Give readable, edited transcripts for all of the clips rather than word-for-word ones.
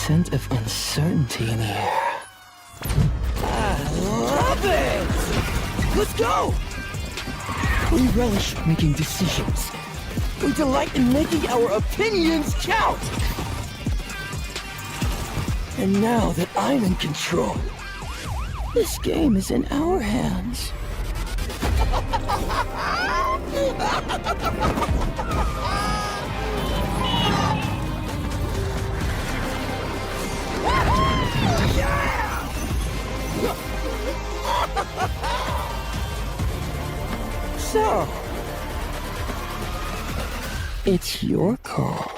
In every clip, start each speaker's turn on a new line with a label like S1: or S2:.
S1: scent of uncertainty in the air. I love it! Let's go! We relish making decisions. We delight in making our opinions count! And now that I'm in control, this game is in our hands. So, it's your call.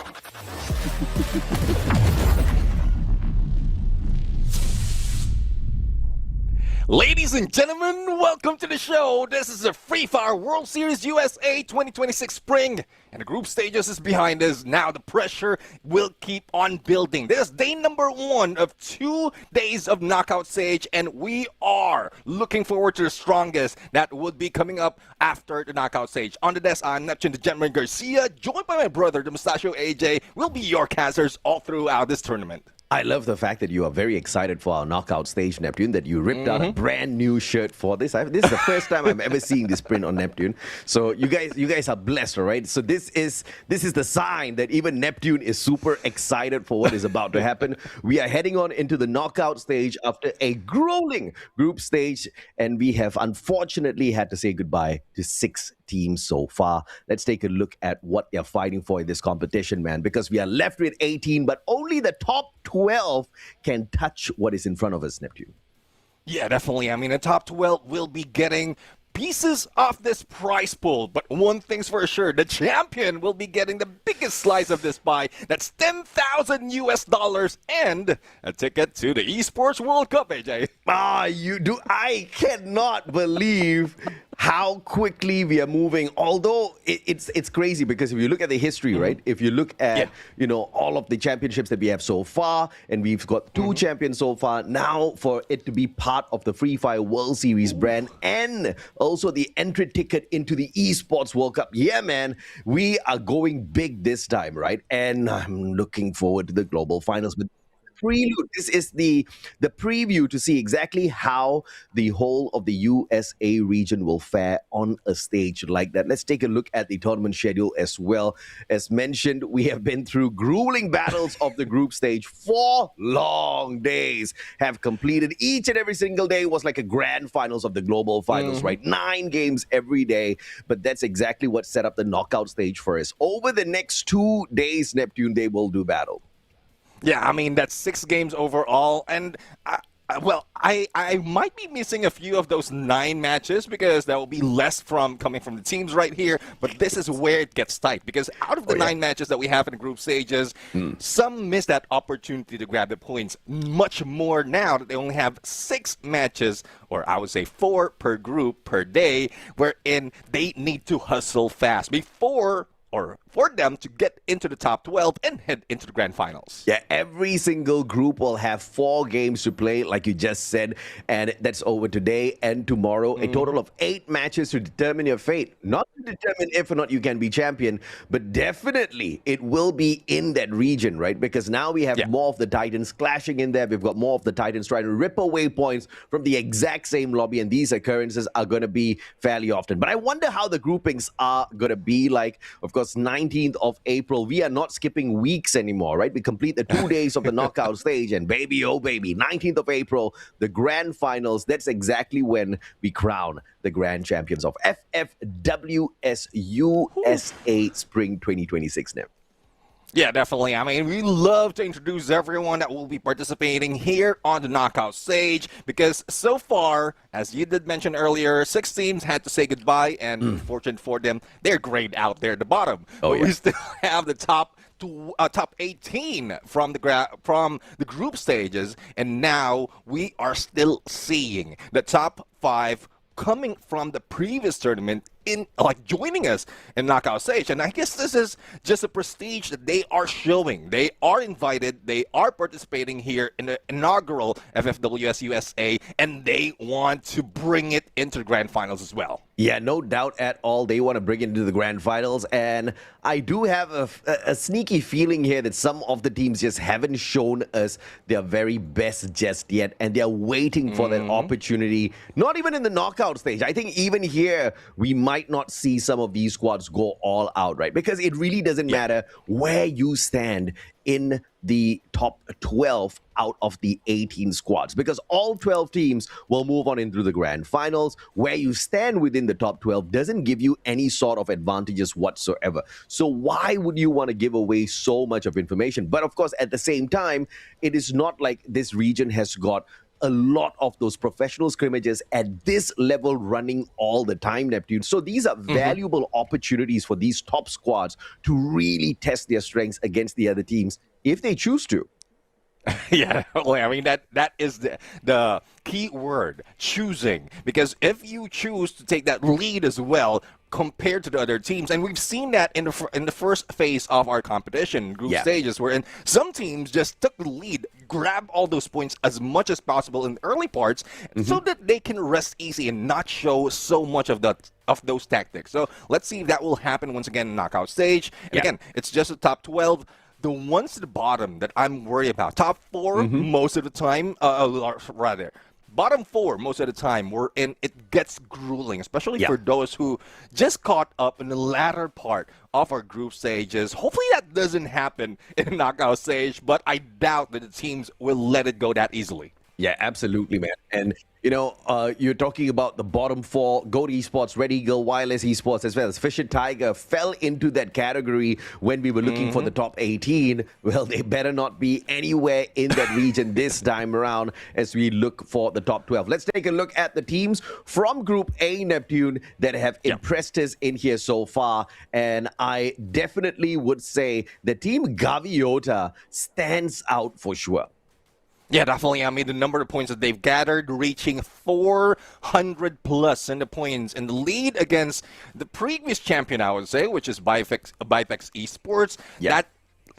S2: Ladies and gentlemen, welcome to the show. This is the Free Fire World Series USA 2026 Spring, and the group stages is behind us. Now the pressure will keep on building. This is day number 1 of 2 days of knockout stage, and we are looking forward to the strongest that would be coming up after the knockout stage. On the desk, I'm Neptune the Gentleman Garcia, joined by my brother, the Mustachio AJ. We'll be your casters all throughout this tournament.
S3: I love the fact that you are very excited for our knockout stage, Neptune, that you ripped out a brand new shirt for this. This is the first time I'm ever seeing this print on Neptune. So you guys are blessed, all right? So this is the sign that even Neptune is super excited for what is about to happen. We are heading on into the knockout stage after a grueling group stage, and we have unfortunately had to say goodbye to 6 teams so far. Let's take a look at what they're fighting for in this competition, man, because we are left with 18, but only the top 12 can touch what is in front of us, Neptune.
S2: Yeah, definitely. I mean, the top 12 will be getting pieces of this prize pool, but one thing's for sure, the champion will be getting the biggest slice of this pie. That's $10,000 US and a ticket to the Esports World Cup, AJ.
S3: I cannot believe how quickly we are moving. Although it's crazy, because if you look at the history, right? If you look at all of the championships that we have so far, and we've got 2 champions so far. Now for it to be part of the Free Fire World Series brand and also the entry ticket into the Esports World Cup. Yeah, man, we are going big this time, right? And I'm looking forward to the global finals. But prelude. This is the preview to see exactly how the whole of the USA region will fare on a stage like that. Let's take a look at the tournament schedule as well. As mentioned, we have been through grueling battles of the group stage. 4 long days have completed. Each and every single day was like a grand finals of the global finals, right? 9 games every day. But that's exactly what set up the knockout stage for us. Over the next 2 days, Neptune, they will do battle.
S2: Yeah, I mean, that's 6 games overall, and I might be missing a few of those 9 matches because there will be less coming from the teams right here, but this is where it gets tight, because out of the 9 matches that we have in the group stages, some miss that opportunity to grab the points much more now that they only have 6 matches, or I would say 4 per group per day, wherein they need to hustle fast for them to get into the top 12 and head into the grand finals.
S3: Yeah, every single group will have 4 games to play, like you just said, and that's over today and tomorrow. A total of 8 matches to determine your fate. Not to determine if or not you can be champion, but definitely it will be in that region, right? Because now we have more of the Titans clashing in there. We've got more of the Titans trying to rip away points from the exact same lobby, and these occurrences are going to be fairly often. But I wonder how the groupings are going to be like. Of course, 19th of April, we are not skipping weeks anymore, right? We complete the 2 days of the knockout stage, and baby, oh baby, 19th of April, the grand finals. That's exactly when we crown the grand champions of FFWS USA Spring 2026 now.
S2: Yeah, definitely. I mean, we love to introduce everyone that will be participating here on the knockout stage, because so far, as you did mention earlier, 6 teams had to say goodbye, and fortunate for them, they're grayed out there at the bottom. We still have the top 18 from the group stages, and now we are still seeing the top 5 coming from the previous tournament joining us in knockout stage. And I guess this is just a prestige that they are showing. They are invited, they are participating here in the inaugural FFWS USA, and they want to bring it into the grand finals as well.
S3: Yeah, no doubt at all. They want to bring it into the grand finals. And I do have a sneaky feeling here that some of the teams just haven't shown us their very best just yet. And they're waiting for that opportunity. Not even in the knockout stage. I think even here, we might not see some of these squads go all out, right? Because it really doesn't matter where you stand in the top 12 out of the 18 squads, because all 12 teams will move on into the grand finals. Where you stand within the top 12 doesn't give you any sort of advantages whatsoever. So why would you want to give away so much of information? But of course, at the same time, it is not like this region has got a lot of those professional scrimmages at this level running all the time, Neptune. So these are valuable opportunities for these top squads to really test their strengths against the other teams if they choose to.
S2: Yeah, well, I mean, that is the key word, choosing. Because if you choose to take that lead as well, compared to the other teams, and we've seen that in the first phase of our competition, group stages, wherein some teams just took the lead, grab all those points as much as possible in the early parts, so that they can rest easy and not show so much of those tactics. So let's see if that will happen once again in knockout stage. And again, it's just the top 12. The ones at the bottom that I'm worried about, top 4 most of the time, rather, bottom 4 most of the time, it gets grueling, especially for those who just caught up in the latter part of our group stages. Hopefully that doesn't happen in the knockout stage, but I doubt that the teams will let it go that easily.
S3: Yeah, absolutely, man. And, you know, you're talking about the bottom 4, Goat Esports, Red Eagle, Wireless Esports, as well as Fish and Tiger fell into that category when we were looking for the top 18. Well, they better not be anywhere in that region this time around as we look for the top 12. Let's take a look at the teams from Group A, Neptune, that have impressed us in here so far. And I definitely would say the team Gaviota stands out for sure.
S2: Yeah, definitely. I mean, the number of points that they've gathered, reaching 400 plus in the points in the lead against the previous champion, I would say, which is Bifex Esports. That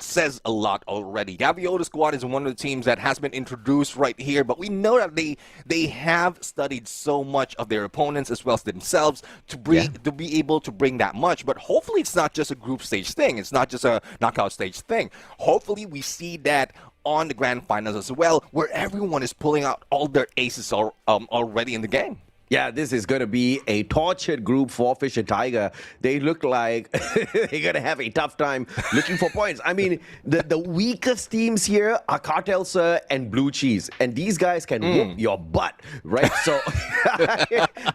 S2: says a lot already. Gaviota squad is one of the teams that has been introduced right here, but we know that they have studied so much of their opponents as well as themselves to be able to bring that much. But hopefully it's not just a group stage thing. It's not just a knockout stage thing. Hopefully we see that on the grand finals as well, where everyone is pulling out all their aces already in the game.
S3: Yeah, this is going to be a tortured group for Fish and Tiger. They look like they're going to have a tough time looking for points. I mean, the weakest teams here are Cartel Sir and Blue Cheese. And these guys can whoop your butt, right? So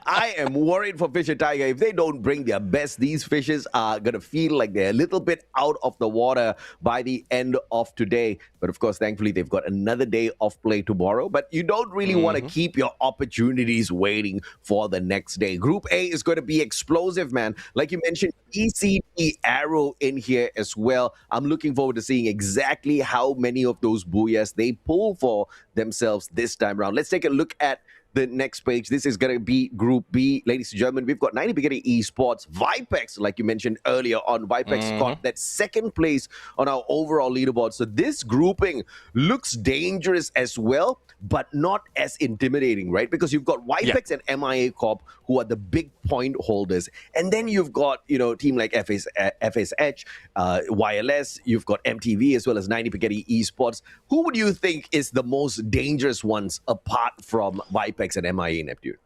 S3: I am worried for Fish and Tiger. If they don't bring their best, these fishes are going to feel like they're a little bit out of the water by the end of today. But of course, thankfully, they've got another day of play tomorrow. But you don't really want to keep your opportunities waiting for the next day. Group A is going to be explosive, man. Like you mentioned, ECP Arrow in here as well. I'm looking forward to seeing exactly how many of those booyahs they pull for themselves this time around. Let's take a look at the next page. This is going to be Group B. Ladies and gentlemen, we've got 90 Bikini Esports. Vipex, like you mentioned earlier on, Vipex got that second place on our overall leaderboard. So this grouping looks dangerous as well, but not as intimidating, right? Because you've got Vipex and MIA Corp, who are the big point holders. And then you've got, you know, team like FSH, YLS, you've got MTV, as well as 90 Bikini Esports. Who would you think is the most dangerous ones apart from Vipex and MIA, Neptune?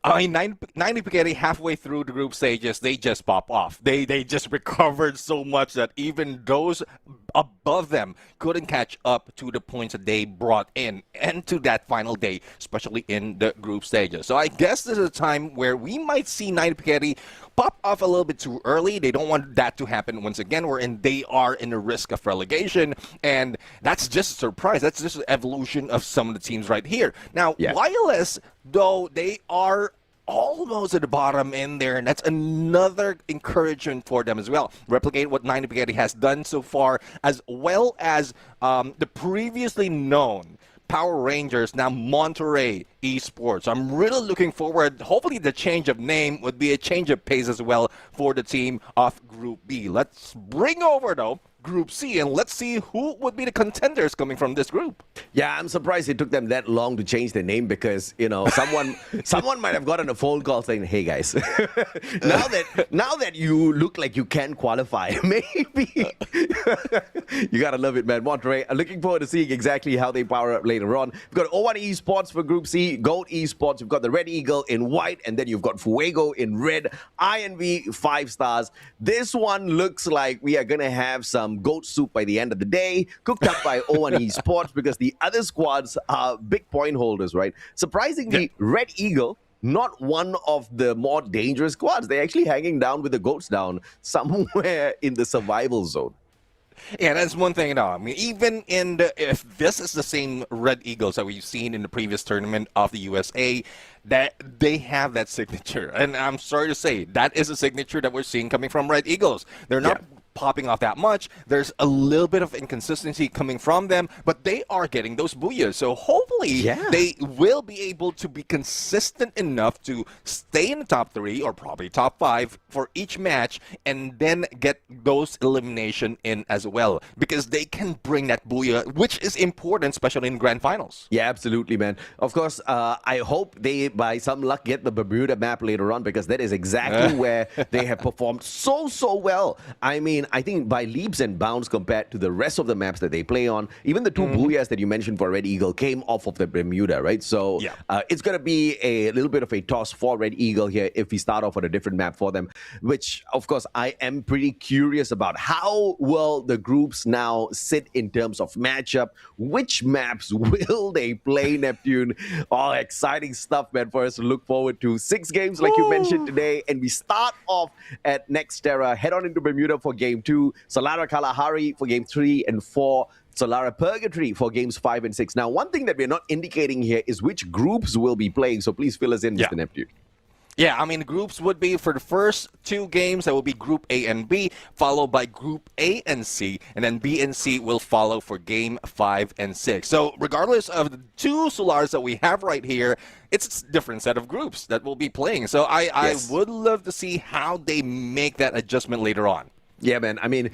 S2: I mean, 90 Spaghetti halfway through the group stages, they just pop off. They just recovered so much that even those above them couldn't catch up to the points that they brought in and to that final day, especially in the group stages. So I guess this is a time where we might see 90 Spaghetti pop off a little bit too early. They don't want that to happen once again, wherein they are in the risk of relegation. And that's just a surprise. That's just an evolution of some of the teams right here. Now, Wireless, though, they are almost at the bottom in there, and that's another encouragement for them as well. Replicate what 90 Spaghetti has done so far, as well as the previously known Power Rangers, now Monterey Esports. I'm really looking forward. Hopefully the change of name would be a change of pace as well for the team of Group B. Let's bring over, though, Group C, and let's see who would be the contenders coming from this group.
S3: Yeah, I'm surprised it took them that long to change their name because, someone might have gotten a phone call saying, hey guys, now that you look like you can qualify, maybe you gotta love it, man. Monterey, I'm looking forward to seeing exactly how they power up later on. We've got O1 Esports for Group C, Gold Esports, we've got the Red Eagle in white, and then you've got Fuego in red, INV 5 stars. This one looks like we are gonna have some goat soup by the end of the day, cooked up by O1 Esports, because the other squads are big point holders, right? Surprisingly, Red Eagle, not one of the more dangerous squads. They're actually hanging down with the goats down somewhere in the survival zone.
S2: Yeah, that's one thing. I mean, even if this is the same Red Eagles that we've seen in the previous tournament of the USA, that they have that signature, and I'm sorry to say that is a signature that we're seeing coming from Red Eagles. They're not popping off that much. There's a little bit of inconsistency coming from them, but they are getting those booyahs. So hopefully they will be able to be consistent enough to stay in the top 3 or probably top 5 for each match, and then get those elimination in as well, because they can bring that booyah, which is important, especially in grand finals.
S3: Yeah, absolutely, man. Of course, I hope they, by some luck, get the Bermuda map later on, because that is exactly where they have performed so well. I mean, I think by leaps and bounds compared to the rest of the maps that they play on. Even the 2 booyahs that you mentioned for Red Eagle came off of the Bermuda, right? So it's going to be a little bit of a toss for Red Eagle here if we start off on a different map for them, which, of course, I am pretty curious about. How will the groups now sit in terms of matchup? Which maps will they play, Neptune? Oh, exciting stuff, man, for us to look forward to. 6 games, like you mentioned today, and we start off at Nexterra, head on into Bermuda for Game 2, Solara Kalahari for Game 3 and 4, Solara Purgatory for Games 5 and 6. Now, one thing that we're not indicating here is which groups will be playing, so please fill us in, Mr. Neptune.
S2: Yeah, I mean, groups would be for the first 2 games, that will be Group A and B, followed by Group A and C, and then B and C will follow for Game 5 and 6. So regardless of the 2 Solars that we have right here, it's a different set of groups that will be playing. So I would love to see how they make that adjustment later on.
S3: Yeah, man. I mean,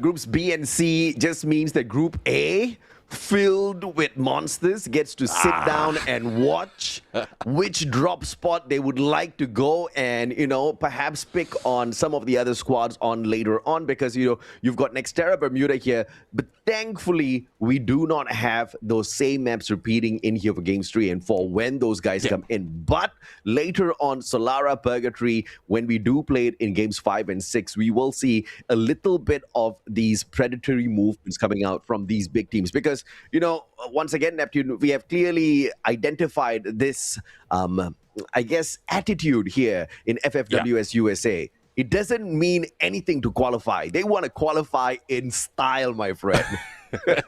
S3: groups B and C just means that Group A, filled with monsters, gets to sit down and watch which drop spot they would like to go, and perhaps pick on some of the other squads on later on, because you've got Nexterra Bermuda here, but thankfully we do not have those same maps repeating in here for games 3 and 4 when those guys come in. But later on, Solara Purgatory, when we do play it in games 5 and 6, we will see a little bit of these predatory movements coming out from these big teams, because once again, Neptune, we have clearly identified this, I guess, attitude here in FFWS USA. It doesn't mean anything to qualify. They want to qualify in style, my friend.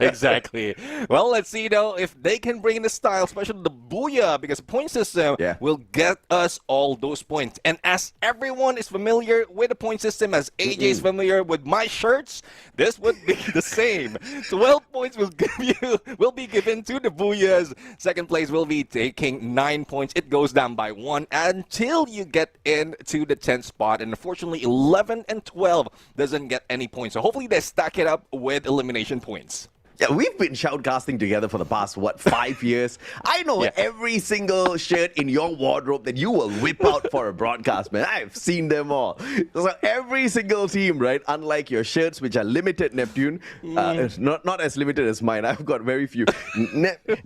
S2: Exactly. Well, let's see, if they can bring in the style, especially the booyah, because the point system will get us all those points. And as everyone is familiar with the point system, as AJ is familiar with my shirts, this would be the same. 12 points will be given to the booyahs. Second place will be taking 9 points. It goes down by 1 until you get into the 10th spot. And unfortunately, 11 and 12 doesn't get any points. So hopefully they stack it up with elimination points.
S3: Yeah, we've been shoutcasting together for the past, 5 years? I know every single shirt in your wardrobe that you will whip out for a broadcast, man. I've seen them all. So every single team, right? Unlike your shirts, which are limited, Neptune, not as limited as mine. I've got very few.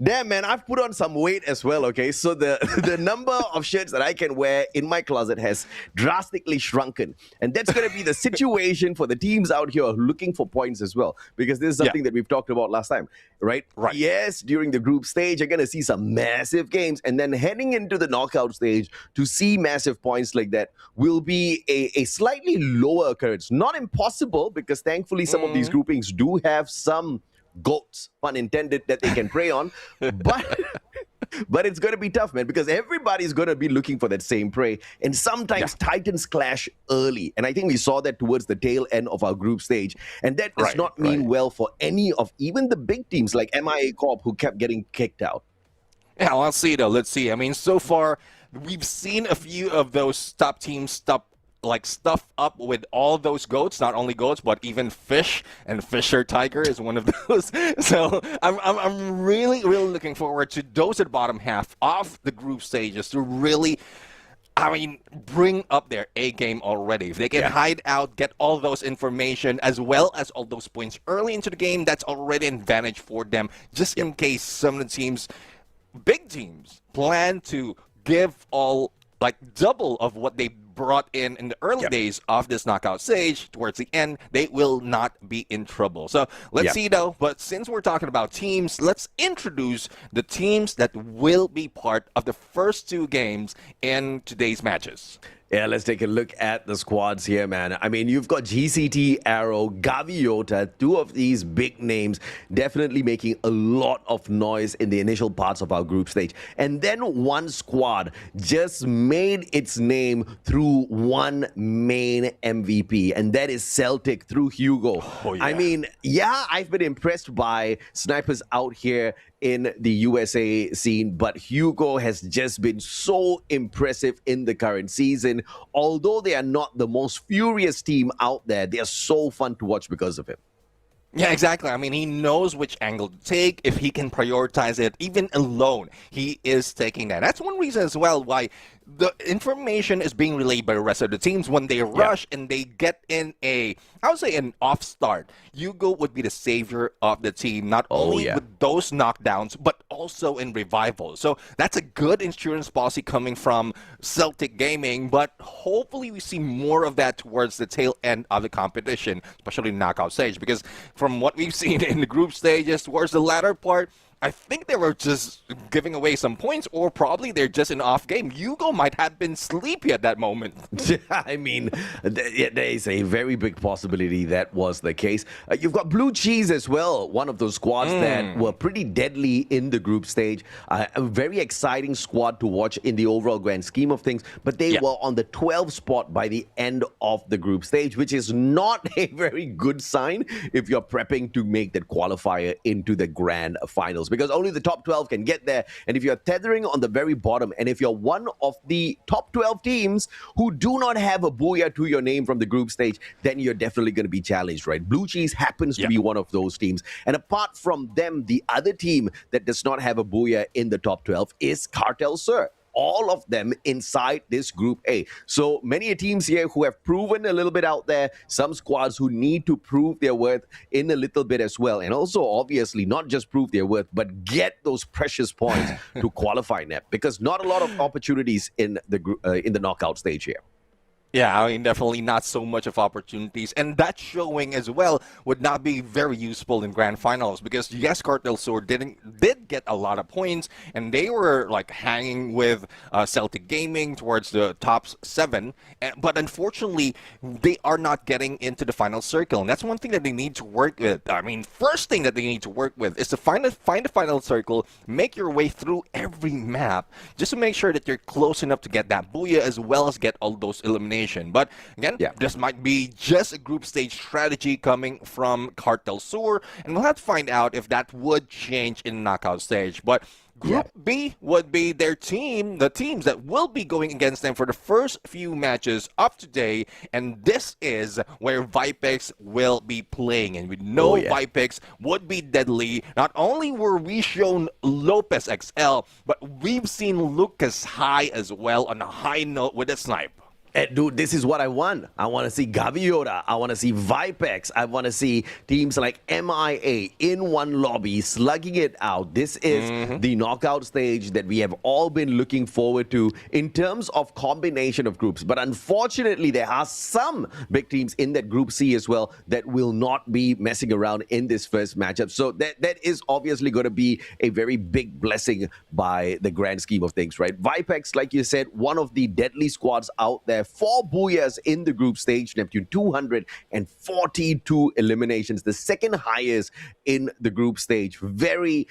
S3: Damn, man, I've put on some weight as well, okay? So the number of shirts that I can wear in my closet has drastically shrunken. And that's going to be the situation for the teams out here looking for points as well, because this is something that we've talked about last time, right? Yes, during the group stage, you're going to see some massive games, and then heading into the knockout stage to see massive points like that will be a slightly lower occurrence. Not impossible, because thankfully some of these groupings do have some goats, pun intended, that they can prey on, but it's going to be tough, man, because everybody's going to be looking for that same prey. And sometimes Titans clash early. And I think we saw that towards the tail end of our group stage. And that does not mean well for any of even the big teams like MIA Corp, who kept getting kicked out.
S2: Yeah, well, let's see, though. Let's see. I mean, so far, we've seen a few of those top teams, top like stuffed up with all those goats, not only goats, but even fish, and Fisher Tiger is one of those. So I'm really, really looking forward to those at the bottom half of the group stages to really, bring up their A game already. If they can hide out, get all those information as well as all those points early into the game, that's already an advantage for them, just in case some of the teams, big teams, plan to give all, like double of what they brought in the early days of this knockout stage. Towards the end, they will not be in trouble. So let's see though. But since we're talking about teams, let's introduce the teams that will be part of the first two games in today's matches.
S3: Yeah, let's take a look at the squads here, man. I mean, you've got GCT, Arrow, Gaviota, two of these big names definitely making a lot of noise in the initial parts of our group stage. And then one squad just made its name through one main MVP, and that is Celtic through Hugo.
S2: Oh, yeah.
S3: I mean, I've been impressed by snipers out here in the USA scene, but Hugo has just been so impressive in the current season. Although they are not the most furious team out there, they are so fun to watch because of him.
S2: Yeah, exactly. I mean, he knows which angle to take. If he can prioritize it, even alone, he is taking that. That's one reason as well why the information is being relayed by the rest of the teams. When they rush and they get in I would say an off start, Hugo would be the savior of the team, not only with those knockdowns, but also in revival. So that's a good insurance policy coming from Celtic Gaming, but hopefully we see more of that towards the tail end of the competition, especially in knockout stage, because from what we've seen in the group stages towards the latter part, I think they were just giving away some points, or probably they're just in off game. Hugo might have been sleepy at that moment.
S3: I mean, there is a very big possibility that was the case. You've got Blue Cheese as well, one of those squads that were pretty deadly in the group stage. A very exciting squad to watch in the overall grand scheme of things, but they were on the 12th spot by the end of the group stage, which is not a very good sign if you're prepping to make that qualifier into the grand finals, because only the top 12 can get there. And if you're tethering on the very bottom, and if you're one of the top 12 teams who do not have a booyah to your name from the group stage, then you're definitely going to be challenged, right? Blue Cheese happens to be one of those teams. And apart from them, the other team that does not have a booyah in the top 12 is Cartel Sir. All of them inside this Group A. So many teams here who have proven a little bit out there, some squads who need to prove their worth in a little bit as well. And also, obviously, not just prove their worth, but get those precious points to qualify NEP, because not a lot of opportunities in the knockout stage here.
S2: Yeah, I mean, definitely not so much of opportunities. And that showing as well would not be very useful in grand finals, because yes, Cartel Sur did get a lot of points, and they were like hanging with Celtic Gaming towards the top 7. But unfortunately, they are not getting into the final circle. And that's one thing that they need to work with. I mean, first thing that they need to work with is to find the final circle, make your way through every map, just to make sure that you're close enough to get that booyah as well as get all those eliminations. But again, this might be just a group stage strategy coming from Cartel Sur, and we'll have to find out if that would change in the knockout stage. But Group B would be their team, the teams that will be going against them for the first few matches of today, and this is where Vipex will be playing. And we know Vipex would be deadly. Not only were we shown Lopez XL, but we've seen Lucas High as well on a high note with a snipe.
S3: Dude, this is what I want. I want to see Gaviota. I want to see Vipex. I want to see teams like MIA in one lobby slugging it out. This is the knockout stage that we have all been looking forward to in terms of combination of groups. But unfortunately, there are some big teams in that Group C as well that will not be messing around in this first matchup. So that is obviously going to be a very big blessing by the grand scheme of things, right? Vipex, like you said, one of the deadly squads out there. 4 booyahs in the group stage, Neptune 242 eliminations, the second highest in the group stage. Very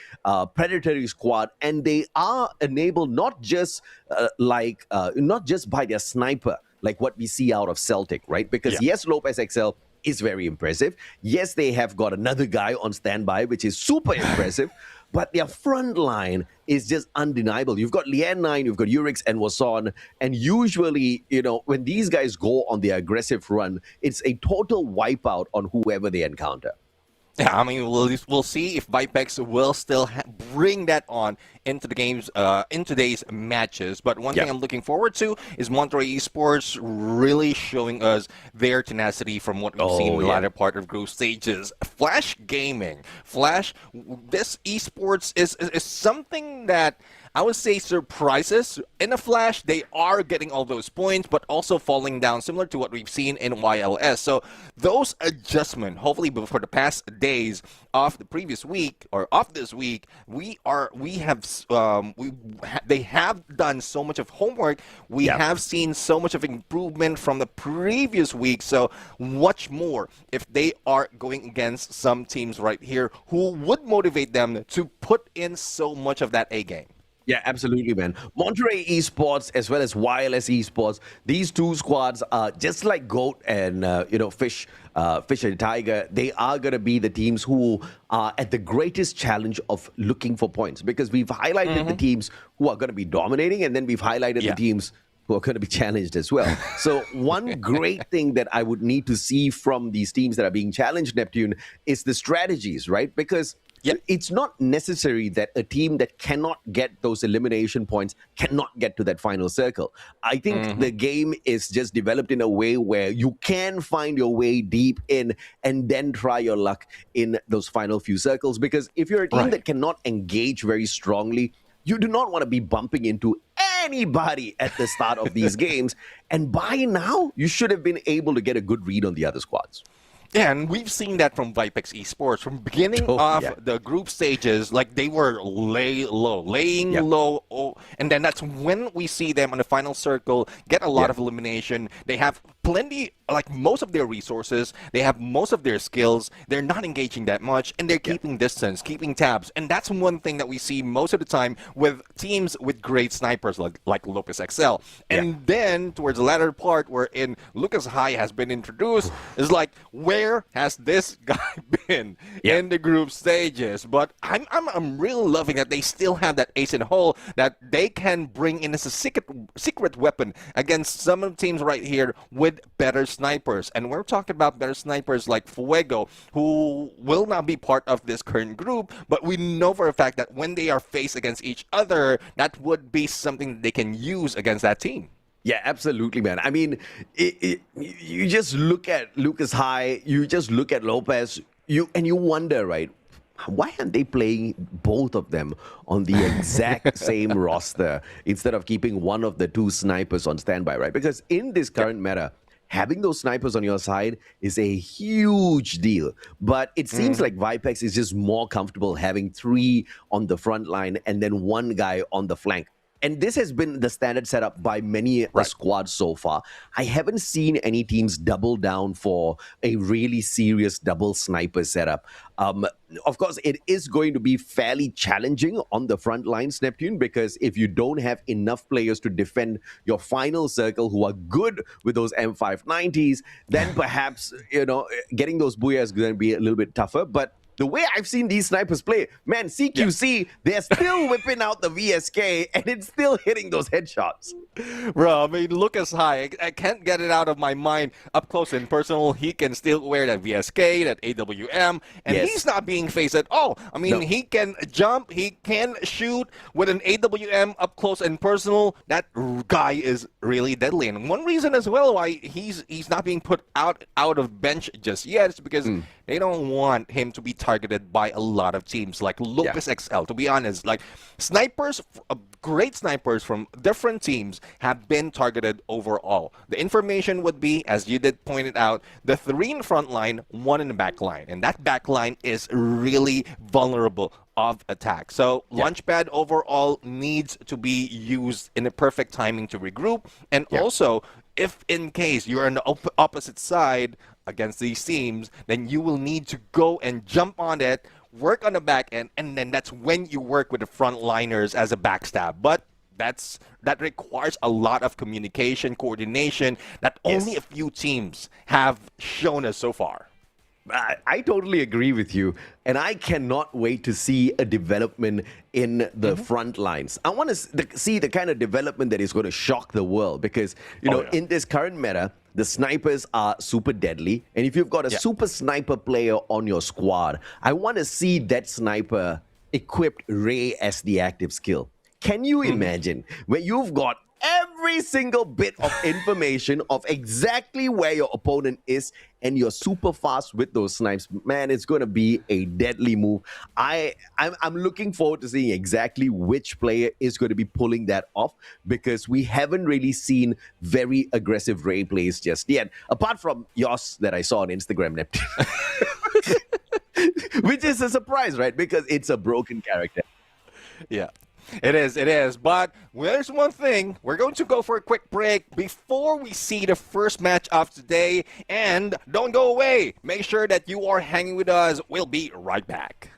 S3: predatory squad, and they are enabled not just by their sniper, like what we see out of Celtic, right? Because yes, Lopez XL is very impressive. Yes, they have got another guy on standby, which is super impressive. But their front line is just undeniable. You've got Lian9, you've got Urix and Wason. And usually, when these guys go on their aggressive run, it's a total wipeout on whoever they encounter.
S2: Yeah, I mean, we'll see if Vipex will still bring that on into the games, in today's matches. But one thing I'm looking forward to is Monterrey Esports really showing us their tenacity from what we've seen in the latter part of group stages. Flash Gaming. This esports is something that I would say surprises. In a flash, they are getting all those points, but also falling down, similar to what we've seen in YLS. So those adjustments, hopefully for the past days of the previous week or of this week, they have done so much of homework. We have seen so much of improvement from the previous week. So much more if they are going against some teams right here who would motivate them to put in so much of that A game.
S3: Yeah, absolutely, man. Monterrey Esports as well as YLS Esports, these two squads are just like GOAT and, Fish and Tiger. They are going to be the teams who are at the greatest challenge of looking for points, because we've highlighted the teams who are going to be dominating, and then we've highlighted the teams who are going to be challenged as well. So one great thing that I would need to see from these teams that are being challenged, Neptune, is the strategies, right? Because it's not necessary that a team that cannot get those elimination points cannot get to that final circle. I think the game is just developed in a way where you can find your way deep in and then try your luck in those final few circles. Because if you're a team that cannot engage very strongly, you do not want to be bumping into anybody at the start of these games. And by now, you should have been able to get a good read on the other squads.
S2: Yeah, and we've seen that from Vipex Esports. From beginning of the group stages, like they were laying low, and then that's when we see them on the final circle get a lot of elimination. They have plenty, like most of their resources, they have most of their skills. They're not engaging that much, and they're keeping distance, keeping tabs. And that's one thing that we see most of the time with teams with great snipers like Lopez XL. And then towards the latter part, wherein Lucas High has been introduced, is like, where has this guy been in the group stages? But I'm really loving that they still have that ace in the hole that they can bring in as a secret weapon against some of the teams right here with better snipers. And we're talking about better snipers like Fuego, who will not be part of this current group, but we know for a fact that when they are faced against each other, that would be something they can use against that team.
S3: Yeah, absolutely, man. I mean, you just look at Lucas High, you just look at Lopez, you wonder, right? Why aren't they playing both of them on the exact same roster instead of keeping one of the two snipers on standby, right? Because in this current meta, having those snipers on your side is a huge deal. But it seems like Vipex is just more comfortable having three on the front line and then one guy on the flank. And this has been the standard setup by many squads so far. I haven't seen any teams double down for a really serious double sniper setup. Of course, it is going to be fairly challenging on the front lines, Neptune, because if you don't have enough players to defend your final circle who are good with those M590s, then perhaps, getting those booyahs is going to be a little bit tougher. But the way I've seen these snipers play, man, CQC, they're still whipping out the VSK, and it's still hitting those headshots.
S2: Bro, I mean, Lucas High, I can't get it out of my mind. Up close and personal, he can still wear that VSK, that AWM, and he's not being faced at all. I mean, he can jump, he can shoot with an AWM up close and personal. That guy is really deadly. And one reason as well why he's not being put out of bench just yet is because they don't want him to be targeted by a lot of teams like Lopez XL. To be honest, like snipers, great snipers from different teams have been targeted overall. The information would be, as you did point it out, the three in the front line, one in the back line. And that back line is really vulnerable of attack. So Launchpad overall needs to be used in the perfect timing to regroup. And also, if in case you're on the opposite side against these teams, then you will need to go and jump on it, work on the back end, and then that's when you work with the front liners as a backstab. But that requires a lot of communication, coordination that only a few teams have shown us so far.
S3: I totally agree with you, and I cannot wait to see a development in the front lines. I want to see the kind of development that is going to shock the world because, in this current meta, the snipers are super deadly, and if you've got a super sniper player on your squad, I want to see that sniper equipped Ray as the active skill. Can you imagine when you've got every single bit of information of exactly where your opponent is and you're super fast with those snipes? Man, it's going to be a deadly move. I'm looking forward to seeing exactly which player is going to be pulling that off because we haven't really seen very aggressive Ray plays just yet, apart from yours that I saw on Instagram, Neptune. Which is a surprise, right? Because it's a broken character.
S2: Yeah. It is. But there's one thing. We're going to go for a quick break before we see the first match of today. And don't go away. Make sure that you are hanging with us. We'll be right back.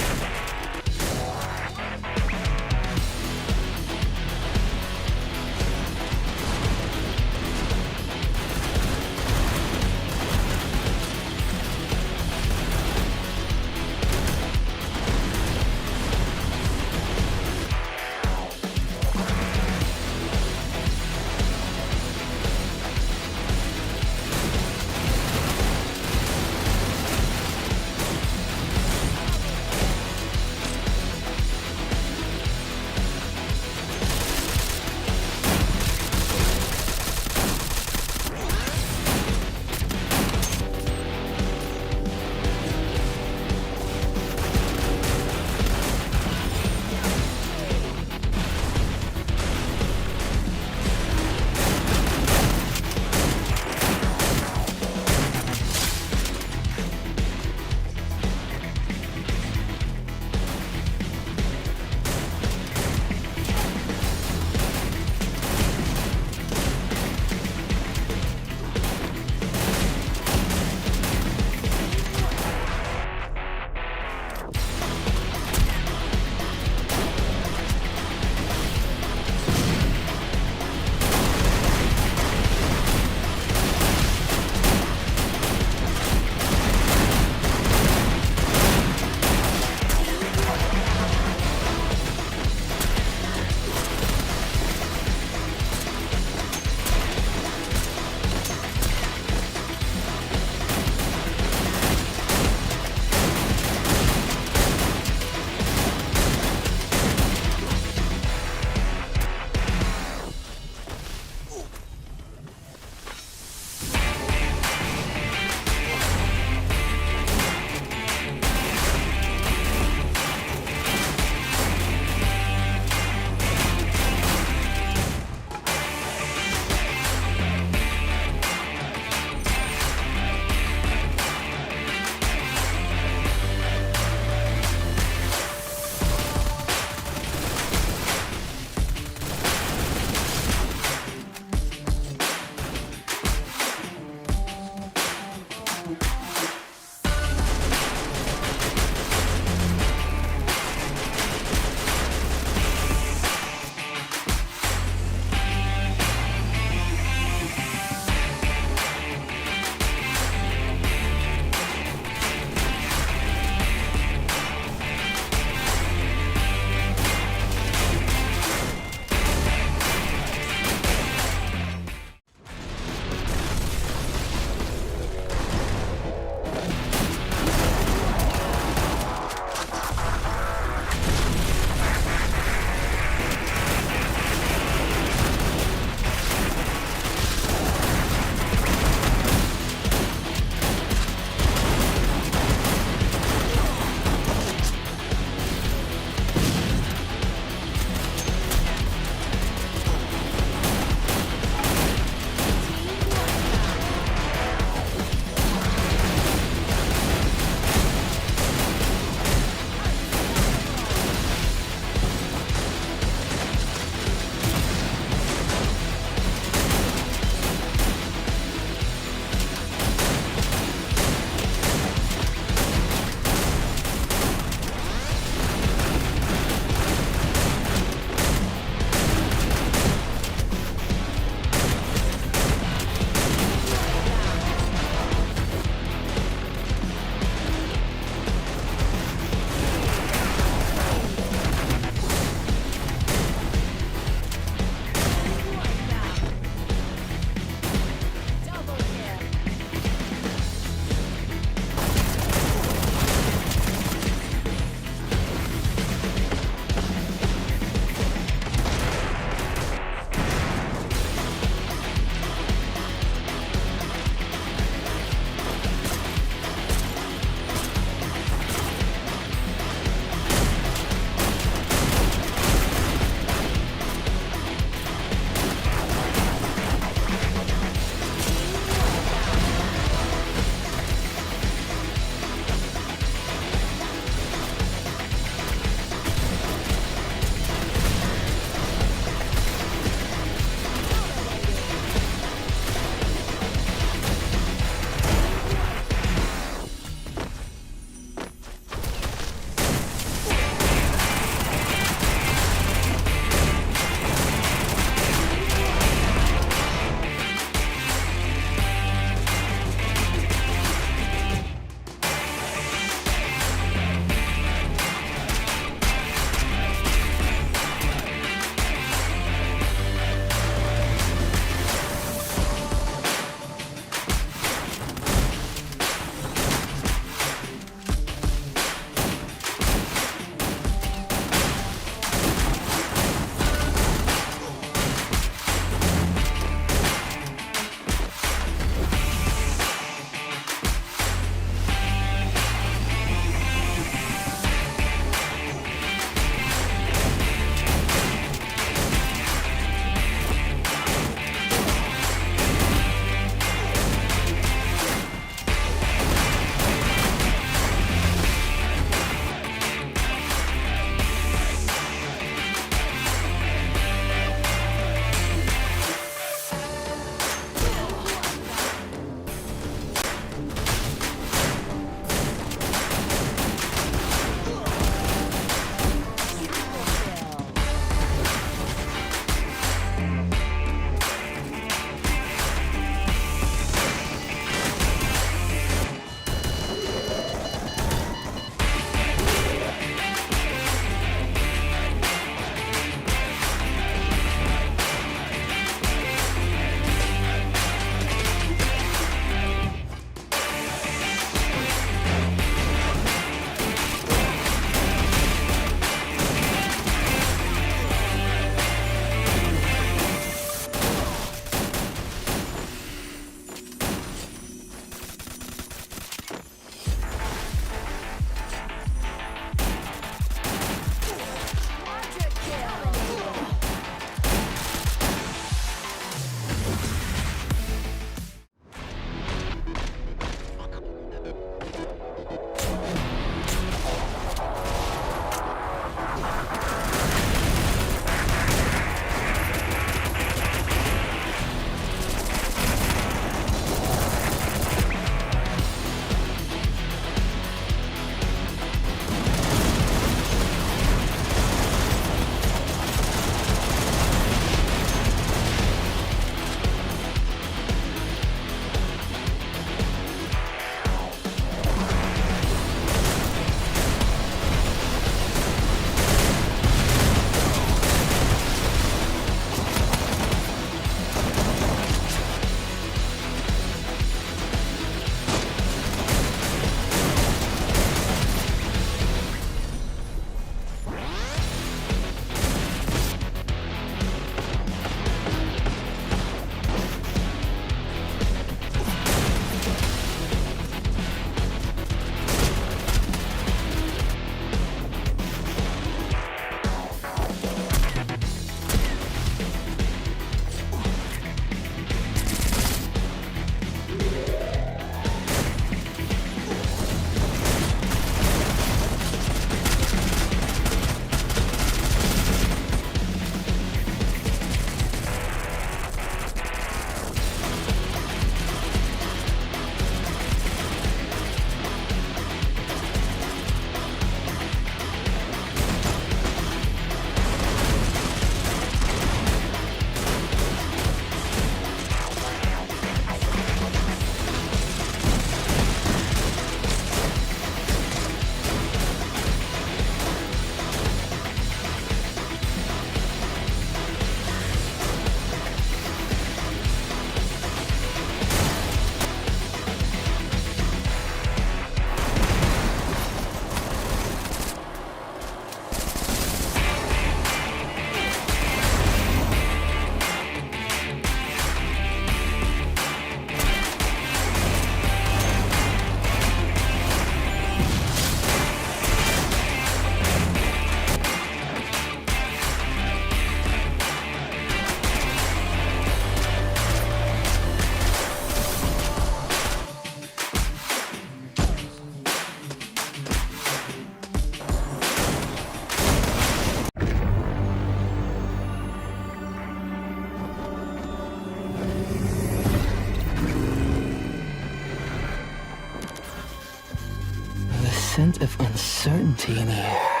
S1: lot of uncertainty in the air.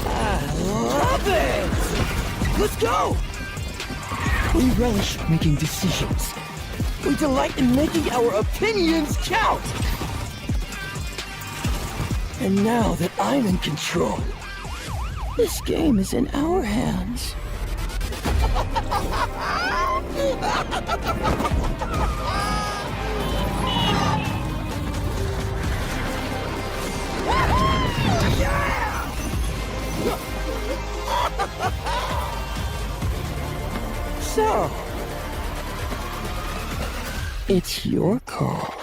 S1: I love it! Let's go! We relish making decisions. We delight in making our opinions count. And now that I'm in control, this game is in our hands. So, it's your call.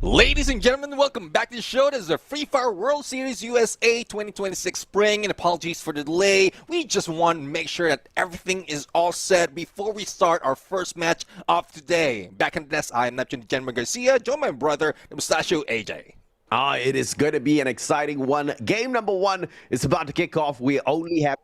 S2: Ladies and gentlemen, welcome back to the show. This is the Free Fire World Series USA 2026 Spring, and apologies for the delay. We just want to make sure that everything is all set before we start our first match of today. Back in the desk, I am Neptune General Garcia, joined by my brother, the Mustachio AJ.
S3: It is going to be an exciting one. Game number one is about to kick off. We only have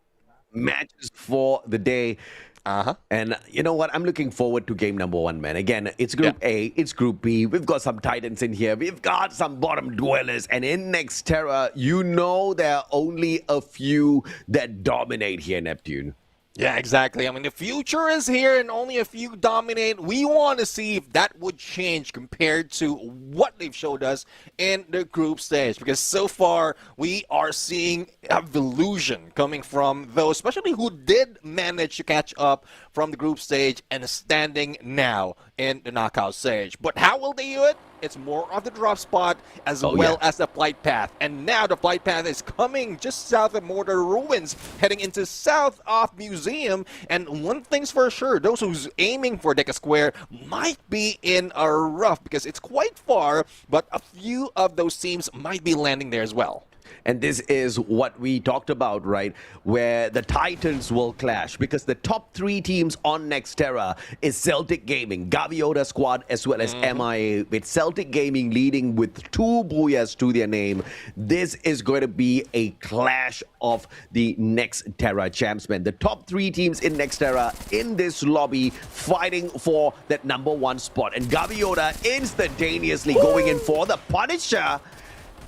S3: matches for the day. And you know what? I'm looking forward to game number one, man. Again, it's Group A, it's Group B. We've got some Titans in here. We've got some bottom dwellers. And in Nexterra, you know there are only a few that dominate here, Neptune.
S2: Yeah, exactly. I mean, the future is here and only a few dominate. We want to see if that would change compared to what they've showed us in the group stage. Because so far, we are seeing evolution coming from those, especially who did manage to catch up from the group stage and is standing now in the knockout stage. But how will they do it? It's more of the drop spot as well as the flight path. And now the flight path is coming just south of Mortar Ruins, heading into south of Museum. And one thing's for sure, those who's aiming for Deca Square might be in a rough because it's quite far, but a few of those teams might be landing there as well.
S3: And this is what we talked about, right? Where the Titans will clash. Because the top three teams on Nexterra is Celtic Gaming, Gaviota Squad, as well as MIA. With Celtic Gaming leading with 2 Booyahs to their name. This is going to be a clash of the Nexterra champs, man. The top three teams in Nexterra in this lobby fighting for that #1 spot. And Gaviota instantaneously going in for the Punisher.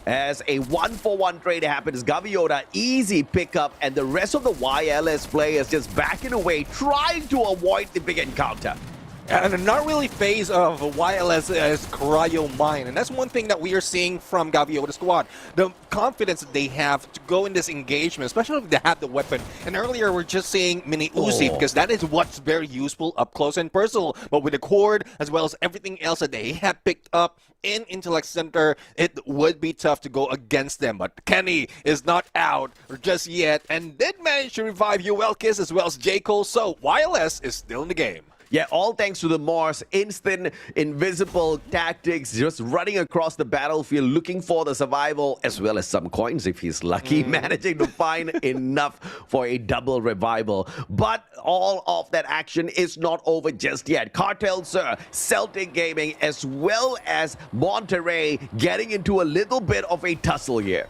S3: As a 1-for-1 trade happens, Gaviota, easy pickup, and the rest of the YLS players just backing away, trying to avoid the big encounter.
S2: And not really phase of YLS as Cryo Mine. And that's one thing that we are seeing from Gaviota Squad. The confidence that they have to go in this engagement, especially if they have the weapon. And earlier we're just seeing Mini Uzi because that is what's very useful up close and personal. But with the cord, as well as everything else that they have picked up in Intellect Center, it would be tough to go against them. But Kenny is not out just yet and did manage to revive Uelkis as well as J. Cole. So YLS is still in the game.
S3: Yeah, all thanks to the Morse, instant, invisible tactics, just running across the battlefield, looking for the survival, as well as some coins if he's lucky, managing to find enough for a double revival. But all of that action is not over just yet. Cartel Sir, Celtic Gaming, as well as Monterey getting into a little bit of a tussle here.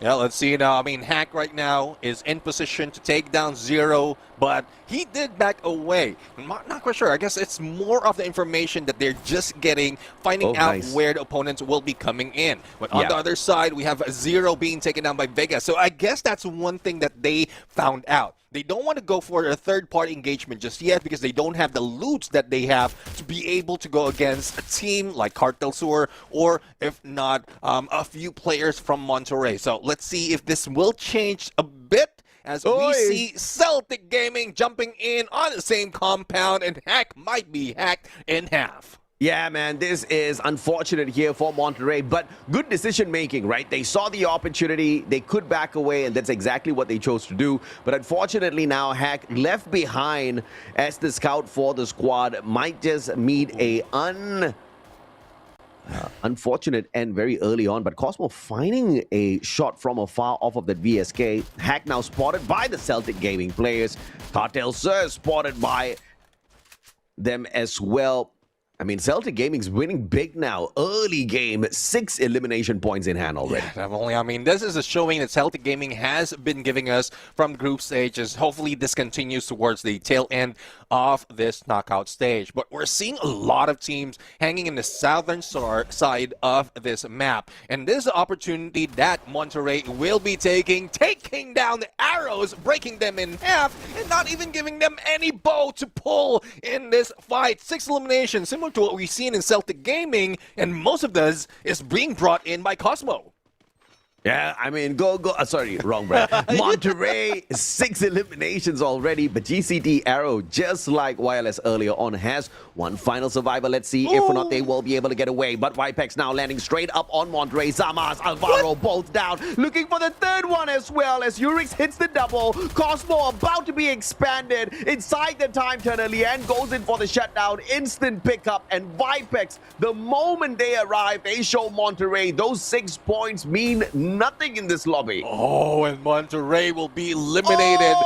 S2: Yeah, let's see now. I mean, Hack right now is in position to take down Zero, but he did back away. I'm not quite sure. I guess it's more of the information that they're just getting, finding out where the opponents will be coming in. But on the other side, we have Zero being taken down by Vega. So I guess that's one thing that they found out. They don't want to go for a third-party engagement just yet because they don't have the loot that they have to be able to go against a team like Cartel Sur or, if not, a few players from Monterey. So let's see if this will change a bit as we see Celtic Gaming jumping in on the same compound, and Hack might be hacked in half.
S3: Yeah, man, this is unfortunate here for Monterey, but good decision-making, right? They saw the opportunity, they could back away, and that's exactly what they chose to do. But unfortunately now, Hack left behind as the scout for the squad might just meet a unfortunate end very early on. But Cosmo finding a shot from afar off of that VSK. Hack now spotted by the Celtic Gaming players. Cartel Sir spotted by them as well. I mean, Celtic Gaming's winning big now. Early game, 6 elimination points in hand already.
S2: Yeah, definitely. I mean, this is a showing that Celtic Gaming has been giving us from group stages. Hopefully, this continues towards the tail end of this knockout stage. But we're seeing a lot of teams hanging in the southern side of this map. And this is the opportunity that Monterrey will be taking down the arrows, breaking them in half, and not even giving them any bow to pull in this fight. 6 eliminations, similar to what we've seen in Celtic Gaming, and most of this is being brought in by Cosmo.
S3: Yeah, I mean, sorry, wrong brand. Monterrey, 6 eliminations already, but GCT Arrow, just like Wireless earlier on, has one final survivor. Let's see if or not they will be able to get away. But Vipex now landing straight up on Monterrey. Zamas, Alvaro both down, looking for the third one as well as Urix hits the double. Cosmo about to be expanded inside the time turner. Lian goes in for the shutdown, instant pickup, and Vipex, the moment they arrive, they show Monterrey those 6 points mean nothing in this lobby.
S2: Oh, and Monterrey will be eliminated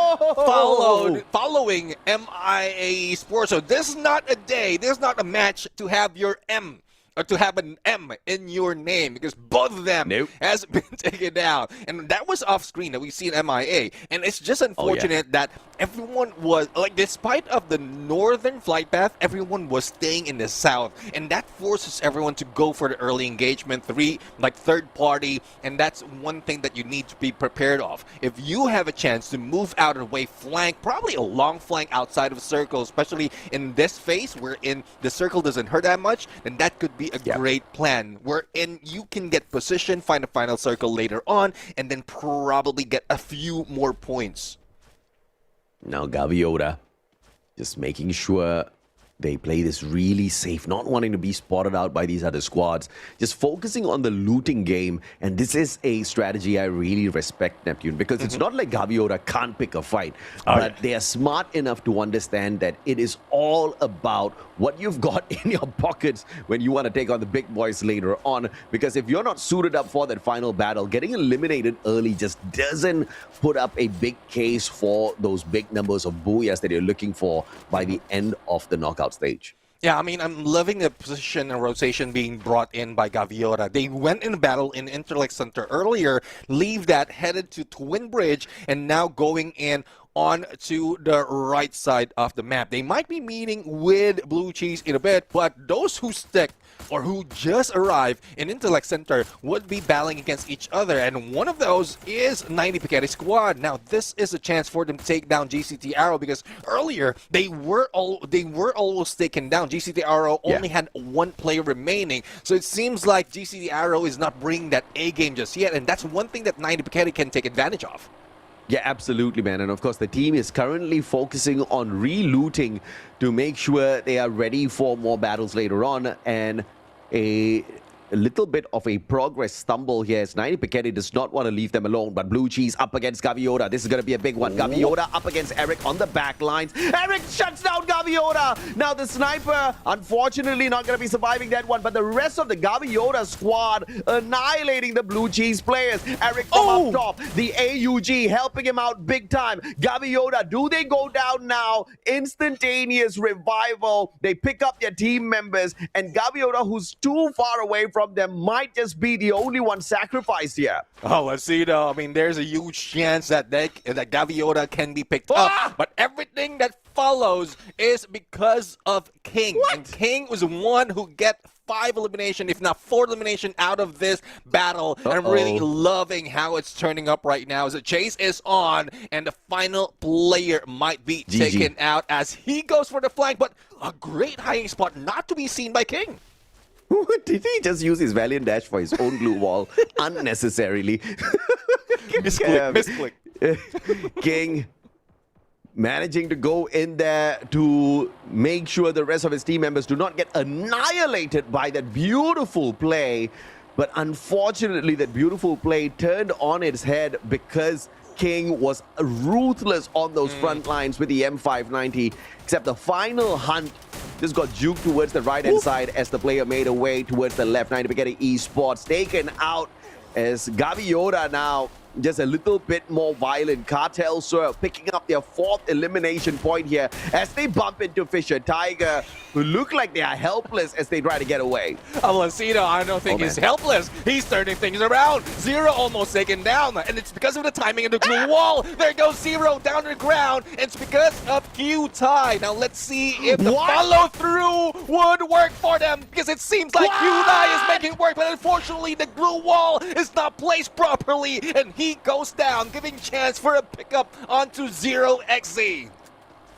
S2: following MIA Esports. So this is not a day, this is not a match to have your M or to have an M in your name, because both of them has been taken down. And that was off screen that we see in MIA. And it's just unfortunate that everyone was, like, despite of the northern flight path, everyone was staying in the south. And that forces everyone to go for the early engagement, third party. And that's one thing that you need to be prepared of. If you have a chance to move out of the way, flank, probably a long flank outside of a circle, especially in this phase wherein the circle doesn't hurt that much, then that could be a great plan, wherein you can get position, find a final circle later on, and then probably get a few more points.
S3: Now Gaviota just making sure they play this really safe, not wanting to be spotted out by these other squads, just focusing on the looting game. And this is a strategy I really respect, Neptune, because it's not like Gaviota can't pick a fight, but they are smart enough to understand that it is all about what you've got in your pockets when you want to take on the big boys later on. Because if you're not suited up for that final battle, getting eliminated early just doesn't put up a big case for those big numbers of booyahs that you're looking for by the end of the knockout stage.
S2: Yeah, I mean, I'm loving the position and rotation being brought in by Gaviota. They went in battle in Interlake Center earlier, leave that, headed to Twin Bridge, and now going in on to the right side of the map. They might be meeting with Blue Cheese in a bit, but those who stick or who just arrived in Intellect Center would be battling against each other, and one of those is 90 Piketty Squad. Now, this is a chance for them to take down GCT Arrow, because earlier they were almost taken down. GCT Arrow only had 1 player remaining, so it seems like GCT Arrow is not bringing that A game just yet, and that's one thing that 90 Piketty can take advantage of.
S3: Yeah, absolutely, man. And of course, the team is currently focusing on re-looting to make sure they are ready for more battles later on. And a little bit of a progress stumble here as 90 Piketty does not want to leave them alone. But Blue Cheese up against Gaviota. This is going to be a big one. Gaviota up against Eric on the back lines. Eric shuts down Gaviota. Now the sniper, unfortunately, not going to be surviving that one. But the rest of the Gaviota squad annihilating the Blue Cheese players. Eric from up top. The AUG helping him out big time. Gaviota, do they go down now? Instantaneous revival. They pick up their team members. And Gaviota, who's too far away from them, might just be the only one sacrificed here.
S2: Oh, let's see though. I mean, there's a huge chance that that Gaviota can be picked up, but everything that follows is because of King. And King was the one who get 5 elimination, if not 4 elimination out of this battle. And I'm really loving how it's turning up right now as the chase is on, and the final player might be taken out as he goes for the flank, but a great hiding spot not to be seen by King.
S3: Did he just use his Valiant Dash for his own glue wall unnecessarily?
S2: Misclick.
S3: King managing to go in there to make sure the rest of his team members do not get annihilated by that beautiful play. But unfortunately, that beautiful play turned on its head because King was ruthless on those front lines with the M590, except the final hunt just got juked towards the right-hand side as the player made a way towards the left. 90 Piketty Esports taken out as Gaviota now just a little bit more violent. Cartel Swerve picking up their 4th elimination point here as they bump into Fisher Tiger, who look like they are helpless as they try to get away.
S2: Alacino, I don't think he's helpless. He's turning things around. Zero almost taken down, and it's because of the timing of the glue wall. There goes Zero down to the ground. It's because of Q-Tai. Now let's see if the follow-through would work for them, because it seems like Q-Tai is making it work, but unfortunately the glue wall is not placed properly, and he goes down, giving chance for a pickup onto Zero XZ.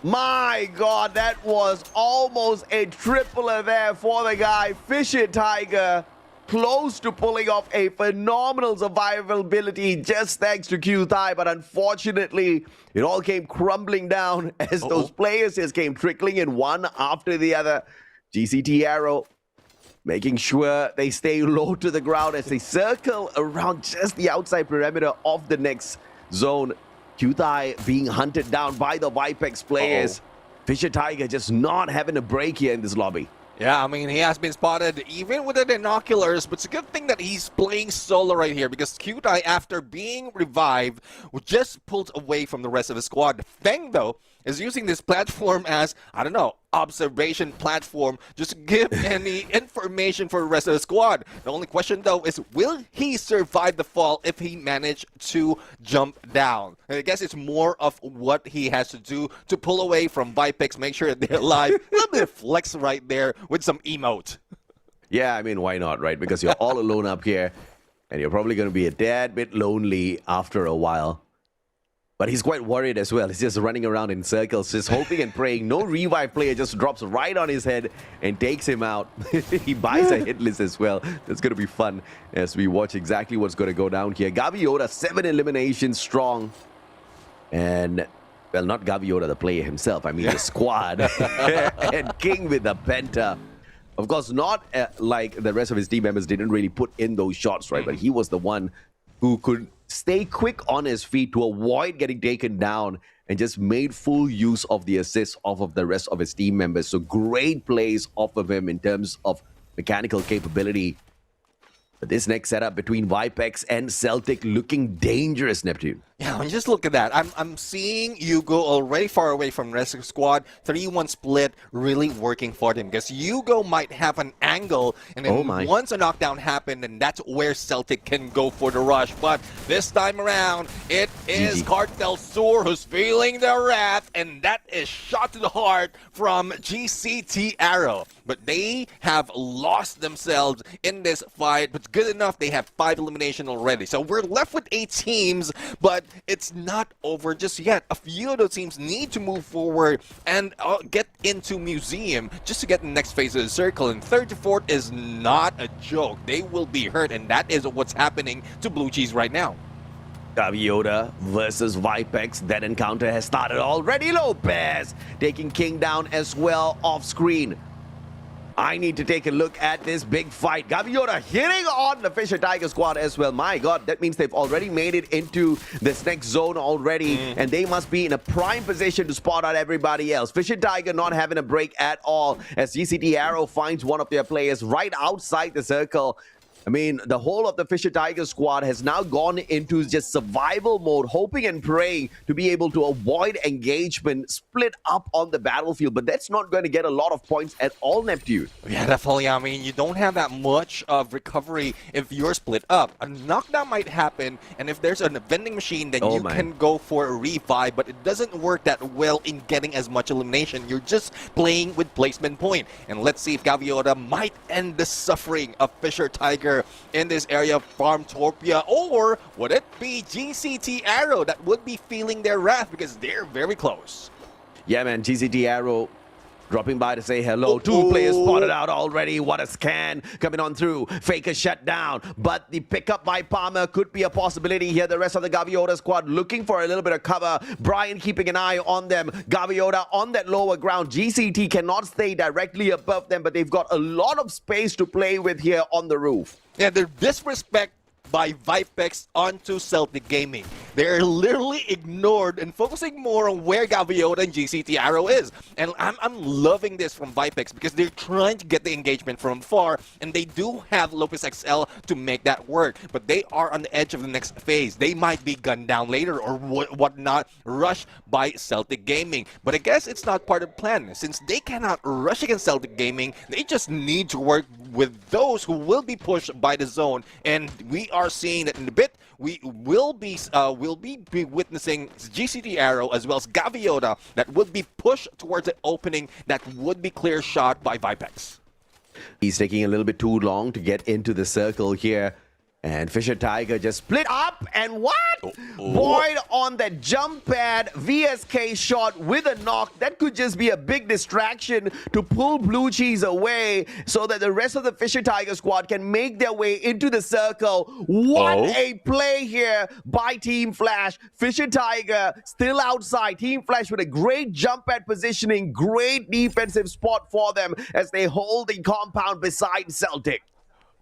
S3: My God, that was almost a tripler there for the guy. Fisher Tiger close to pulling off a phenomenal survivability just thanks to Q-Tai, but unfortunately, it all came crumbling down as those players just came trickling in one after the other. GCT Arrow making sure they stay low to the ground as they circle around just the outside perimeter of the next zone. Q-Tai being hunted down by the Vipex players. Fisher Tiger just not having a break here in this lobby.
S2: Yeah, I mean, he has been spotted even with the binoculars, but it's a good thing that he's playing solo right here, because Q-Tai, after being revived, just pulled away from the rest of the squad. Feng, though, is using this platform as, I don't know, observation platform, just to give any information for the rest of the squad. The only question, though, is will he survive the fall if he managed to jump down? And I guess it's more of what he has to do to pull away from Vipex, make sure that they're alive. A little bit of flex right there with some emote.
S3: Yeah, I mean, why not, right? Because you're all alone up here, and you're probably going to be a tad bit lonely after a while. But he's quite worried as well. He's just running around in circles, just hoping and praying. No revive player just drops right on his head and takes him out. He buys a hit list as well. That's going to be fun as we watch exactly what's going to go down here. Gaviota, 7 eliminations strong. And, well, not Gaviota, the player himself. I mean, the squad. And King with the Penta. Of course, not like the rest of his team members didn't really put in those shots, right? But he was the one who could stay quick on his feet to avoid getting taken down and just made full use of the assists off of the rest of his team members. So great plays off of him in terms of mechanical capability. But this next setup between Vipex and Celtic looking dangerous, Neptune.
S2: Yeah, I mean, just look at that. I'm seeing Hugo already far away from Rescue Squad. 3-1 split really working for them, because Hugo might have an angle, and then once a knockdown happened, then that's where Celtic can go for the rush. But this time around, it is Cartel Sur who's feeling the wrath, and that is shot to the heart from GCT Arrow. But they have lost themselves in this fight, but good enough, they have 5 eliminations already. So we're left with 8 teams, but it's not over just yet. A few of those teams need to move forward and get into Museum just to get the next phase of the circle. And 3rd to 4th is not a joke. They will be hurt, and that is what's happening to Blue Cheese right now.
S3: Gaviota versus Vipex. That encounter has started already. Lopez taking King down as well off screen. I need to take a look at this big fight. Gaviota hitting on the Fisher Tiger squad as well. My God, that means they've already made it into this next zone already, and they must be in a prime position to spot out everybody else. Fisher Tiger not having a break at all as GCT Arrow finds one of their players right outside the circle. I mean, the whole of the Fisher Tiger squad has now gone into just survival mode, hoping and praying to be able to avoid engagement, split up on the battlefield. But that's not going to get a lot of points at all, Neptune.
S2: Yeah, definitely. I mean, you don't have that much of recovery if you're split up. A knockdown might happen, and if there's a vending machine, then you can go for a revive, but it doesn't work that well in getting as much elimination. You're just playing with placement point. And let's see if Gaviota might end the suffering of Fisher Tiger in this area of Farmtopia, or would it be GCT Arrow that would be feeling their wrath, because they're very close?
S3: Yeah, man, GCT Arrow dropping by to say hello. 2 players spotted out already. What a scan coming on through. Faker shut down, but the pickup by Palmer could be a possibility here. The rest of the Gaviota squad looking for a little bit of cover. Brian keeping an eye on them. Gaviota on that lower ground. GCT cannot stay directly above them, but they've got a lot of space to play with here on the roof.
S2: Yeah, the disrespect by Vipex onto Celtic Gaming. they're literally ignored and focusing more on where Gaviota and GCT Arrow is. And I'm loving this from Vipex because they're trying to get the engagement from far, and they do have Lopez XL to make that work. But they are on the edge of the next phase. They might be gunned down later or whatnot, rushed by Celtic Gaming. But I guess it's not part of the plan. Since they cannot rush against Celtic Gaming, they just need to work with those who will be pushed by the zone. And we are seeing that in a bit, we will be witnessing GCT Arrow as well as Gaviota that would be pushed towards the opening that would be clear shot by Vipex.
S3: He's taking a little bit too long to get into the circle here. And Fisher Tiger just split up, and what? Boyd on that jump pad, VSK shot with a knock. That could just be a big distraction to pull Blue Cheese away so that the rest of the Fisher Tiger squad can make their way into the circle. What a play here by Team Flash. Fisher Tiger still outside. Team Flash with a great jump pad positioning, great defensive spot for them as they hold the compound beside Celtic.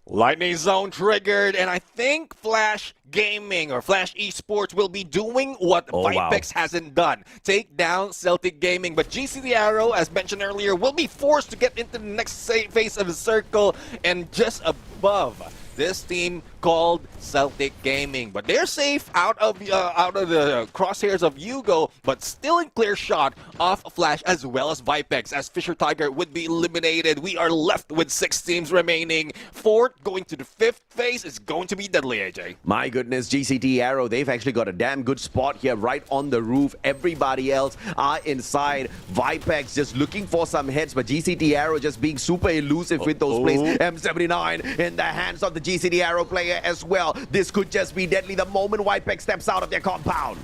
S2: Lightning Zone triggered, and I think Flash Gaming or Flash Esports will be doing what Vipex hasn't done. Take down Celtic Gaming, but GCT Arrow, as mentioned earlier, will be forced to get into the next phase of the circle, and just above this team called Celtic Gaming. But they're safe out of the crosshairs of Hugo, but still in clear shot of Flash as well as Vipex, as Fisher Tiger would be eliminated. We are left with 6 teams remaining. 4th going to the 5th phase is going to be deadly, AJ.
S3: My goodness, GCT Arrow, they've actually got a damn good spot here right on the roof. Everybody else are inside. Vipex just looking for some heads, but GCT Arrow just being super elusive with those plays. M79 in the hands of the GCT Arrow player as well. This could just be deadly the moment Vipex steps out of their compound.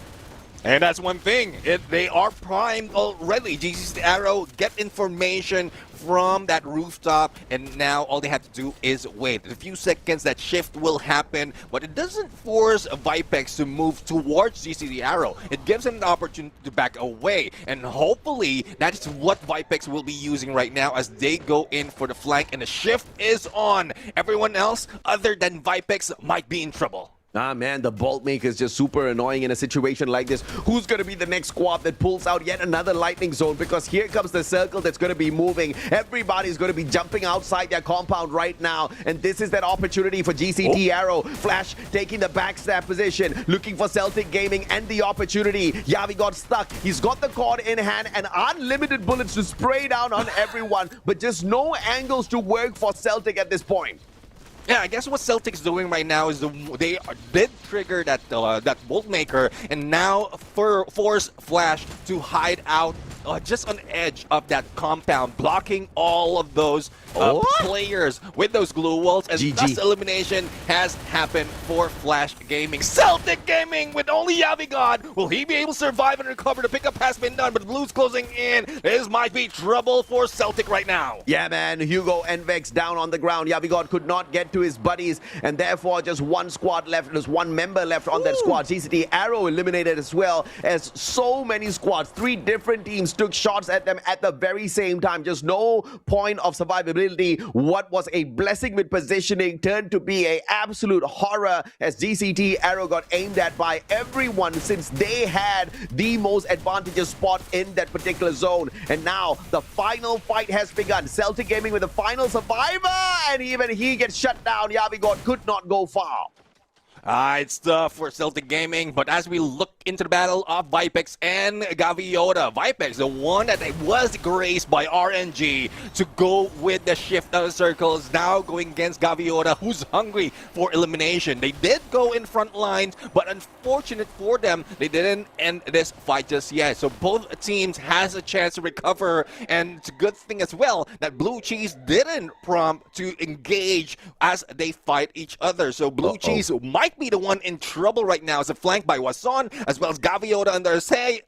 S2: And that's one thing. They are primed already. GCT Arrow get information from that rooftop, and now all they have to do is wait. In a few seconds, that shift will happen, but it doesn't force Vipex to move towards GCT Arrow. It gives them the opportunity to back away, and hopefully that is what Vipex will be using right now as they go in for the flank, and the shift is on. Everyone else other than Vipex might be in trouble.
S3: Ah, man, the Bolt Maker is just super annoying in a situation like this. Who's going to be the next squad that pulls out yet another lightning zone? Because here comes the circle that's going to be moving. Everybody's going to be jumping outside their compound right now. And this is that opportunity for GCT Arrow. Flash taking the backstab position, looking for Celtic Gaming and the opportunity. Yavi got stuck. He's got the cord in hand and unlimited bullets to spray down on everyone. But just no angles to work for Celtic at this point.
S2: Yeah, I guess what Celtic's doing right now is they did trigger that Bolt Maker, and now force Flash to hide out just on the edge of that compound, blocking all of those players with those glue walls, and thus elimination has happened for Flash Gaming. Celtic Gaming with only Yavi God. Will he be able to survive and recover? The pickup has been done, but Blue's closing in. This might be trouble for Celtic right now.
S3: Yeah, man. Hugo and Vex down on the ground. Yavi God could not get to his buddies, and therefore just one squad left. There's one member left on that squad. GCT Arrow eliminated as well, as so many squads, 3 different teams took shots at them at the very same time. Just no point of survivability. What was a blessing with positioning turned to be an absolute horror as GCT Arrow got aimed at by everyone since they had the most advantageous spot in that particular zone. And now the final fight has begun. Celtic Gaming with the final survivor, and even he gets shut down. Yavi God could not go far.
S2: It's tough for Celtic Gaming, but as we look into the battle of Vipex and Gaviota, Vipex, the one that was graced by RNG to go with the shift of the circle, is now going against Gaviota, who's hungry for elimination. They did go in front lines, but unfortunate for them, they didn't end this fight just yet. So both teams has a chance to recover, and it's a good thing as well that Blue Cheese didn't prompt to engage as they fight each other. So Blue Cheese might be the one in trouble right now, as a flank by Wason as well as Gaviota on their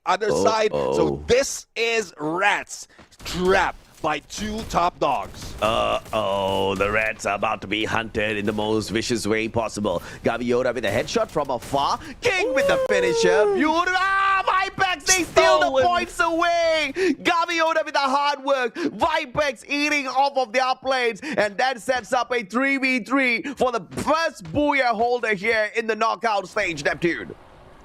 S2: other side. So this is Rats trapped by 2 top dogs.
S3: The Rats are about to be hunted in the most vicious way possible. Gaviota with a headshot from afar. King with the finisher. Beautiful. Vipex, they steal the points away. Gaviota with the hard work. Vipex eating off of the uplanes. And that sets up a 3v3 for the first Booyah holder here in the knockout stage, Neptune.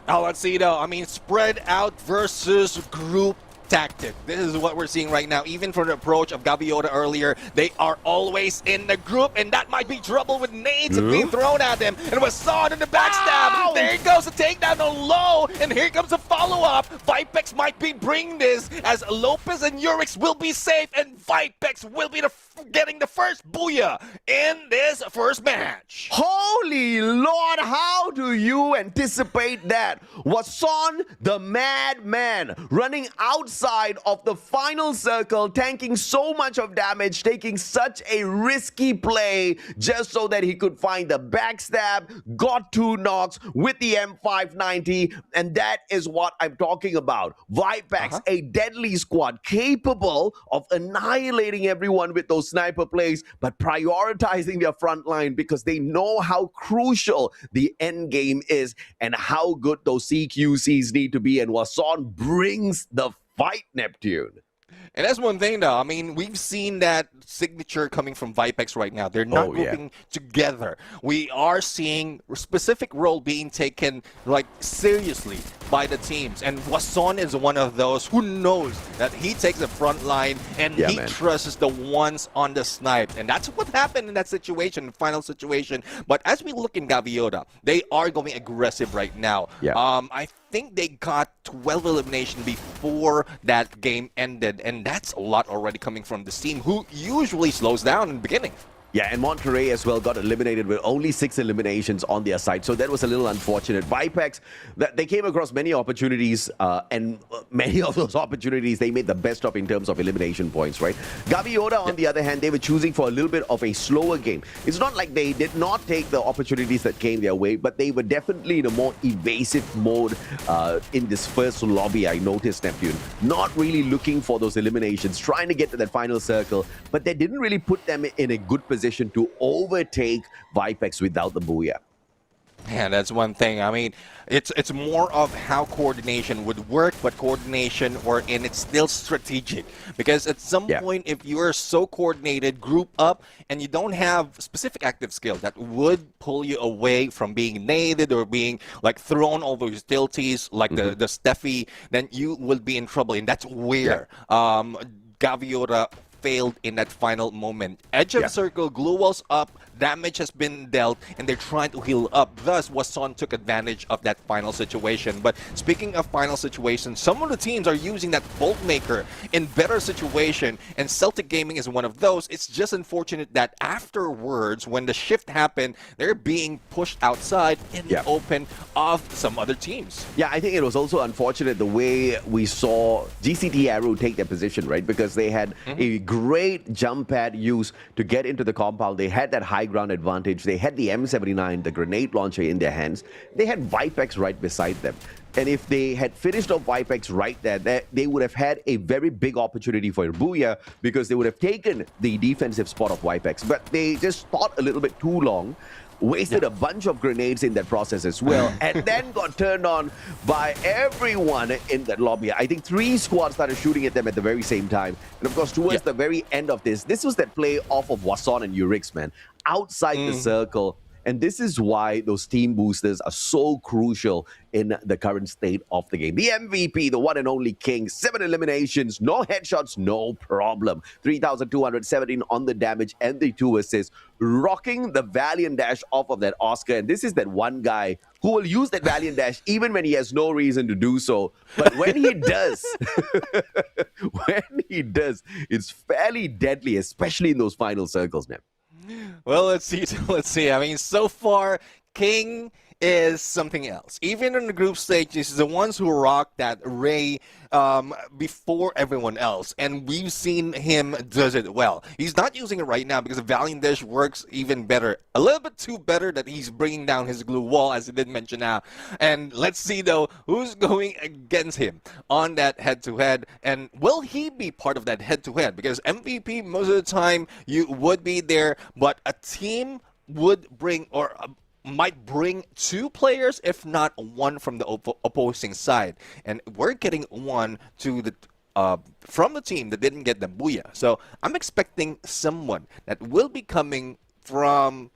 S2: Oh, let's see though. I mean, spread out versus group tactic. This is what we're seeing right now. Even from the approach of Gaviota earlier, they are always in the group, and that might be trouble with nades being thrown at them. And it was Son in the backstab.
S3: Ow!
S2: There he goes, the takedown on low, and here comes a follow-up. Vipex might be bringing this, as Lopez and Urix will be safe, and Vipex will be getting the first booyah in this first match.
S3: Holy Lord, how do you anticipate that? Was Son the madman running outside of the final circle, tanking so much of damage, taking such a risky play just so that he could find the backstab, got 2 knocks with the M590, and that is what I'm talking about. Vipex, a deadly squad capable of annihilating everyone with those sniper plays, but prioritizing their front line because they know how crucial the end game is and how good those CQCs need to be, and Wason brings the fight, Neptune.
S2: And that's one thing, though. I mean, we've seen that signature coming from Vipex right now. They're not grouping together. We are seeing a specific role being taken, like, seriously by the teams. And Wason is one of those who knows that he takes the front line and he trusts the ones on the snipe. And that's what happened in that situation, the final situation. But as we look in Gaviota, they are going aggressive right now. I think they got 12 elimination before that game ended, and that's a lot already coming from this team who usually slows down in the beginning.
S3: Yeah, and Monterrey as well got eliminated with only 6 eliminations on their side. So that was a little unfortunate. Vipex, they came across many opportunities, and many of those opportunities they made the best of in terms of elimination points, right? Gaviota, on the other hand, they were choosing for a little bit of a slower game. It's not like they did not take the opportunities that came their way, but they were definitely in a more evasive mode in this first lobby, I noticed, Neptune. Not really looking for those eliminations, trying to get to that final circle, but they didn't really put them in a good position to overtake Vipex without the booyah.
S2: Yeah, that's one thing. I mean, it's more of how coordination would work, but coordination, and it's still strategic. Because at some point, if you're so coordinated, group up, and you don't have specific active skill that would pull you away from being naded or being like thrown over utilities like the Steffi, then you will be in trouble. And that's where Gaviota failed in that final moment. Edge of circle, glue walls up, damage has been dealt, and they're trying to heal up. Thus, Wason took advantage of that final situation. But speaking of final situations, some of the teams are using that Bolt Maker in better situation, and Celtic Gaming is one of those. It's just unfortunate that afterwards, when the shift happened, they're being pushed outside in the open of some other teams.
S3: Yeah, I think it was also unfortunate the way we saw GCT Arrow take their position, right? Because they had a great jump pad use to get into the compound. They had that high ground advantage. They had the M79, the grenade launcher in their hands. They had Vipex right beside them. And if they had finished off Vipex right there, they would have had a very big opportunity for Booyah because they would have taken the defensive spot of Vipex. But they just thought a little bit too long, wasted a bunch of grenades in that process as well, and then got turned on by everyone in that lobby. I think 3 squads started shooting at them at the very same time. And of course, towards the very end of this was that play off of Wason and Urix, man, outside the circle. And this is why those team boosters are so crucial in the current state of the game. The MVP, the one and only king, 7 eliminations, no headshots, no problem. 3,217 on the damage and the 2 assists, rocking the Valiant Dash off of that Oscar. And this is that one guy who will use that Valiant Dash even when he has no reason to do so. But when he does, it's fairly deadly, especially in those final circles, Nep.
S2: Well, let's see. Let's see. I mean, so far, King is something else. Even in the group stage, this is the ones who rock that Ray before everyone else, and we've seen him does it well. He's not using it right now because the Valiant Dash works even better, a little bit too better that he's bringing down his glue wall, as he did mention now. And let's see though who's going against him on that head-to-head, and will he be part of that head-to-head? Because MVP most of the time you would be there, but a team would bring might bring 2 players, if not 1 from the opposing side. And we're getting 1 to the from the team that didn't get the booyah. So I'm expecting someone that will be coming from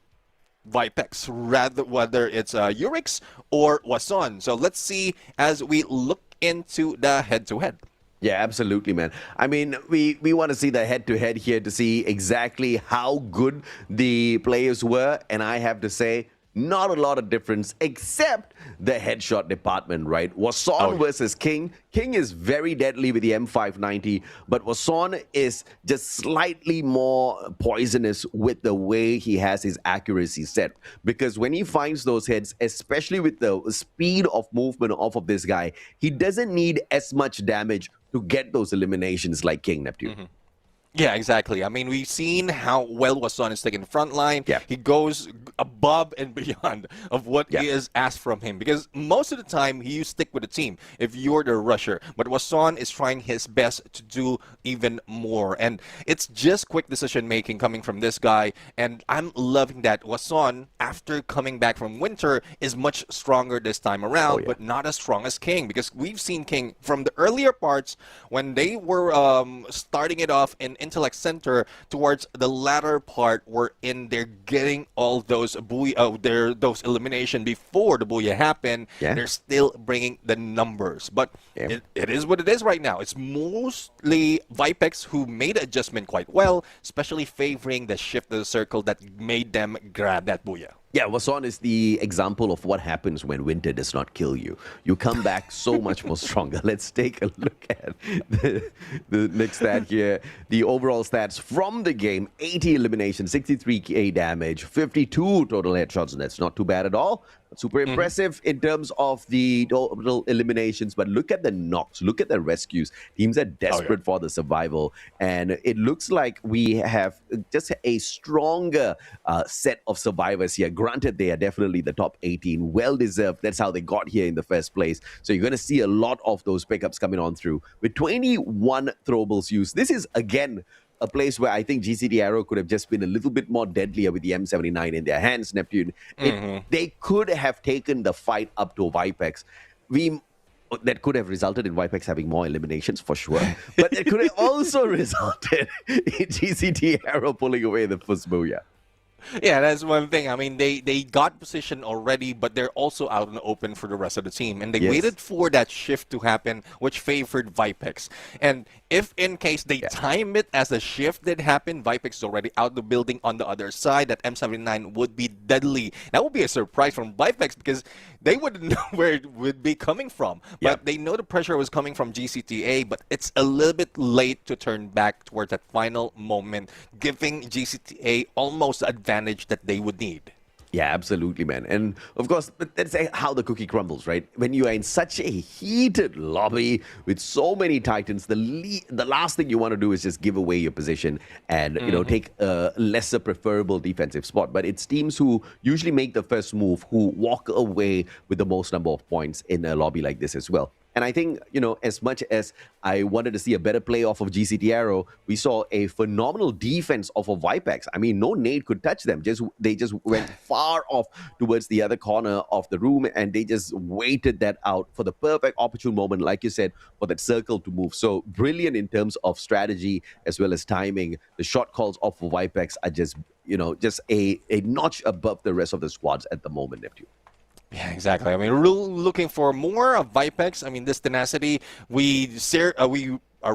S2: Vipex, rather whether it's Urix or Wason. So let's see as we look into the head-to-head.
S3: Yeah, absolutely, man. I mean, we want to see the head-to-head here to see exactly how good the players were. And I have to say, not a lot of difference except the headshot department, right? Wason versus King. King is very deadly with the M590, but Wason is just slightly more poisonous with the way he has his accuracy set. Because when he finds those heads, especially with the speed of movement off of this guy, he doesn't need as much damage to get those eliminations like King Neptune.
S2: Mm-hmm. Yeah, exactly. I mean, we've seen how well Wason is taking the front line.
S3: Yeah.
S2: He goes above and beyond of what is asked from him because most of the time you stick with the team if you're the rusher. But Wason is trying his best to do even more. And it's just quick decision making coming from this guy. And I'm loving that Wason, after coming back from winter, is much stronger this time around, but not as strong as King because we've seen King from the earlier parts when they were starting it off in Intellect Center towards the latter part wherein they're getting all those those elimination before the booyah happen. They're still bringing the numbers, but it is what it is right now. It's mostly Vipex who made the adjustment quite well, especially favoring the shift of the circle that made them grab that booyah.
S3: Yeah, Wason is the example of what happens when winter does not kill you. You come back so much more stronger. Let's take a look at the next stat here. The overall stats from the game: 80 eliminations, 63k damage, 52 total headshots, and that's not too bad at all. Super impressive in terms of the total eliminations, but look at the knocks, look at the rescues. Teams are desperate for the survival, and it looks like we have just a stronger set of survivors here. Granted, they are definitely the top 18, well-deserved. That's how they got here in the first place. So you're going to see a lot of those pickups coming on through. With 21 throwables used, this is, again, a place where I think GCT Arrow could have just been a little bit more deadlier with the M79 in their hands, Neptune. They could have taken the fight up to Vipex. That could have resulted in Vipex having more eliminations, for sure. But it could have also resulted in GCT Arrow pulling away the first booyah.
S2: Yeah, that's one thing. I mean, they got position already, but they're also out in the open for the rest of the team. And they waited for that shift to happen, which favored Vipex. And if in case they time it as a shift did happen, Vipex is already out the building on the other side. That M79 would be deadly. That would be a surprise from Vipex because they wouldn't know where it would be coming from. But they know the pressure was coming from GCTA, but it's a little bit late to turn back towards that final moment, giving GCTA almost the advantage that they would need.
S3: Yeah, absolutely, man. And of course, that's how the cookie crumbles, right? When you are in such a heated lobby with so many titans, the last thing you want to do is just give away your position and take a lesser preferable defensive spot. But it's teams who usually make the first move who walk away with the most number of points in a lobby like this as well. And I think, as much as I wanted to see a better play off of GCT Arrow, we saw a phenomenal defense off of Vipex. I mean, no nade could touch them. They just went far off towards the other corner of the room, and they just waited that out for the perfect opportune moment, like you said, for that circle to move. So brilliant in terms of strategy as well as timing. The shot calls off of Vipex are just a notch above the rest of the squads at the moment, Neptune.
S2: Yeah, exactly. I mean, we're looking for more of Vipex. I mean, this tenacity, we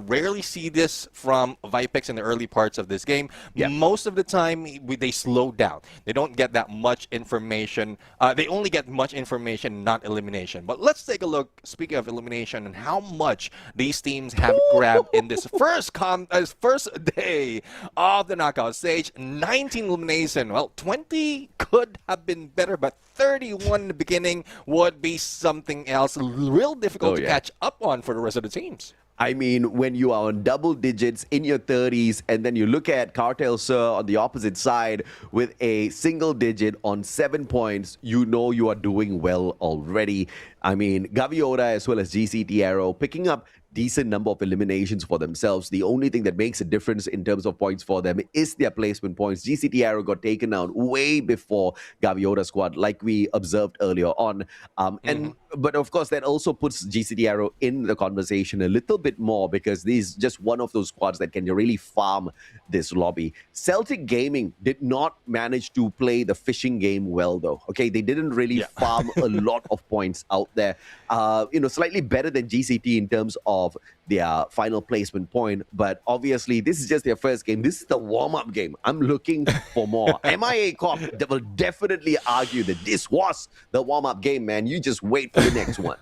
S2: rarely see this from Vipex in the early parts of this game. Most of the time, they slow down. They don't get that much information. They only get much information, not elimination. But let's take a look, speaking of elimination, and how much these teams have grabbed in this first day of the knockout stage. 19 elimination. Well, 20 could have been better, but 31 in the beginning would be something else real difficult to catch up on for the rest of the teams.
S3: I mean, when you are on double digits in your 30s, and then you look at Cartel Sir on the opposite side with a single digit on 7 points, you know you are doing well already. I mean, Gaviota as well as GCT Arrow picking up decent number of eliminations for themselves. The only thing that makes a difference in terms of points for them is their placement points. GCT Arrow got taken out way before Gaviota squad, like we observed earlier on. But of course, that also puts GCT Arrow in the conversation a little bit more, because this is just one of those squads that can really farm this lobby. Celtic Gaming did not manage to play the fishing game well, though. Okay, they didn't really farm a lot of points out there. Slightly better than GCT in terms of their final placement point, but obviously this is just their first game. This is the warm-up game. I'm looking for more. MIA Corp will definitely argue that this was the warm-up game, man. You just wait for the next one.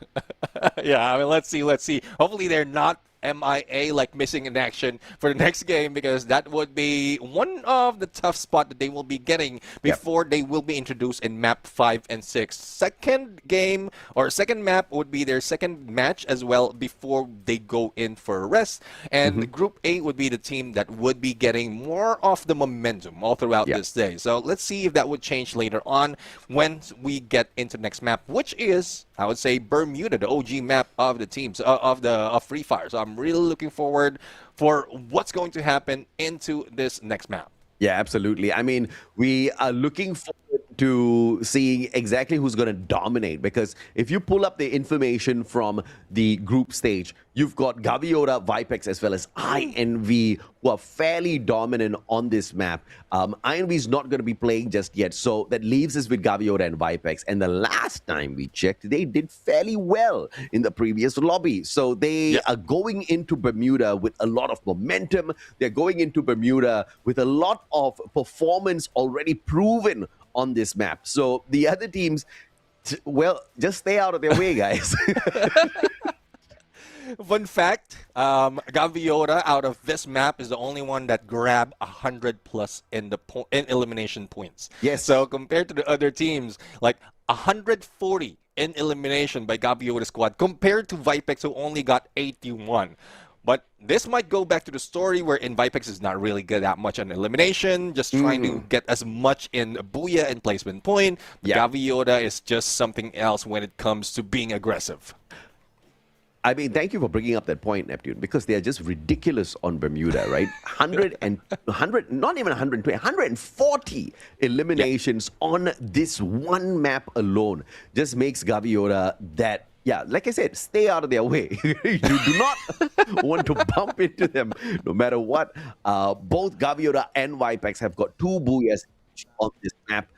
S2: Yeah, I mean, let's see. Hopefully they're not MIA, like missing in action for the next game, because that would be one of the tough spot that they will be getting before they will be introduced in map 5 and 6. Second game or second map would be their second match as well before they go in for a rest. And Group A would be the team that would be getting more of the momentum all throughout this day. So let's see if that would change later on when we get into the next map, which is, I would say, Bermuda, the OG map of the teams of Free Fire. So I'm really looking forward for what's going to happen into this next map.
S3: Yeah, absolutely. I mean, we are looking forward to seeing exactly who's going to dominate, because if you pull up the information from the group stage, you've got Gaviota, Vipex, as well as INV, who are fairly dominant on this map. INV is not going to be playing just yet, so that leaves us with Gaviota and Vipex. And the last time we checked, they did fairly well in the previous lobby. So they are going into Bermuda with a lot of momentum. They're going into Bermuda with a lot of performance already proven on this map. So the other teams, well, just stay out of their way, guys.
S2: Fun fact, Gaviota out of this map is the only one that grabbed 100 plus in elimination points.
S3: Yes.
S2: So compared to the other teams, like 140 in elimination by Gaviota squad compared to Vipex, who only got 81. But this might go back to the story wherein Vipex is not really good at much on elimination, just trying to get as much in Booyah and placement point. Gaviota is just something else when it comes to being aggressive.
S3: I mean, thank you for bringing up that point, Neptune, because they are just ridiculous on Bermuda, right? 100, not even 120, 140 eliminations on this one map alone just makes Gaviota that, like I said, stay out of their way. You do not want to bump into them no matter what. Both Gaviota and Vipex have got 2 Booyahs on this map.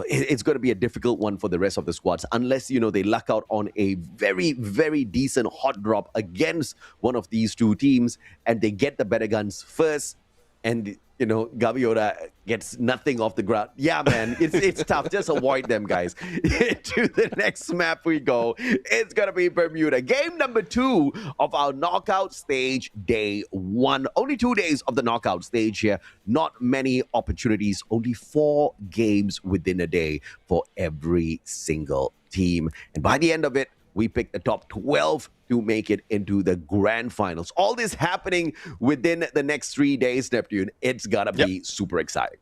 S3: It's going to be a difficult one for the rest of the squads, unless, they luck out on a very, very decent hot drop against one of these 2 teams and they get the better guns first, and Gaviota gets nothing off the ground. Yeah, man, it's tough. Just avoid them, guys. To the next map we go. It's going to be Bermuda. Game number 2 of our knockout stage, day 1. Only 2 days of the knockout stage here. Not many opportunities. Only 4 games within a day for every single team. And by the end of it, we picked the top 12 to make it into the grand finals. All this happening within the next 3 days, Neptune. It's gotta be super exciting.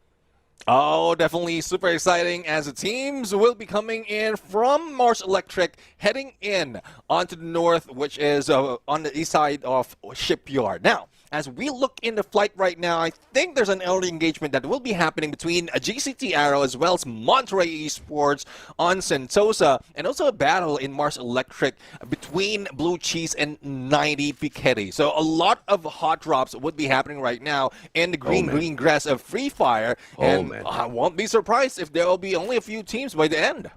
S2: Oh, definitely super exciting, as the teams will be coming in from Mars Electric, heading in onto the north, which is on the east side of Shipyard. Now, as we look in the flight right now, I think there's an early engagement that will be happening between a GCT Arrow as well as Monterey Esports on Sentosa, and also a battle in Mars Electric between Blue Cheese and 90 Piketty. So a lot of hot drops would be happening right now in the green grass of Free Fire, and I won't be surprised if there will be only a few teams by the end.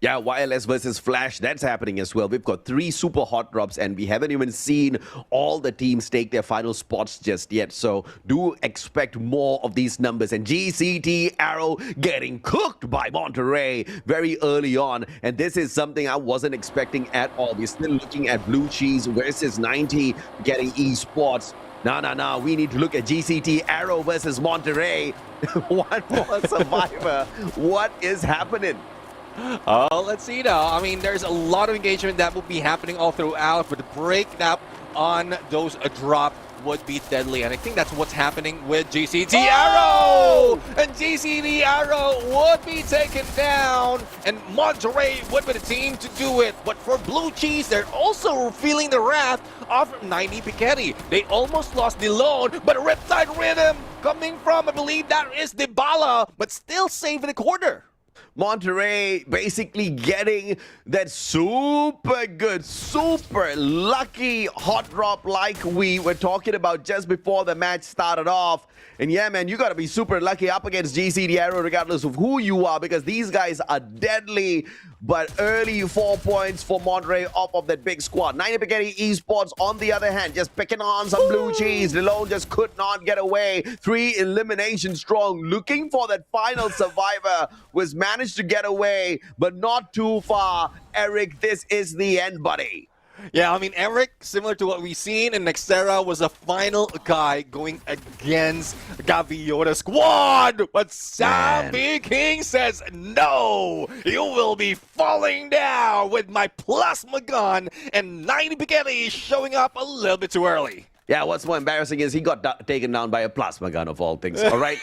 S3: Yeah, Wireless versus Flash, that's happening as well. We've got 3 super hot drops, and we haven't even seen all the teams take their final spots just yet. So do expect more of these numbers. And GCT Arrow getting cooked by Monterey very early on. And this is something I wasn't expecting at all. We're still looking at Blue Cheese versus 90 getting esports. No. We need to look at GCT Arrow versus Monterey. One more survivor. What is happening?
S2: Let's see now. I mean, there's a lot of engagement that will be happening all throughout, but the breakdown on those drop would be deadly. And I think that's what's happening with GCT Arrow! And GCT Arrow would be taken down, and Monterey would be the team to do it. But for Blue Cheese, they're also feeling the wrath of 90 Piketty. They almost lost the loan, but Riptide Rhythm coming from, I believe that is Dybala, but still saving the quarter.
S3: Monterey basically getting that super good, super lucky hot drop like we were talking about just before the match started off. And yeah, man, you got to be super lucky up against GCT Arrow regardless of who you are, because these guys are deadly. But early 4 points for Monterey off of that big squad. 90 Piketty Esports, on the other hand, just picking on some Blue Cheese. The lone just could not get away. 3 eliminations strong, looking for that final survivor. Was managed to get away, but not too far. Eric, this is the end, buddy.
S2: Yeah, I mean, Eric, similar to what we've seen in Nexterra, was a final guy going against Gaviota squad. But Sammy King says, no, you will be falling down with my plasma gun, and 90 Piketty showing up a little bit too early.
S3: Yeah, what's more embarrassing is he got taken down by a plasma gun of all things, all right?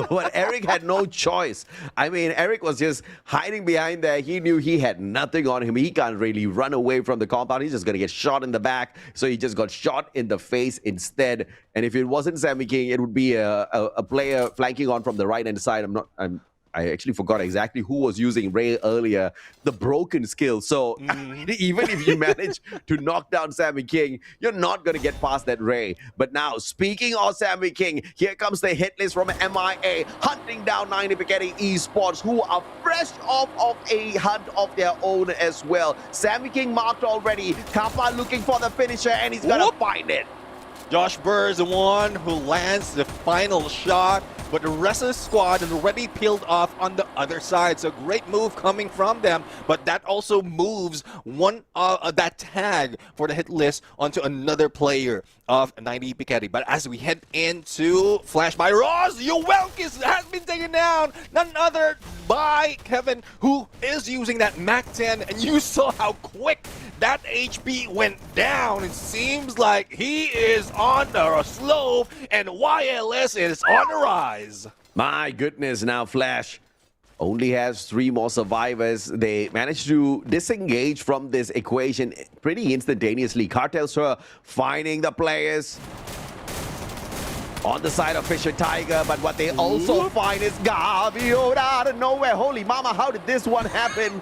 S3: But Eric had no choice. I mean, Eric was just hiding behind there. He knew he had nothing on him. He can't really run away from the compound. He's just going to get shot in the back. So he just got shot in the face instead. And if it wasn't Sammy King, it would be a player flanking on from the right-hand side. I actually forgot exactly who was using Ray earlier, the broken skill. So even if you manage to knock down Sammy King, you're not going to get past that Ray. But now, speaking of Sammy King, here comes the hit list from MIA, hunting down 90 Piketty Esports, who are fresh off of a hunt of their own as well. Sammy King marked already. Kappa looking for the finisher, and he's going to find it.
S2: Josh Burr is the one who lands the final shot, but the rest of the squad is already peeled off on the other side. So great move coming from them, but that also moves one that tag for the hit list onto another player of 90 Piketty. But as we head into Flash by Ross, Uwelkis has been taken down, none other by Kevin, who is using that MAC-10, and you saw how quick that HP went down. It seems like he is on the slope, and YLS is on the rise.
S3: My goodness, now Flash only has 3 more survivors. They managed to disengage from this equation pretty instantaneously. Cartel Sir finding the players on the side of Fisher Tiger, but what they also find is Gaviota out of nowhere. Holy mama, how did this one happen?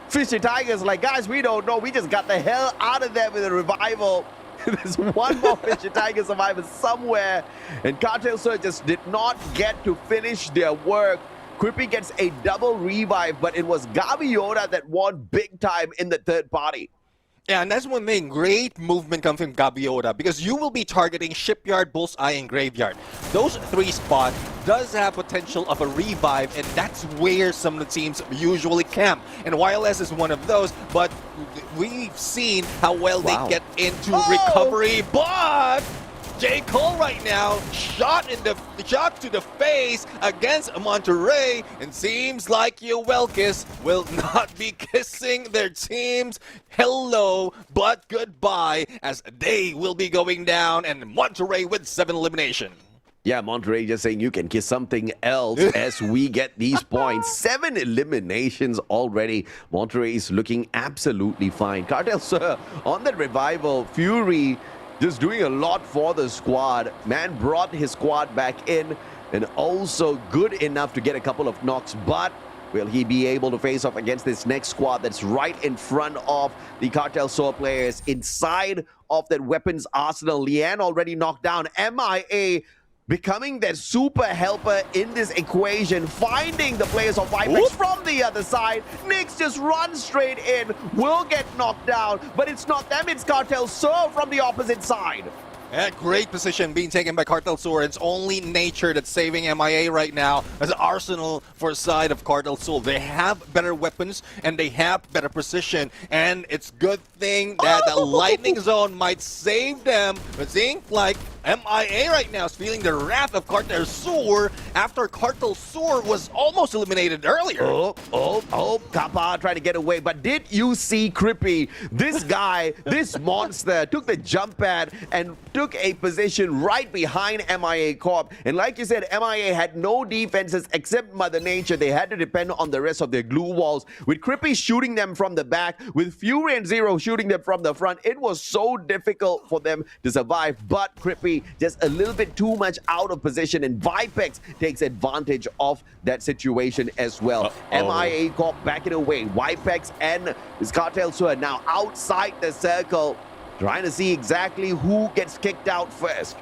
S3: Fisher Tiger's like, guys, we don't know. We just got the hell out of there with a revival. There's one more Fisher Tiger survivor somewhere, and Cartel Sir just did not get to finish their work. Quippy gets a double revive, but it was Gaviota that won big time in the third party.
S2: Yeah, and that's one thing. Great movement comes from Gaviota, because you will be targeting Shipyard, Bullseye, and Graveyard. Those 3 spots does have potential of a revive, and that's where some of the teams usually camp. And YLS is one of those, but we've seen how well they get into recovery. But J. Cole right now, shot to the face against Monterey, and seems like Uwelkis will not be kissing their teams hello but goodbye, as they will be going down, and Monterey with 7 elimination.
S3: Yeah, Monterey just saying you can kiss something else as we get these points. 7 eliminations already. Monterey is looking absolutely fine. Cartel Sir on that revival. Fury just doing a lot for the squad. Man brought his squad back in, and also good enough to get a couple of knocks, but will he be able to face off against this next squad that's right in front of the Cartel Sor players inside of that weapons arsenal? Lian already knocked down. MIA becoming their super helper in this equation, finding the players of Vipex from the other side. Nyx just runs straight in, will get knocked down, but it's not them, it's Cartel Sor from the opposite side.
S2: Yeah, great position being taken by Cartel Sor. It's only Nature that's saving MIA right now as an arsenal for the side of Cartel Sor. They have better weapons and they have better precision, and it's good thing that the lightning zone might save them. But seems like MIA right now is feeling the wrath of Cartel Sur after Cartel Sur was almost eliminated earlier.
S3: Kappa trying to get away. But did you see Crippy? This guy, this monster, took the jump pad and took a position right behind MIA Corp. And like you said, MIA had no defenses except Mother Nature. They had to depend on the rest of their glue walls. With Crippy shooting them from the back, with Fury and Zero shooting them from the front, it was so difficult for them to survive. But Crippy just a little bit too much out of position, and Vipex takes advantage of that situation as well. MIA Corp backing away. Vipex and his Cartel Sur now outside the circle, trying to see exactly who gets kicked out first.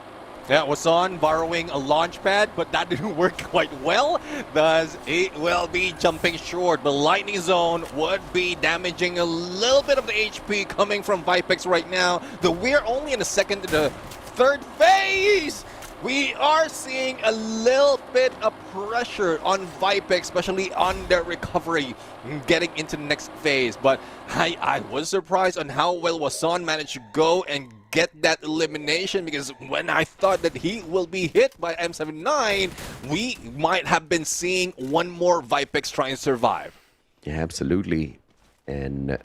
S2: Yeah, Wasan borrowing a launch pad, but that didn't work quite well. Thus, it will be jumping short. The Lightning Zone would be damaging a little bit of the HP coming from Vipex right now. Though we're only in the second to the third phase. We are seeing a little bit of pressure on Vipex, especially on their recovery, getting into the next phase. But I was surprised on how well Wasan managed to go and get that elimination, because when I thought that he will be hit by M79, we might have been seeing one more Vipex try and survive.
S3: Yeah, absolutely. And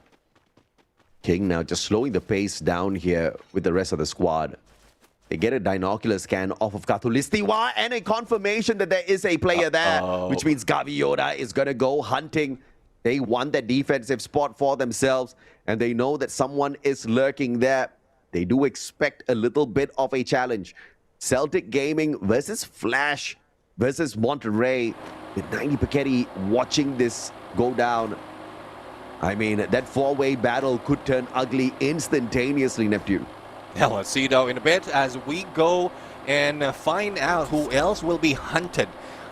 S3: King now just slowing the pace down here with the rest of the squad. They get a binocular scan off of Katulistiwa and a confirmation that there is a player there, which means Gaviota is going to go hunting. They want that defensive spot for themselves, and they know that someone is lurking there. They do expect a little bit of a challenge. Celtic Gaming versus Flash versus Monterey, with 90 Paquetti watching this go down. I mean, that four-way battle could turn ugly instantaneously, Neptune.
S2: Yeah, let's see though in a bit as we go and find out who else will be hunted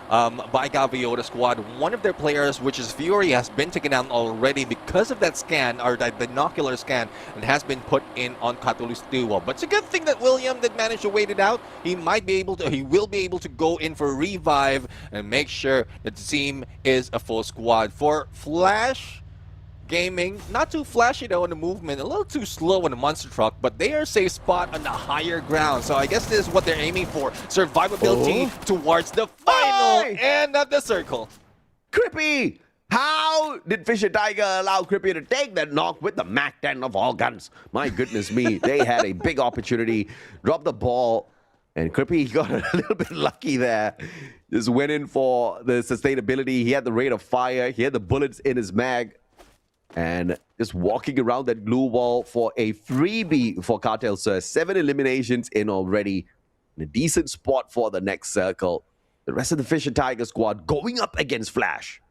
S2: by Gaviota squad. One of their players, which is Fury, has been taken down already because of that scan, or that binocular scan, and has been put in on Katulistiwa. But it's a good thing that William did manage to wait it out. He will be able to go in for revive and make sure that the team is a full squad. For Flash Gaming, not too flashy though in the movement, a little too slow in the monster truck, but they are safe spot on the higher ground. So I guess this is what they're aiming for, survivability towards the final end of the circle.
S3: Crippy! How did Fisher Tiger allow Crippy to take that knock with the Mac 10 of all guns? My goodness me, they had a big opportunity, dropped the ball, and Crippy got a little bit lucky there. Just went in for the sustainability. He had the rate of fire, he had the bullets in his mag, and just walking around that glue wall for a freebie for Cartel Sur. 7 eliminations in already. In a decent spot for the next circle. The rest of the Fisher Tiger squad going up against Flash.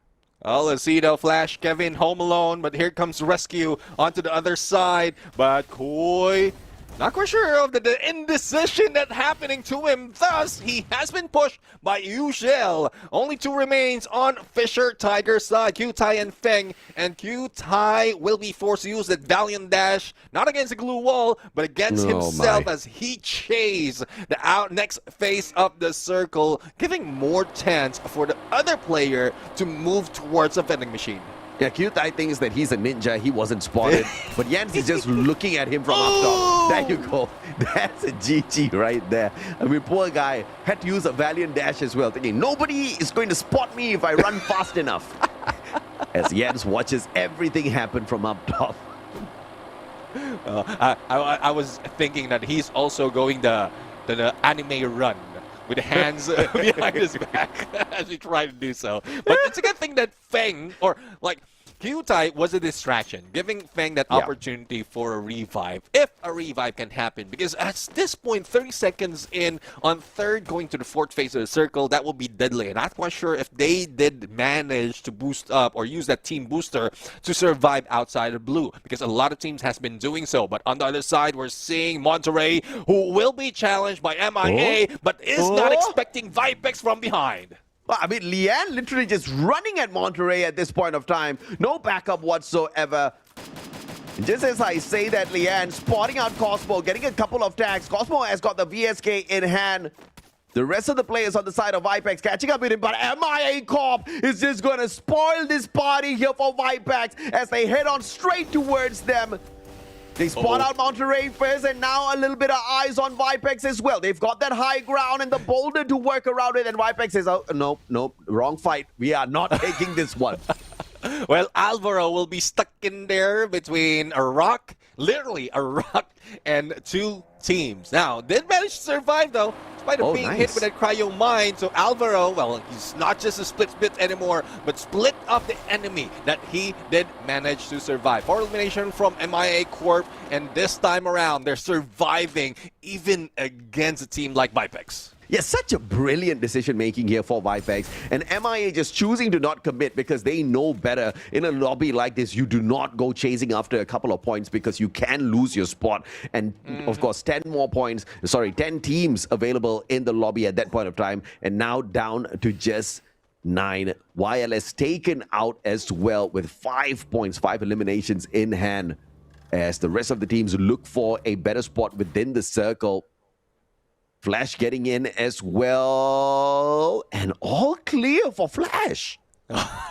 S2: Oh, let's see though, Flash, Kevin home alone, but here comes Rescue onto the other side. But Koi, not quite sure of the indecision that's happening to him. Thus, he has been pushed by Yushel. Only 2 remains on Fisher Tiger's side, Q-Tai and Feng. And Q-Tai will be forced to use that Valiant Dash, not against the glue wall, but against himself as he chases the next phase of the circle, giving more chance for the other player to move towards a vending machine.
S3: Yeah, Q-Tai thinks that he's a ninja. He wasn't spotted. But Jens is just looking at him from up top. There you go. That's a GG right there. I mean, poor guy had to use a Valiant Dash as well, thinking nobody is going to spot me if I run fast enough. As Jens watches everything happen from up top.
S2: I was thinking that he's also going the anime run with the hands behind his back as he tried to do so. But it's a good thing that Feng, or like Q-Tai, was a distraction, giving Feng that opportunity for a revive, if a revive can happen. Because at this point, 30 seconds in on third, going to the fourth phase of the circle, that will be deadly. And I'm not quite sure if they did manage to boost up or use that team booster to survive outside of blue, because a lot of teams has been doing so. But on the other side, we're seeing Monterey, who will be challenged by MIA, but is not expecting Vipex from behind.
S3: Well, I mean, Lian literally just running at Monterey at this point of time. No backup whatsoever. Just as I say that, Lian spotting out Cosmo, getting a couple of tags. Cosmo has got the VSK in hand. The rest of the players on the side of Vipex catching up with him, but MIA Corp is just going to spoil this party here for Vipex as they head on straight towards them. They spot out Monterey first, and now a little bit of eyes on Vipex as well. They've got that high ground and the boulder to work around it, and Vipex says, oh, nope, wrong fight. We are not taking this one.
S2: Well, Alvaro will be stuck in there between a rock, literally a rock, and two teams. Now, did manage to survive though, despite of being hit with a cryo mine. So Alvaro, well, he's not just a split anymore, but split up the enemy that he did manage to survive. 4 elimination from MIA Corp, and this time around, they're surviving even against a team like Vipex.
S3: Yeah, such a brilliant decision-making here for Vipex. And MIA just choosing to not commit because they know better. In a lobby like this, you do not go chasing after a couple of points because you can lose your spot. And, of course, 10 teams available in the lobby at that point of time. And now down to just 9. YLS taken out as well with 5 points, 5 eliminations in hand, as the rest of the teams look for a better spot within the circle. Flash getting in as well, and all clear for Flash.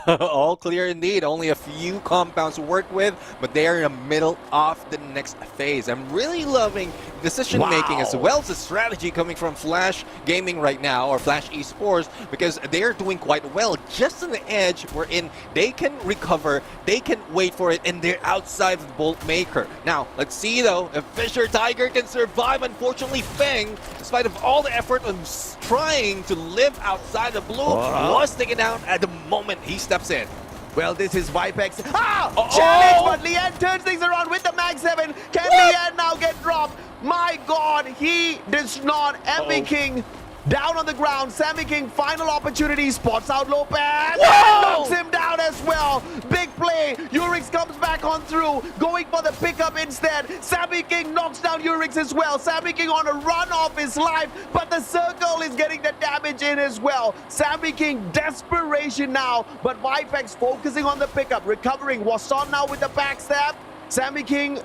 S2: All clear indeed. Only a few compounds to work with, but they are in the middle of the next phase. I'm really loving decision making as well as the strategy coming from Flash Gaming right now, or Flash Esports, because they're doing quite well. Just on the edge wherein they can recover, they can wait for it, and they're outside the Bolt Maker. Now, let's see though if Fisher Tiger can survive. Unfortunately, Feng, despite of all the effort of trying to live outside the blue, was taken out at the moment he steps in.
S3: Well, this is Vipex. Challenge, but Lian turns things around with the Mag 7. Can Lian now get dropped? My God, he does not. MV King down on the ground. Sammy King, final opportunity, spots out Lopez. And knocks him down as well. Big play. Urix comes back on through, going for the pickup instead. Sammy King knocks down Urix as well. Sammy King on a run off his life, but the circle is getting the damage in as well. Sammy King, desperation now, but Vipex focusing on the pickup, recovering. Wasson now with the backstab. Sammy King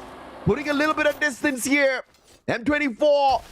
S3: putting a little bit of distance here. M24.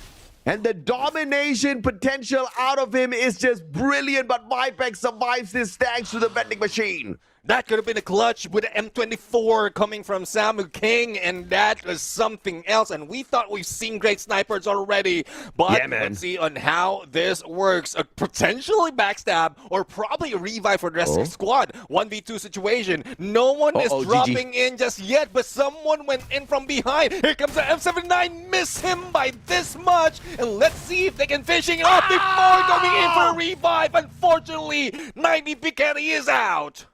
S3: And the domination potential out of him is just brilliant, but Vipex survives this thanks to the vending machine.
S2: That could have been a clutch with an M24 coming from Samu King, and that was something else. And we thought we've seen great snipers already, but let's see on how this works. A potentially backstab, or probably a revive for the rest of the squad. 1v2 situation. No one is dropping in just yet, but someone went in from behind. Here comes the M79, miss him by this much. And let's see if they can finish it off before going in for a revive. Unfortunately, 90 Piketty is out.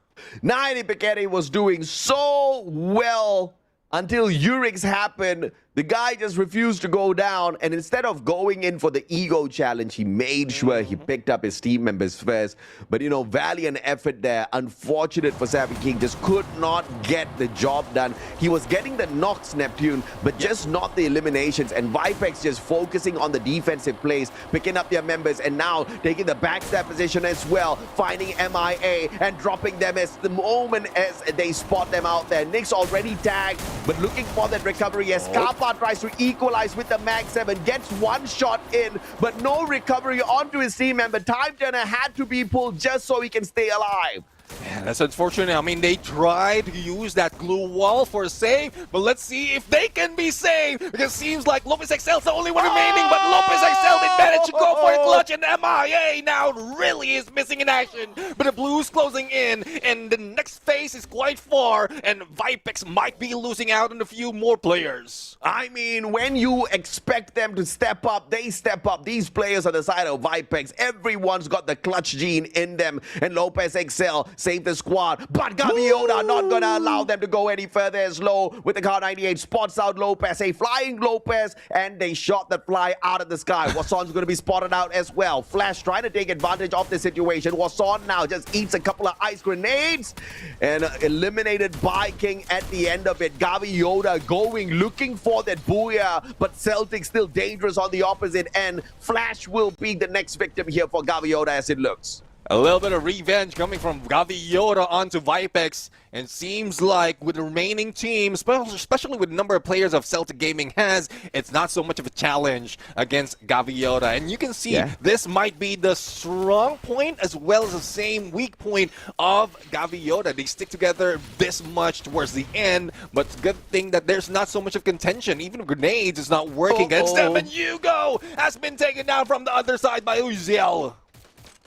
S3: 90 Piketty was doing so well until Urix happened. The guy just refused to go down, and instead of going in for the ego challenge, he made sure he picked up his team members first. But, you know, valiant effort there. Unfortunate for Savvy King, just could not get the job done. He was getting the knocks, Neptune, but just not the eliminations. And Vipex just focusing on the defensive plays, picking up their members, and now taking the backstab position as well, finding MIA and dropping them as the moment as they spot them out there. Nick's already tagged, but looking for that recovery as Kappa tries to equalize with the Mag 7, gets one shot in, but no recovery onto his team member. Time Turner had to be pulled just so he can stay alive.
S2: Yeah, that's unfortunate. I mean, they tried to use that glue wall for a save, but let's see if they can be saved, because it seems like Lopez XL's the only one remaining, but Lopez XL did manage to go for a clutch, and MIA now really is missing in action. But the Blues closing in, and the next phase is quite far, and Vipex might be losing out on a few more players.
S3: I mean, when you expect them to step up, they step up. These players on the side of Vipex, everyone's got the clutch gene in them, and Lopez XL save the squad, but Gaviota not gonna allow them to go any further as low with the Car 98 spots out Lopez, a flying Lopez, and they shot the fly out of the sky. Wasson's gonna be spotted out as well. Flash trying to take advantage of the situation. Wasson now just eats a couple of ice grenades and eliminated by King at the end of it. Gaviota going, looking for that booyah, but Celtic still dangerous on the opposite end. Flash will be the next victim here for Gaviota as it looks.
S2: A little bit of revenge coming from Gaviota onto Vipex, and seems like with the remaining team, especially with the number of players of Celtic Gaming has, it's not so much of a challenge against Gaviota. And you can see this might be the strong point as well as the same weak point of Gaviota. They stick together this much towards the end, but it's a good thing that there's not so much of contention. Even grenades is not working against them, and Hugo has been taken down from the other side by Uziel.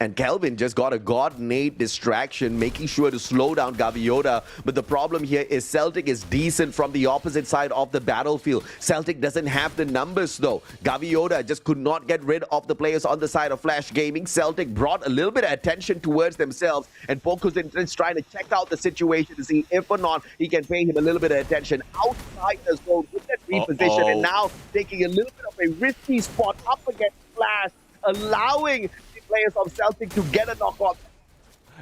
S3: And Kelvin just got a God-made distraction, making sure to slow down Gaviota. But the problem here is Celtic is decent from the opposite side of the battlefield. Celtic doesn't have the numbers, though. Gaviota just could not get rid of the players on the side of Flash Gaming. Celtic brought a little bit of attention towards themselves, and Focus is trying to check out the situation to see if or not he can pay him a little bit of attention outside the zone with that reposition, and now taking a little bit of a risky spot up against Flash, allowing players of Celtic to get a knockout.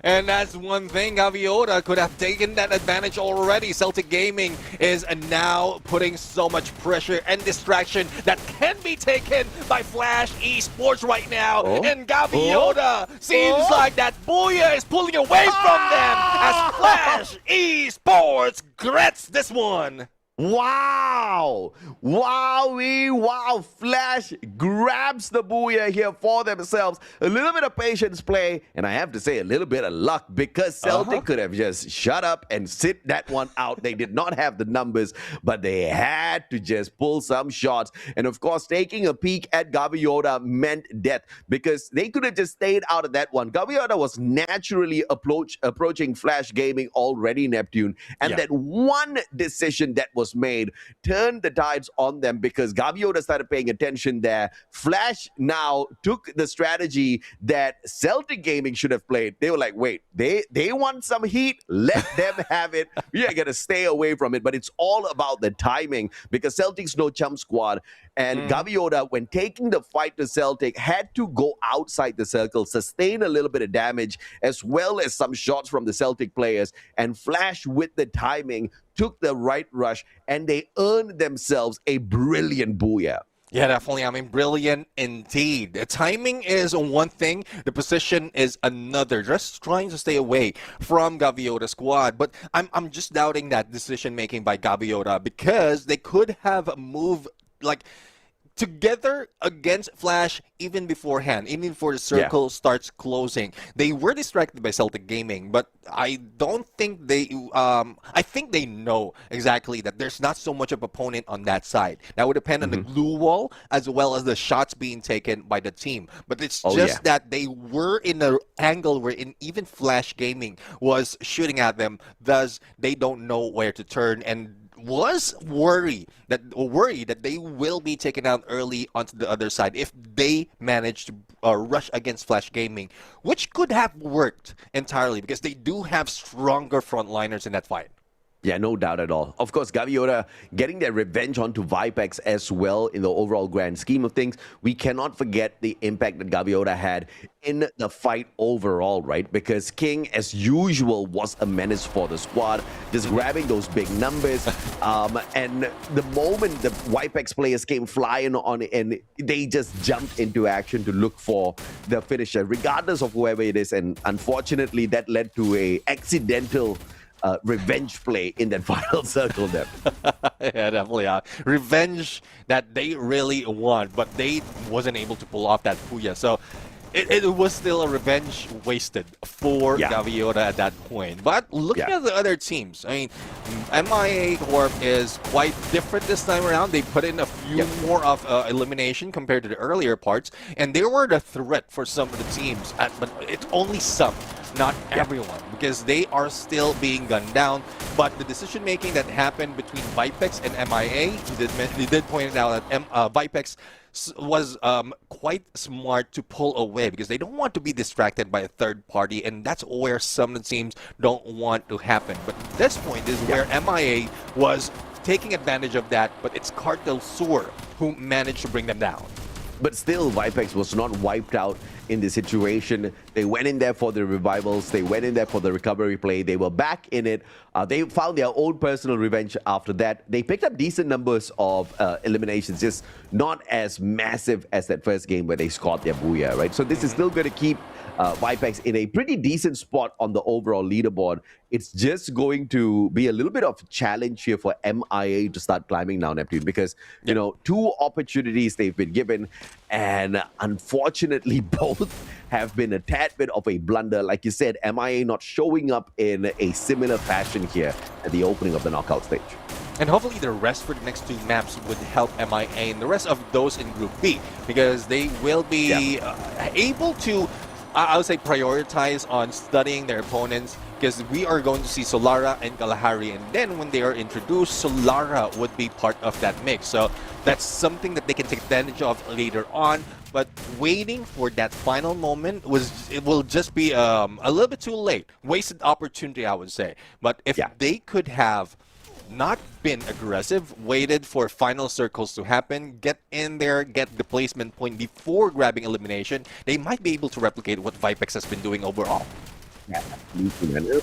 S2: And that's one thing, Gaviota could have taken that advantage already. Celtic Gaming is now putting so much pressure and distraction that can be taken by Flash Esports right now. And Gaviota seems like that Booyah is pulling away from them as Flash Esports gets this one.
S3: Wow! Wowee! Wow! Flash grabs the booyah here for themselves. A little bit of patience play, and I have to say a little bit of luck, because Celtic could have just shut up and sit that one out. They did not have the numbers, but they had to just pull some shots. And of course, taking a peek at Gaviota meant death, because they could have just stayed out of that one. Gaviota was naturally approaching Flash Gaming already, Neptune, and that one decision that was made turned the tides on them, because Gaviota started paying attention there. Flash now took the strategy that Celtic Gaming should have played. They were like, wait, they want some heat, let them have it. We are gonna stay away from it. But it's all about the timing, because Celtic's no chump squad, and Gaviota, when taking the fight to Celtic, had to go outside the circle, sustain a little bit of damage, as well as some shots from the Celtic players, and Flash, with the timing, took the right rush, and they earned themselves a brilliant booyah.
S2: Yeah, definitely. I mean, brilliant indeed. The timing is one thing, the position is another. Just trying to stay away from Gaviota's squad. But I'm just doubting that decision-making by Gaviota, because they could have moved, like, together against Flash even beforehand, even before the circle starts closing. They were distracted by Celtic Gaming, but I don't think they, I think they know exactly that there's not so much of opponent on that side. That would depend on the glue wall as well as the shots being taken by the team. But it's just that they were in an angle where even Flash Gaming was shooting at them, thus they don't know where to turn, and was worried that they will be taken out early onto the other side if they manage to rush against Flash Gaming, which could have worked entirely, because they do have stronger frontliners in that fight.
S3: Yeah, no doubt at all. Of course, Gaviota getting their revenge onto Vipex as well in the overall grand scheme of things. We cannot forget the impact that Gaviota had in the fight overall, right? Because King, as usual, was a menace for the squad, just grabbing those big numbers. And the moment the Vipex players came flying on, and they just jumped into action to look for the finisher, regardless of whoever it is. And unfortunately, that led to a accidental revenge play in that final circle there.
S2: Yeah, definitely. Revenge that they really want, but they wasn't able to pull off that Puya. So it was still a revenge wasted for Gaviota at that point. But looking at the other teams, I mean, MIA Corp is quite different this time around. They put in a few more of elimination compared to the earlier parts, and they were the threat for some of the teams, but it's only some, not everyone, because they are still being gunned down. But the decision-making that happened between Vipex and MIA, they did point out that Vipex was quite smart to pull away, because they don't want to be distracted by a third party, and that's where some of the teams don't want to happen. But this point is where MIA was taking advantage of that, but it's Cartel Sur who managed to bring them down.
S3: But still, Vipex was not wiped out in the situation. They went in there for the revivals. They went in there for the recovery play. They were back in it. They found their own personal revenge after that. They picked up decent numbers of eliminations, just not as massive as that first game where they scored their booyah, right? So this is still going to keep Vipex in a pretty decent spot on the overall leaderboard. It's just going to be a little bit of a challenge here for MIA to start climbing now, Neptune, because, you know, 2 opportunities they've been given, and unfortunately, both have been a tad bit of a blunder. Like you said, MIA not showing up in a similar fashion here at the opening of the knockout stage.
S2: And hopefully the rest for the next 2 maps would help MIA and the rest of those in Group B, because they will be able to, I would say, prioritize on studying their opponents, because we are going to see Solara and Kalahari, and then when they are introduced, Solara would be part of that mix. So that's something that they can take advantage of later on. But waiting for that final moment will just be a little bit too late. Wasted opportunity, I would say. But if they could have not been aggressive, waited for final circles to happen, get in there, get the placement point before grabbing elimination, they might be able to replicate what Vipex has been doing overall.
S3: Yeah, absolutely, man.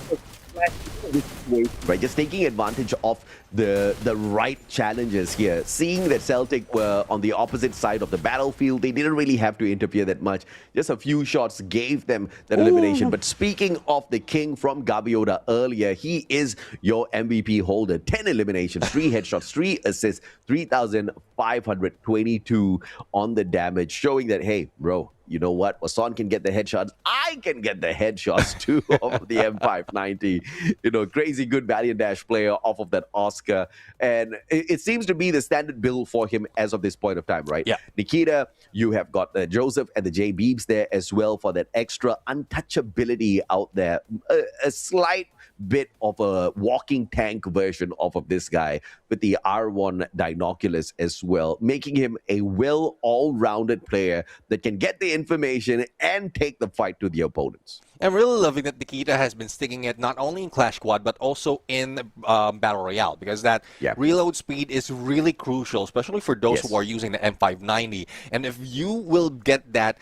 S3: Right, just taking advantage of the right challenges here. Seeing that Celtic were on the opposite side of the battlefield, they didn't really have to interfere that much. Just a few shots gave them that elimination. But speaking of the king from Gaviota earlier, he is your MVP holder. 10 eliminations, 3 headshots, 3 assists, 3,522 on the damage, showing that, hey, bro, you know what? Wasan can get the headshots. I can get the headshots too of the M590. You know, crazy good Valiant Dash player off of that Oscar. And it seems to be the standard build for him as of this point of time, right?
S2: Yeah.
S3: Nikita, you have got the Joseph and the J Beebs there as well for that extra untouchability out there. A slight bit of a walking tank version of this guy with the R1 Dinoculus as well, making him a well all-rounded player that can get the information and take the fight to the opponents.
S2: I'm really loving that Nikita has been sticking it not only in Clash Squad but also in Battle Royale, because that reload speed is really crucial, especially for those who are using the M590. And if you will get that,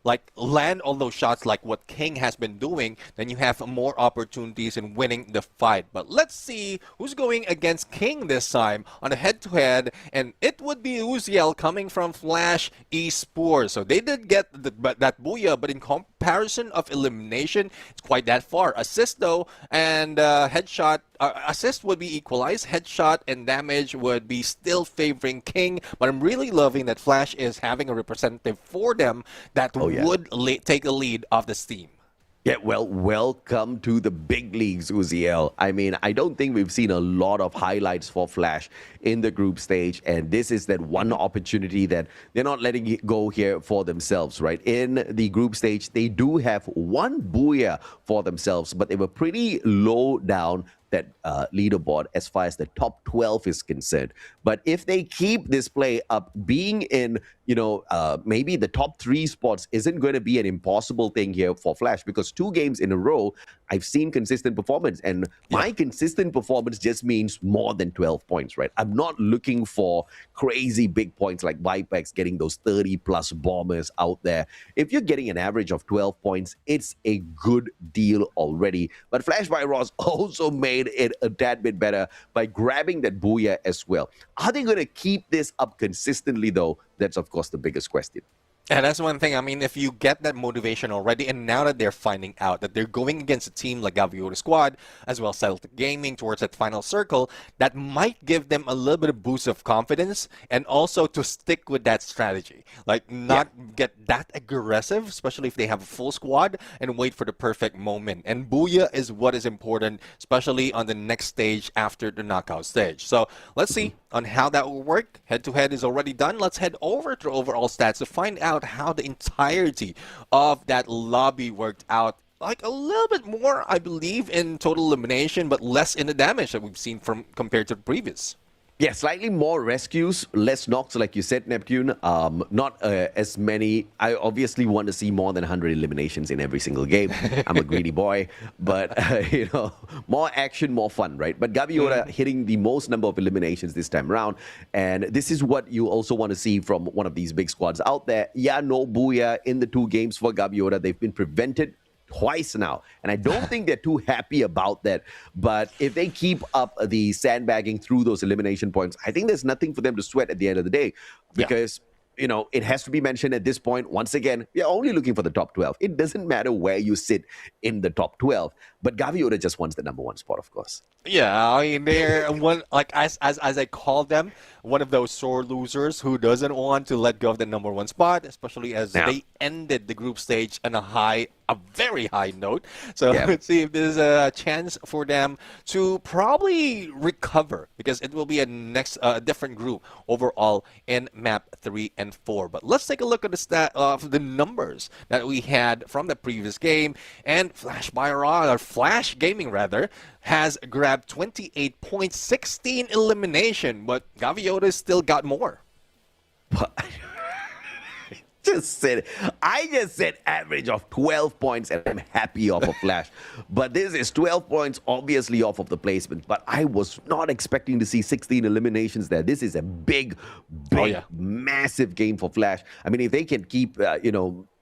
S2: like land all those shots like what King has been doing, then you have more opportunities in winning the fight. But let's see who's going against King this time on a head-to-head, and it would be Uziel coming from Flash Esports. So they did get that booyah, but in comparison of elimination, it's quite that far. Assist though, and headshot, assist would be equalized. Headshot and damage would be still favoring King, but I'm really loving that Flash is having a representative for them that would take a lead of this team.
S3: Yeah, well, welcome to the big leagues, Uziel. I mean, I don't think we've seen a lot of highlights for Flash in the group stage, and this is that one opportunity that they're not letting it go here for themselves, right? In the group stage, they do have one booyah for themselves, but they were pretty low down that leaderboard as far as the top 12 is concerned. But if they keep this play up, being in, you know, maybe the top 3 spots isn't going to be an impossible thing here for Flash, because 2 games in a row, I've seen consistent performance. And my consistent performance just means more than 12 points, right? I'm not looking for crazy big points like Vipex getting those 30-plus bombers out there. If you're getting an average of 12 points, it's a good deal already. But Flash Virus also made it a tad bit better by grabbing that booyah as well. Are they going to keep this up consistently, though? That's, of course, the biggest question.
S2: And that's one thing. I mean, if you get that motivation already, and now that they're finding out that they're going against a team like Gaviota Squad, as well as Celtic Gaming towards that final circle, that might give them a little bit of boost of confidence, and also to stick with that strategy. Like, not get that aggressive, especially if they have a full squad, and wait for the perfect moment. And booyah is what is important, especially on the next stage after the knockout stage. So let's see on how that will work. Head-to-head is already done. Let's head over to overall stats to find out how the entirety of that lobby worked out. Like a little bit more, I believe, in total elimination, but less in the damage that we've seen from compared to the previous.
S3: Yeah, slightly more rescues, less knocks, like you said, Neptune. Not as many. I obviously want to see more than 100 eliminations in every single game. I'm a greedy boy, but more action, more fun, right? But Gaviota hitting the most number of eliminations this time around, and this is what you also want to see from one of these big squads out there. Yeah, no booyah in the 2 games for Gaviota. They've been prevented twice now, and I don't think they're too happy about that. But if they keep up the sandbagging through those elimination points, I think there's nothing for them to sweat at the end of the day, because it has to be mentioned at this point, once again, we are only looking for the top 12. It doesn't matter where you sit in the top 12, but Gaviota just wants the number 1 spot, of course.
S2: Yeah, I mean they're one, like as I call them, one of those sore losers who doesn't want to let go of the number 1 spot, especially as they ended the group stage on a very high note. So let's see if there's a chance for them to probably recover, because it will be a different group overall in map 3 and 4. But let's take a look at the stat of the numbers that we had from the previous game. And Flash Gaming rather has grabbed 28 points, 16 elimination, but Gaviota still got more.
S3: I just said average of 12 points, and I'm happy off of Flash. But this is 12 points, obviously off of the placement. But I was not expecting to see 16 eliminations there. This is a big, massive game for Flash. I mean, if they can keep,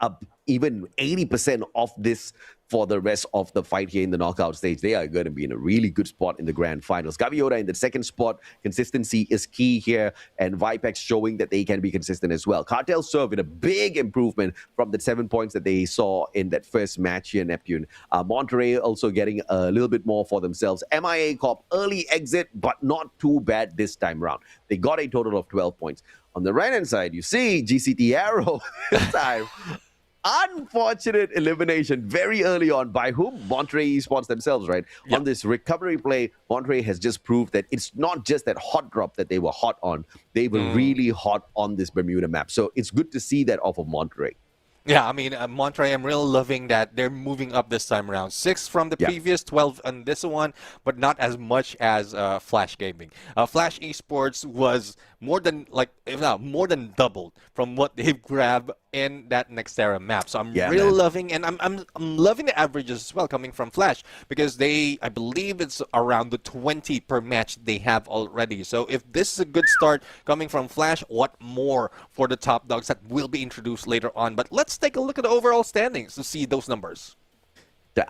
S3: up even 80% of this for the rest of the fight here in the knockout stage, they are going to be in a really good spot in the grand finals. Gaviota in the second spot. Consistency is key here, and Vipex showing that they can be consistent as well. Cartel serve with a big improvement from the 7 points that they saw in that first match here, Neptune. Monterey also getting a little bit more for themselves. MIA Corp, early exit, but not too bad this time around. They got a total of 12 points. On the right-hand side, you see GCT Arrow this time. Unfortunate elimination very early on by whom? Monterey Esports themselves, right? On this recovery play, Monterey has just proved that it's not just that hot drop that they were hot on. They were really hot on this Bermuda map. So it's good to see that off of Monterey.
S2: Yeah, I mean, Monterey, I'm really loving that they're moving up this time around. 6 from the previous, 12 on this one, but not as much as Flash Gaming. Flash Esports was more than doubled from what they've grabbed in that Nexterra map. So I'm really loving, and I'm loving the averages as well coming from Flash, because I believe it's around the 20 per match they have already. So if this is a good start coming from Flash, what more for the top dogs that will be introduced later on? But let's take a look at the overall standings to see those numbers.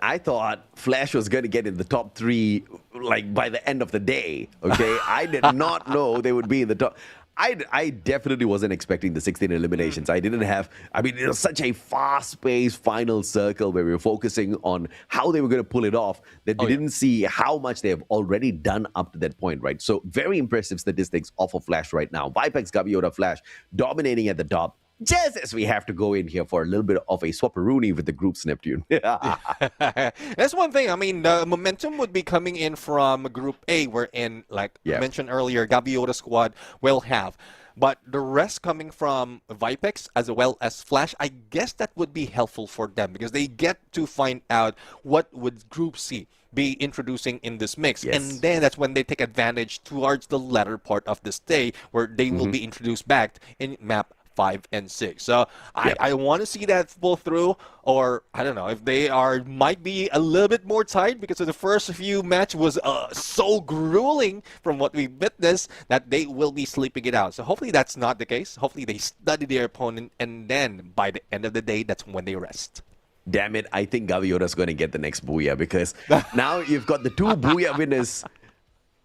S3: I thought Flash was going to get in the top 3 like by the end of the day. Okay, I did not know they would be in the top. I definitely wasn't expecting the 16 eliminations. I didn't have, I mean, it was such a fast-paced final circle where we were focusing on how they were going to pull it off that we didn't see how much they have already done up to that point, right? So very impressive statistics off of Flash right now. Vipex, Gaviota, Flash dominating at the top. Just as we have to go in here for a little bit of a swapperoonie with the groups, Neptune.
S2: That's one thing. I mean, the momentum would be coming in from Group A, wherein, like mentioned earlier, Gaviota squad will have. But the rest coming from Vipex as well as Flash, I guess that would be helpful for them, because they get to find out what would Group C be introducing in this mix. And then that's when they take advantage towards the latter part of this day, where they will be introduced back in map 5 and 6. So I want to see that pull through, or I don't know if they might be a little bit more tight, because of the first few match was so grueling from what we witnessed that they will be sleeping it out. So hopefully that's not the case. Hopefully they study their opponent, and then by the end of the day, that's when they rest.
S3: Damn it, I think Gaviota's going to get the next Booyah, because now you've got the 2 Booyah winners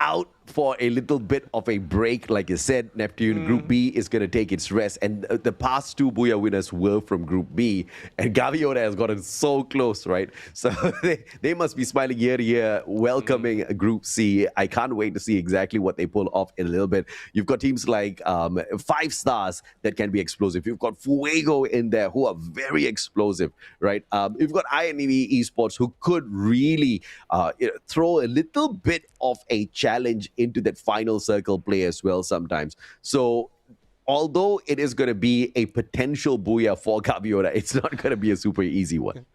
S3: out for a little bit of a break. Like you said, Neptune, Group B is going to take its rest. And the past 2 Booyah winners were from Group B. And Gaviota has gotten so close, right? So they must be smiling year to year, welcoming Group C. I can't wait to see exactly what they pull off in a little bit. You've got teams like 5 Stars that can be explosive. You've got Fuego in there, who are very explosive, right? You've got INEV Esports, who could really throw a little bit of a challenge into that final circle play as well sometimes. So although it is going to be a potential Booyah for Gaviota, it's not going to be a super easy one.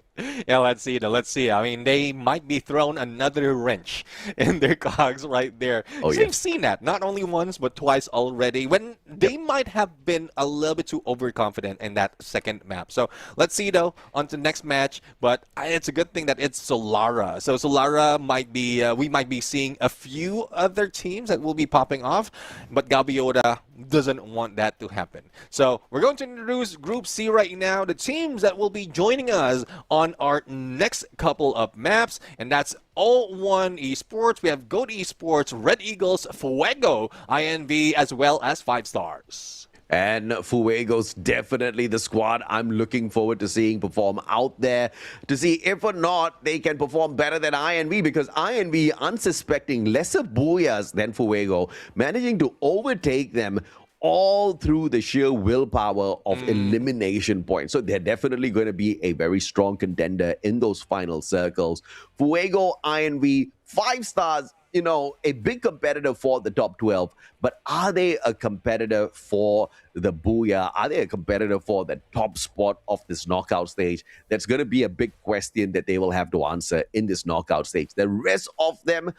S2: Yeah, let's see. Let's see. I mean, they might be thrown another wrench in their cogs right there.
S3: Oh,
S2: 'Cause
S3: yeah.
S2: we've seen that not only once but twice already. When they might have been a little bit too overconfident in that second map. So let's see though on to the next match. But it's a good thing that it's Solara. So Solara might be we might be seeing a few other teams that will be popping off, but Gaviota doesn't want that to happen. So we're going to introduce Group C right now, the teams that will be joining us on our next couple of maps, and that's All One Esports. We have Goat Esports, Red Eagles, Fuego, INV, as well as 5 Stars.
S3: And Fuego's definitely the squad I'm looking forward to seeing perform out there to see if or not they can perform better than INV, because INV, unsuspecting lesser booyahs than Fuego, managing to overtake them all through the sheer willpower of elimination points. So they're definitely going to be a very strong contender in those final circles. Fuego, INV, 5 Stars, you know, a big competitor for the top 12, but are they a competitor for the Booyah? Are they a competitor for the top spot of this knockout stage? That's going to be a big question that they will have to answer in this knockout stage. The rest of them,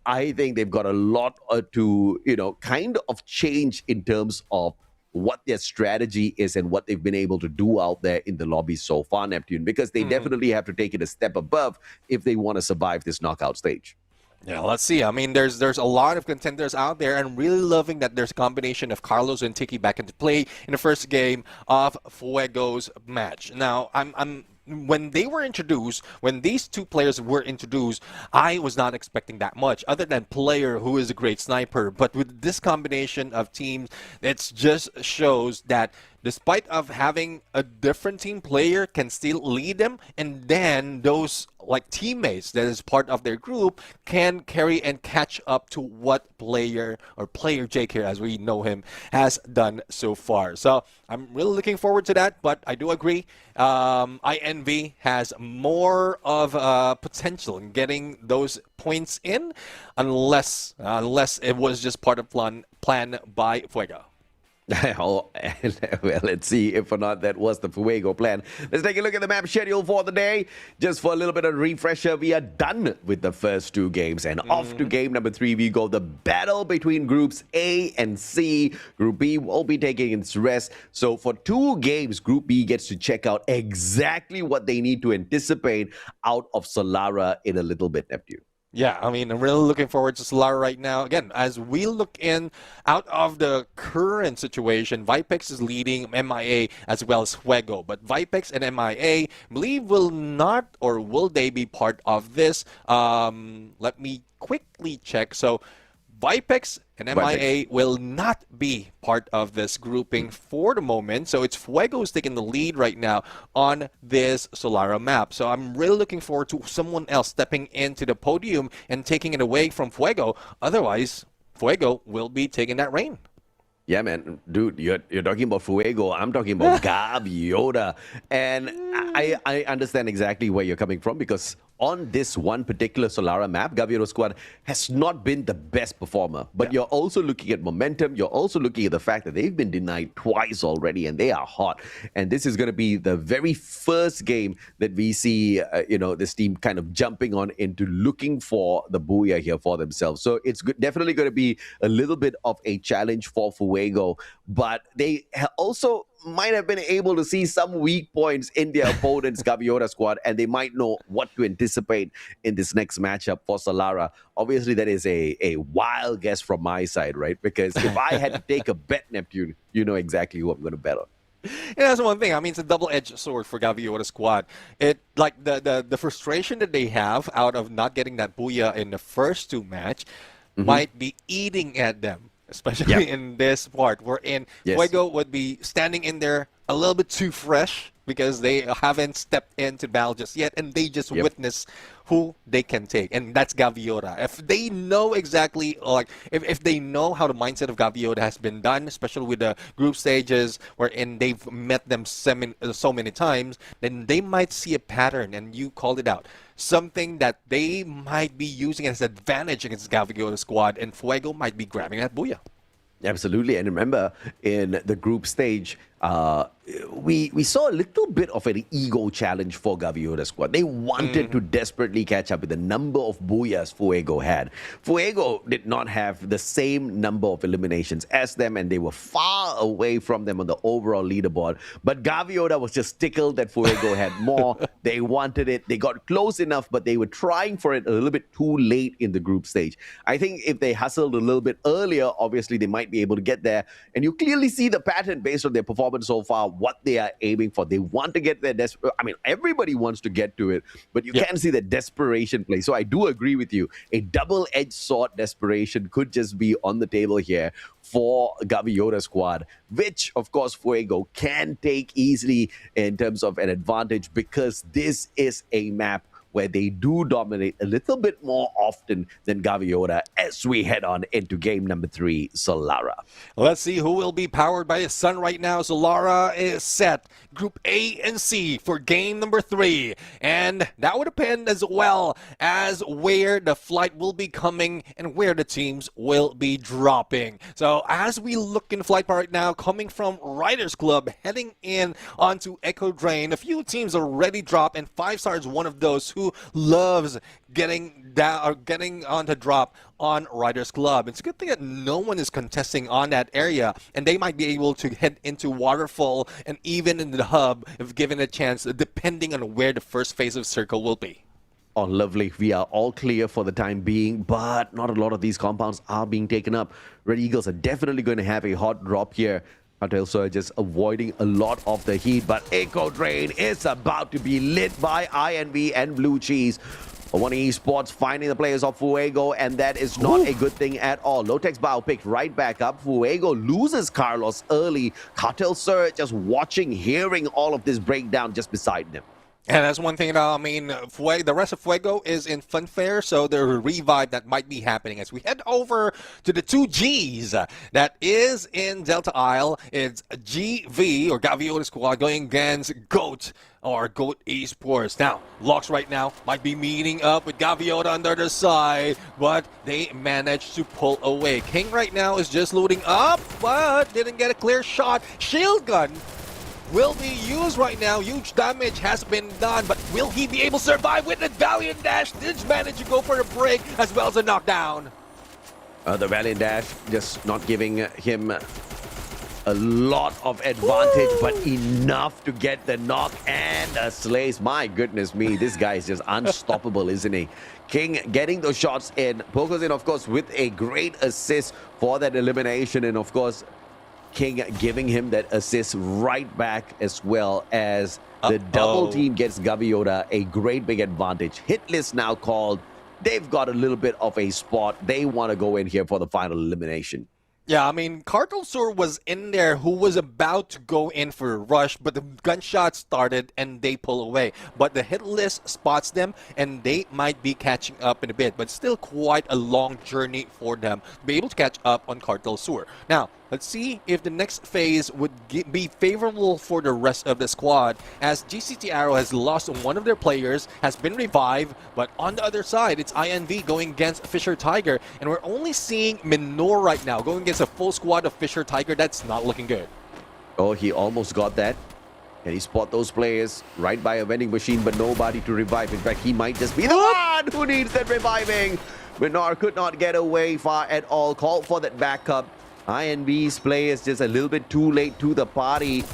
S3: I think they've got a lot to, you know, kind of change in terms of what their strategy is and what they've been able to do out there in the lobby so far, Neptune, because they definitely have to take it a step above if they want to survive this knockout stage.
S2: Yeah, let's see. I mean, there's a lot of contenders out there, and really loving that there's a combination of Carlos and Tiki back into play in the first game of Fuego's match. Now, when they were introduced, when these two players were introduced, I was not expecting that much, other than Player, who is a great sniper. But with this combination of teams, it just shows that despite of having a different team, Player can still lead them, and then those like teammates that is part of their group can carry and catch up to what Player, or Player Jake here as we know him, has done so far. So I'm really looking forward to that, but I do agree INV has more of potential in getting those points in, unless it was just part of plan by Fuego.
S3: Oh, well, let's see if or not that was the Fuego plan. Let's take a look at the map schedule for the day. Just for a little bit of refresher, we are done with the first 2 games. And off to game number 3, we go the battle between groups A and C. Group B will be taking its rest. So for 2 games, Group B gets to check out exactly what they need to anticipate out of Solara in a little bit, Neptune.
S2: Yeah, I mean, I'm really looking forward to Solara right now. Again, as we look in out of the current situation, Vipex is leading MIA as well as Fuego. But Vipex and MIA, I believe, will not, or will they be part of this? Let me quickly check. So Vipex and MIA will not be part of this grouping for the moment. So it's Fuego who's taking the lead right now on this Solara map. So I'm really looking forward to someone else stepping into the podium and taking it away from Fuego. Otherwise, Fuego will be taking that reign.
S3: Yeah, man, dude, you're talking about Fuego. I'm talking about Gaviota. And I understand exactly where you're coming from, because on this one particular Solara map, Gaviota squad has not been the best performer. But you're also looking at momentum. You're also looking at the fact that they've been denied twice already, and they are hot. And this is going to be the very first game that we see, this team kind of jumping on into looking for the Booyah here for themselves. So it's definitely going to be a little bit of a challenge for Fuego. But they also might have been able to see some weak points in their opponent's Gaviota squad, and they might know what to anticipate in this next matchup for Solara. Obviously, that is a wild guess from my side, right? Because if I had to take a bet, Neptune, you know exactly who I'm going to bet on.
S2: Yeah, that's one thing. I mean, it's a double-edged sword for Gaviota squad. It like the frustration that they have out of not getting that Booyah in the first 2 match might be eating at them. Especially in this part, wherein Fuego would be standing in there a little bit too fresh because they haven't stepped into battle just yet, and they just witness who they can take, and that's Gaviota. If they know exactly, like, if they know how the mindset of Gaviota has been done, especially with the group stages wherein they've met them so many times, then they might see a pattern, and you called it out. Something that they might be using as an advantage against Gaviota squad, and Fuego might be grabbing that Booyah.
S3: Absolutely. And remember, in the group stage, we saw a little bit of an ego challenge for Gaviota's squad. They wanted to desperately catch up with the number of booyahs Fuego had. Fuego did not have the same number of eliminations as them, and they were far away from them on the overall leaderboard. But Gaviota was just tickled that Fuego had more. They wanted it. They got close enough, but they were trying for it a little bit too late in the group stage. I think if they hustled a little bit earlier, obviously they might be able to get there. And you clearly see the pattern based on their performance so far, what they are aiming for. They want to get their I mean, everybody wants to get to it, but you can see the desperation play. So I do agree with you. A double-edged sword desperation could just be on the table here for Gaviota's squad, which, of course, Fuego can take easily in terms of an advantage because this is a map where they do dominate a little bit more often than Gaviota as we head on into game number 3, Solara.
S2: Let's see who will be powered by the sun right now. Solara is set. Group A and C for game number 3. And that would depend as well as where the flight will be coming and where the teams will be dropping. So as we look in flight right now, coming from Riders Club, heading in onto Echo Drain, a few teams already dropped, and 5-star is one of those who loves getting down or getting on the drop on Riders Club. It's a good thing that no one is contesting on that area, and they might be able to head into Waterfall and even in the hub if given a chance, depending on where the first phase of Circle will be.
S3: Oh, lovely. We are all clear for the time being, but not a lot of these compounds are being taken up. Red Eagles are definitely going to have a hot drop here. Cartel Surge avoiding a lot of the heat, but Echo Drain is about to be lit by INV and Blue Cheese. One Esports finding the players of Fuego, and that is not a good thing at all. Lotex Bao picked right back up. Fuego loses Carlos early. Cartel Surge just watching, hearing all of this breakdown just beside them.
S2: And that's one thing, I mean, the rest of Fuego is in Funfair, so there's a revive that might be happening. As we head over to the 2Gs that is in Delta Isle, it's GV, or Gaviota Squad, going against GOAT, or GOAT Esports. Now, Locks right now might be meeting up with Gaviota on the other side, but they managed to pull away. King right now is just loading up, but didn't get a clear shot. Shield gun will be used right now. Huge damage has been done, but will he be able to survive with the Valiant Dash? Did manage to go for a break as well as a knockdown.
S3: The Valiant Dash just not giving him a lot of advantage, but enough to get the knock and the slays. My goodness me, this guy is just unstoppable, isn't he? King getting those shots in. Pokers in, of course, with a great assist for that elimination, and of course, King giving him that assist right back, as well as the double team gets Gaviota a great big advantage. Hit list now called. They've got a little bit of a spot. They want to go in here for the final elimination.
S2: Yeah, I mean, Cartelsur was in there who was about to go in for a rush, but the gunshots started and they pull away. But the hit list spots them and they might be catching up in a bit, but still quite a long journey for them to be able to catch up on Cartelsur. Now, let's see if the next phase would be favorable for the rest of the squad, as GCT Arrow has lost one of their players, has been revived, but on the other side, it's INV going against Fisher Tiger, and we're only seeing Minor right now going against a full squad of Fisher Tiger. That's not looking good.
S3: Oh, he almost got that. Can he spot those players right by a vending machine, but nobody to revive? In fact, he might just be the one who needs that reviving. Minor could not get away far at all. Called for that backup. INV's play is just a little bit too late to the party.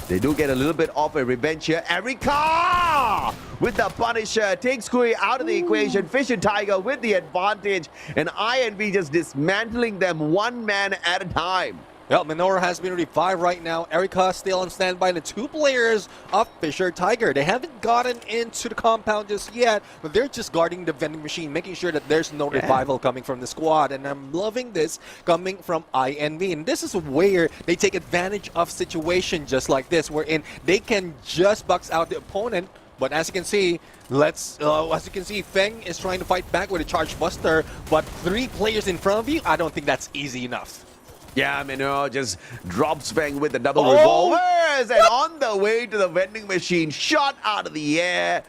S3: They do get a little bit of a revenge here. Erika with the Punisher takes Kui out of the equation. Fish and Tiger with the advantage, and INV just dismantling them one man at a time.
S2: Well, Minor has been revived right now. Erika still on standby. The two players of Fisher Tiger, they haven't gotten into the compound just yet, but they're just guarding the vending machine, making sure that there's no revival coming from the squad. And I'm loving this coming from INV. And this is where they take advantage of situation just like this, wherein they can just box out the opponent. But as you can see, Feng is trying to fight back with a Charge Buster, but 3 players in front of you, I don't think that's easy enough.
S3: Yeah, Minor just drops Feng with the double revolvers, and on the way to the vending machine, shot out of the air,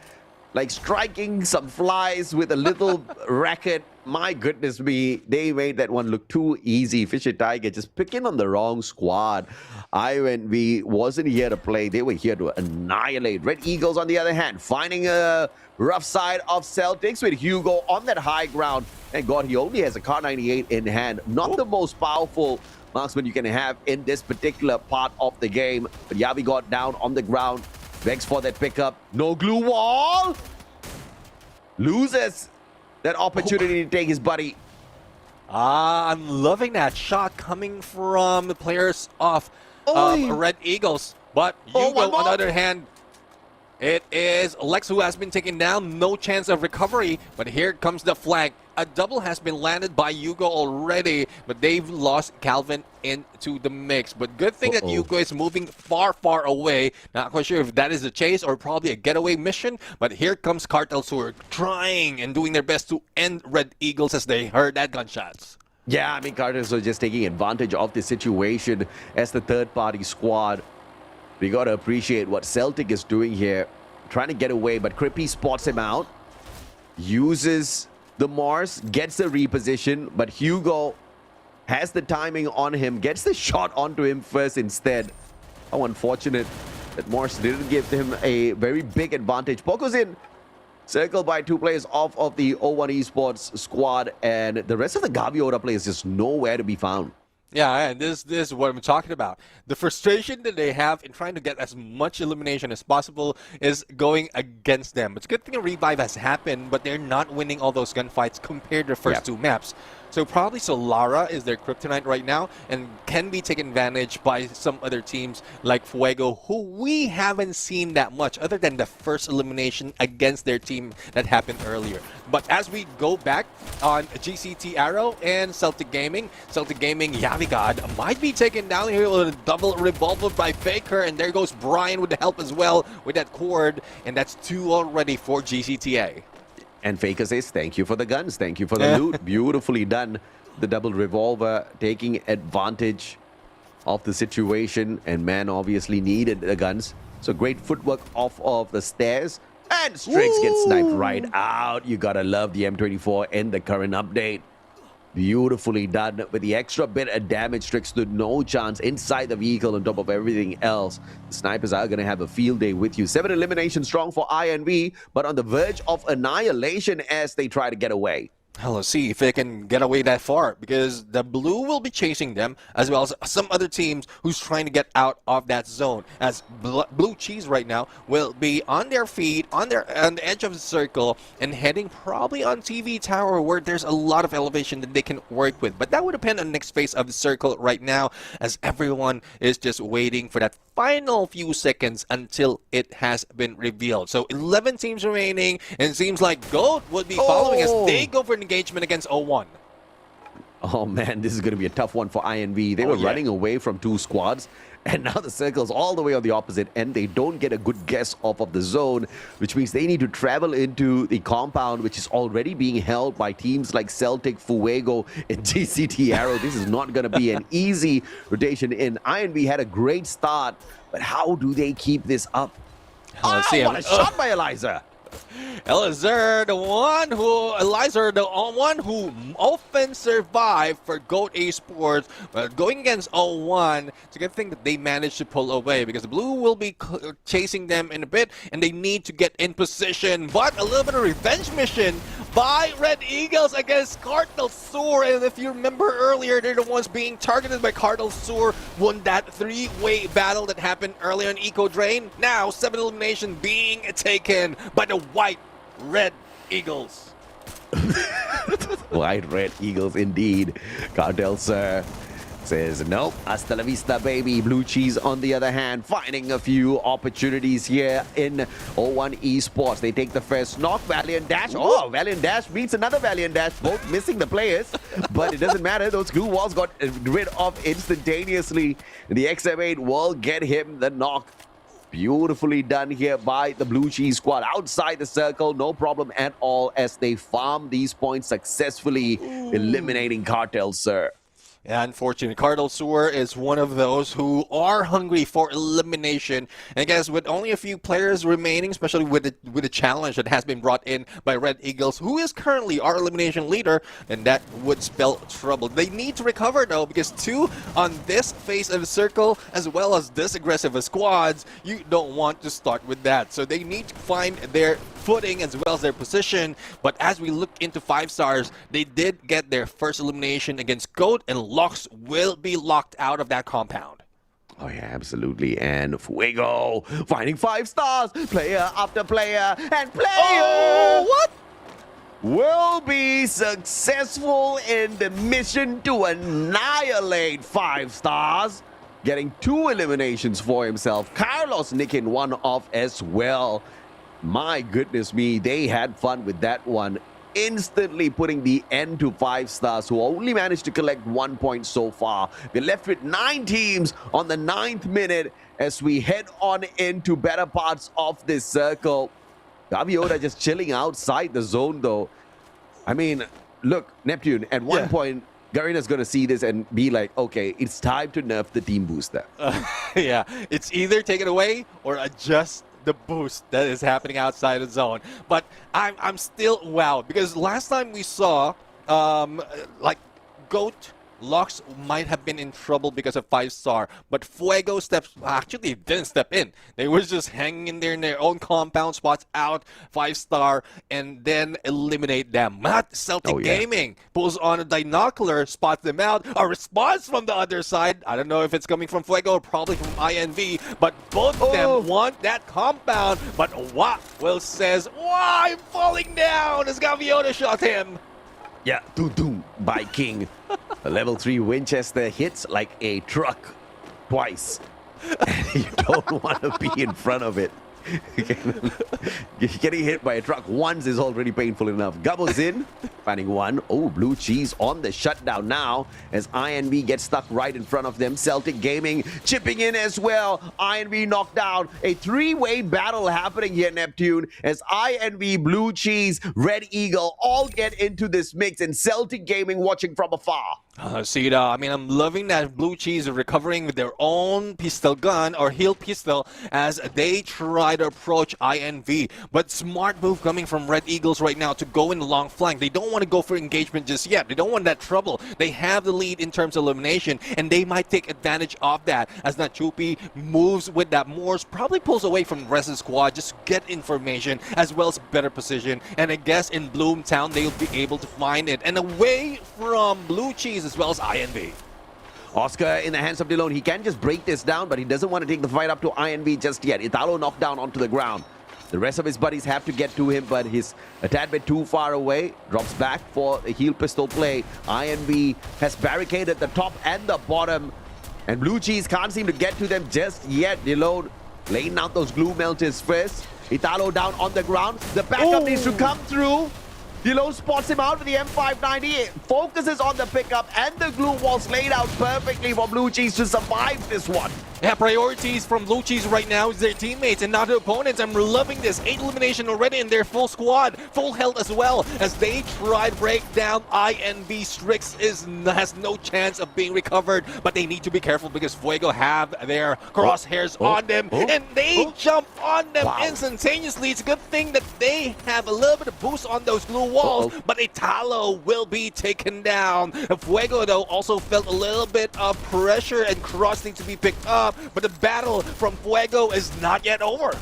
S3: like striking some flies with a little racket. my goodness me, they made that one look too easy. Fisher Tiger just picking on the wrong squad. INV wasn't here to play. They were here to annihilate. Red Eagles, on the other hand, finding a rough side of Celtics with Hugo on that high ground. Thank God he only has a Car 98 in hand. Not the most powerful marksman you can have in this particular part of the game. But Yavi got down on the ground. Begs for that pickup. No glue wall. Loses that opportunity to take his buddy.
S2: I'm loving that shot coming from the players of Red Eagles. But Hugo, on the other hand, it is Lex who has been taken down. No chance of recovery. But here comes the flank. A double has been landed by Hugo already, but they've lost Calvin into the mix. But good thing that Hugo is moving far, far away. Not quite sure if that is a chase or probably a getaway mission, but here comes Cartels who are trying and doing their best to end Red Eagles as they heard that gunshots.
S3: Yeah, I mean, Cartels are just taking advantage of the situation as the third-party squad. We got to appreciate what Celtic is doing here, trying to get away, but Crippy spots him out, uses the Mars, gets the reposition, but Hugo has the timing on him, gets the shot onto him first instead. How unfortunate that Mars didn't give him a very big advantage. Poco's in, circled by two players off of the O1 Esports squad, and the rest of the Gaviota players just nowhere to be found.
S2: Yeah, and this is what I'm talking about. The frustration that they have in trying to get as much elimination as possible is going against them. It's a good thing a revive has happened, but they're not winning all those gunfights compared to the first two maps. So probably Solara is their kryptonite right now and can be taken advantage by some other teams like Fuego, who we haven't seen that much other than the first elimination against their team that happened earlier. But as we go back on GCT Arrow and Celtic Gaming, Yavigad might be taken down here with a double revolver by Faker, and there goes Brian with the help as well with that cord, and that's 2 already for GCTA.
S3: And Faker says, thank you for the guns, thank you for the loot. Beautifully done. The double revolver taking advantage of the situation, and man obviously needed the guns. So great footwork off of the stairs, and Strix gets sniped right out. You gotta love the M24 in the current update. Beautifully done with the extra bit of damage. Strix stood no chance inside the vehicle on top of everything else. The snipers are going to have a field day with you. 7 eliminations strong for INV, but on the verge of annihilation as they try to get away.
S2: Well, let's see if they can get away that far, because the blue will be chasing them as well as some other teams who's trying to get out of that zone, as blue cheese right now will be on their feet on the edge of the circle and heading probably on TV tower, where there's a lot of elevation that they can work with. But that would depend on the next phase of the circle right now, as everyone is just waiting for that final few seconds until it has been revealed. So 11 teams remaining, and it seems like GOAT would be following as they go for engagement against O1.
S3: Oh man, this is going to be a tough one for INV. They were running away from 2 squads, and now the circle's all the way on the opposite end. They don't get a good guess off of the zone, which means they need to travel into the compound, which is already being held by teams like Celtic, Fuego, and GCT Arrow. This is not going to be an easy rotation in. INV had a great start, but how do they keep this up?
S2: Let's see.
S3: What a shot by Eliza!
S2: Eliza, the one who often survived for GOAT Esports, but going against O1, it's a good thing that they managed to pull away, because the blue will be chasing them in a bit, and they need to get in position. But a little bit of revenge mission by Red Eagles against Cardinal Sur, and if you remember earlier, they're the ones being targeted by Cardinal Sur, won that 3-way battle that happened earlier in Eco Drain. Now 7 elimination being taken by the White Red Eagles.
S3: White Red Eagles indeed. Cartel Sir says, nope, hasta la vista, baby. Blue Cheese, on the other hand, finding a few opportunities here in O1 Esports. They take the first knock. Valiant Dash. Oh, Valiant Dash beats another Valiant Dash, both missing the players. But it doesn't matter. Those glue walls got rid of instantaneously. The XM8 will get him the knock. Beautifully done here by the Blue Cheese squad outside the circle. No problem at all as they farm these points successfully, eliminating Cartel Sir.
S2: Yeah, unfortunately, Cardinal Sewer is one of those who are hungry for elimination. And I guess with only a few players remaining, especially with the challenge that has been brought in by Red Eagles, who is currently our elimination leader, then that would spell trouble. They need to recover though, because 2 on this phase of the circle, as well as this aggressive of squads, you don't want to start with that. So they need to find their footing as well as their position. But as we look into 5 stars, they did get their first elimination against Goat, and Lux will be locked out of that compound.
S3: Oh yeah, absolutely. And Fuego finding 5 stars, player after player, and player
S2: what?
S3: will be successful in the mission to annihilate 5 stars, getting 2 eliminations for himself. Carlos nicking one off as well. My goodness me, they had fun with that one. Instantly putting the end to 5 stars, who only managed to collect 1 point so far. We're left with 9 teams on the 9th minute as we head on into better parts of this circle. Gaviota just chilling outside the zone though. I mean, look, Neptune, at one point, Garena's going to see this and be like, okay, it's time to nerf the team booster.
S2: Yeah, it's either take it away or adjust the boost that is happening outside the zone. But I'm still wowed, because last time we saw like Goat, Lux might have been in trouble because of 5 star, but Fuego actually didn't step in. They were just hanging in there in their own compound, spots out 5 star, and then eliminate them. Not Celtic Gaming pulls on a binocular, spots them out. A response from the other side. I don't know if it's coming from Fuego or probably from INV, but both of them want that compound. But Will says, I'm falling down as Gaviota shot him.
S3: Yeah, doom by King. A level 3 Winchester hits like a truck twice. And you don't want to be in front of it. Getting hit by a truck once is already painful enough. Gubbles in, finding 1. Oh, Blue Cheese on the shutdown now as INV gets stuck right in front of them. Celtic Gaming chipping in as well. INV knocked down. A 3-way battle happening here, Neptune, as INV, Blue Cheese, Red Eagle all get into this mix, and Celtic Gaming watching from afar.
S2: I mean, I'm loving that Blue Cheese is recovering with their own pistol gun or heal pistol as they try to approach INV. But smart move coming from Red Eagles right now to go in the long flank. They don't want to go for engagement just yet. They don't want that trouble. They have the lead in terms of elimination, and they might take advantage of that as Nachupi moves with that Morse, probably pulls away from the rest of the squad, just get information as well as better position. And I guess in Bloomtown, they'll be able to find it. And away from Blue Cheese as well as INV.
S3: Oscar in the hands of Delone. He can just break this down, but he doesn't want to take the fight up to INV just yet. Italo knocked down onto the ground. The rest of his buddies have to get to him, but he's a tad bit too far away. Drops back for a heal pistol play. INV has barricaded the top and the bottom, and Blue Cheese can't seem to get to them just yet. Delone laying out those glue melters first. Italo down on the ground. The backup needs to come through. Dilo spots him out with the M590, focuses on the pickup, and the glue walls laid out perfectly for Blue Cheese to survive this one.
S2: Yeah, priorities from Blue Cheese right now is their teammates and not their opponents. I'm loving this. 8 elimination already in their full squad, full health as well, as they try to break down INV. Strix has no chance of being recovered, but they need to be careful because Fuego have their crosshairs on them, and they jump on them instantaneously. It's a good thing that they have a little bit of boost on those glue walls, but Italo will be taken down. Fuego, though, also felt a little bit of pressure, and Cross needs to be picked up. But the battle from Fuego is not yet over.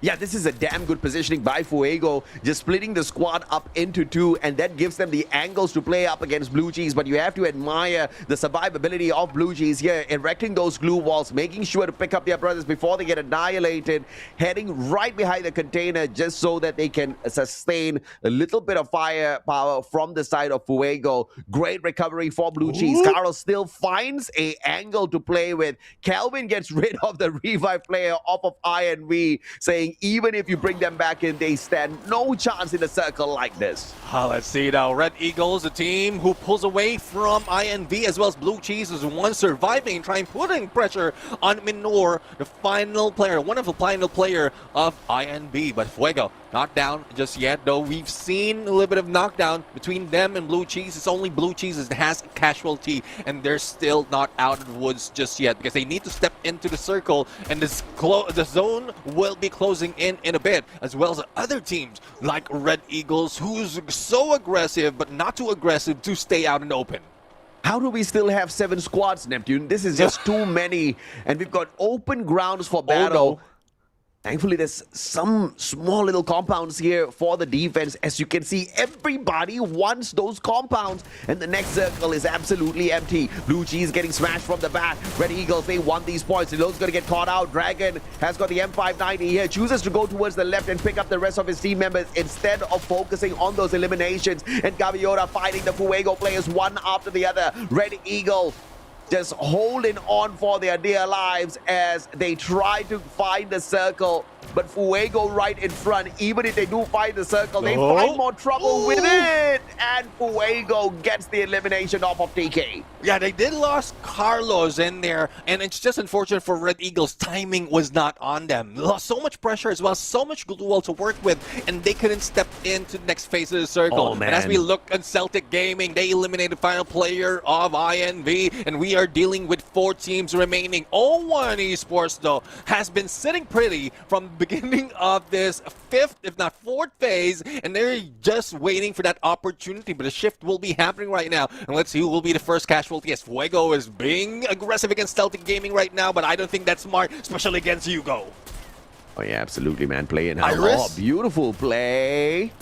S3: Yeah, this is a damn good positioning by Fuego, just splitting the squad up into 2, and that gives them the angles to play up against Blue Cheese. But you have to admire the survivability of Blue Cheese here, erecting those glue walls, making sure to pick up their brothers before they get annihilated, heading right behind the container just so that they can sustain a little bit of firepower from the side of Fuego. Great recovery for Blue Cheese. Carlos still finds an angle to play with. Kelvin gets rid of the revive player off of INV, saying even if you bring them back in, they stand no chance in a circle like this.
S2: Let's see now. Red Eagles, a team who pulls away from INV, as well as Blue Cheese is one surviving, trying putting pressure on Minor, the final player, one of the final player of INV. But Fuego not down just yet, though we've seen a little bit of knockdown between them and Blue Cheese. It's only Blue Cheese that has a casualty, and they're still not out of the woods just yet because they need to step into the circle, and the zone will be closing in a bit, as well as other teams like Red Eagles, who's so aggressive but not too aggressive to stay out in the open.
S3: How do we still have 7 squads, Neptune? This is just too many, and we've got open grounds for battle.
S2: Oh, no.
S3: Thankfully, there's some small little compounds here for the defense. As you can see, everybody wants those compounds, and the next circle is absolutely empty. Blue Cheese getting smashed from the back. Red Eagles, they want these points. Lilo's going to get caught out. Dragon has got the M590 here. Chooses to go towards the left and pick up the rest of his team members instead of focusing on those eliminations. And Gaviota fighting the Fuego players one after the other. Red Eagle just holding on for their dear lives as they try to find the circle. But Fuego right in front. Even if they do find the circle, they find more trouble with it. And Fuego gets the elimination off of TK.
S2: Yeah, they did lose Carlos in there, and it's just unfortunate for Red Eagles. Timing was not on them. Lost so much pressure as well, so much goodwill to work with, and they couldn't step into the next phase of the circle.
S3: Oh, man.
S2: And as we look at Celtic Gaming, they eliminated the final player of INV, and we are dealing with 4 teams remaining. 0-1 Esports, though, has been sitting pretty from the beginning of this 5th, if not 4th phase, and they're just waiting for that opportunity. But the shift will be happening right now, and let's see who will be the first casualty. Yes, Fuego is being aggressive against Celtic Gaming right now, but I don't think that's smart, especially against Hugo.
S3: Oh, yeah, absolutely, man. Playing
S2: Iris.
S3: Oh, beautiful play.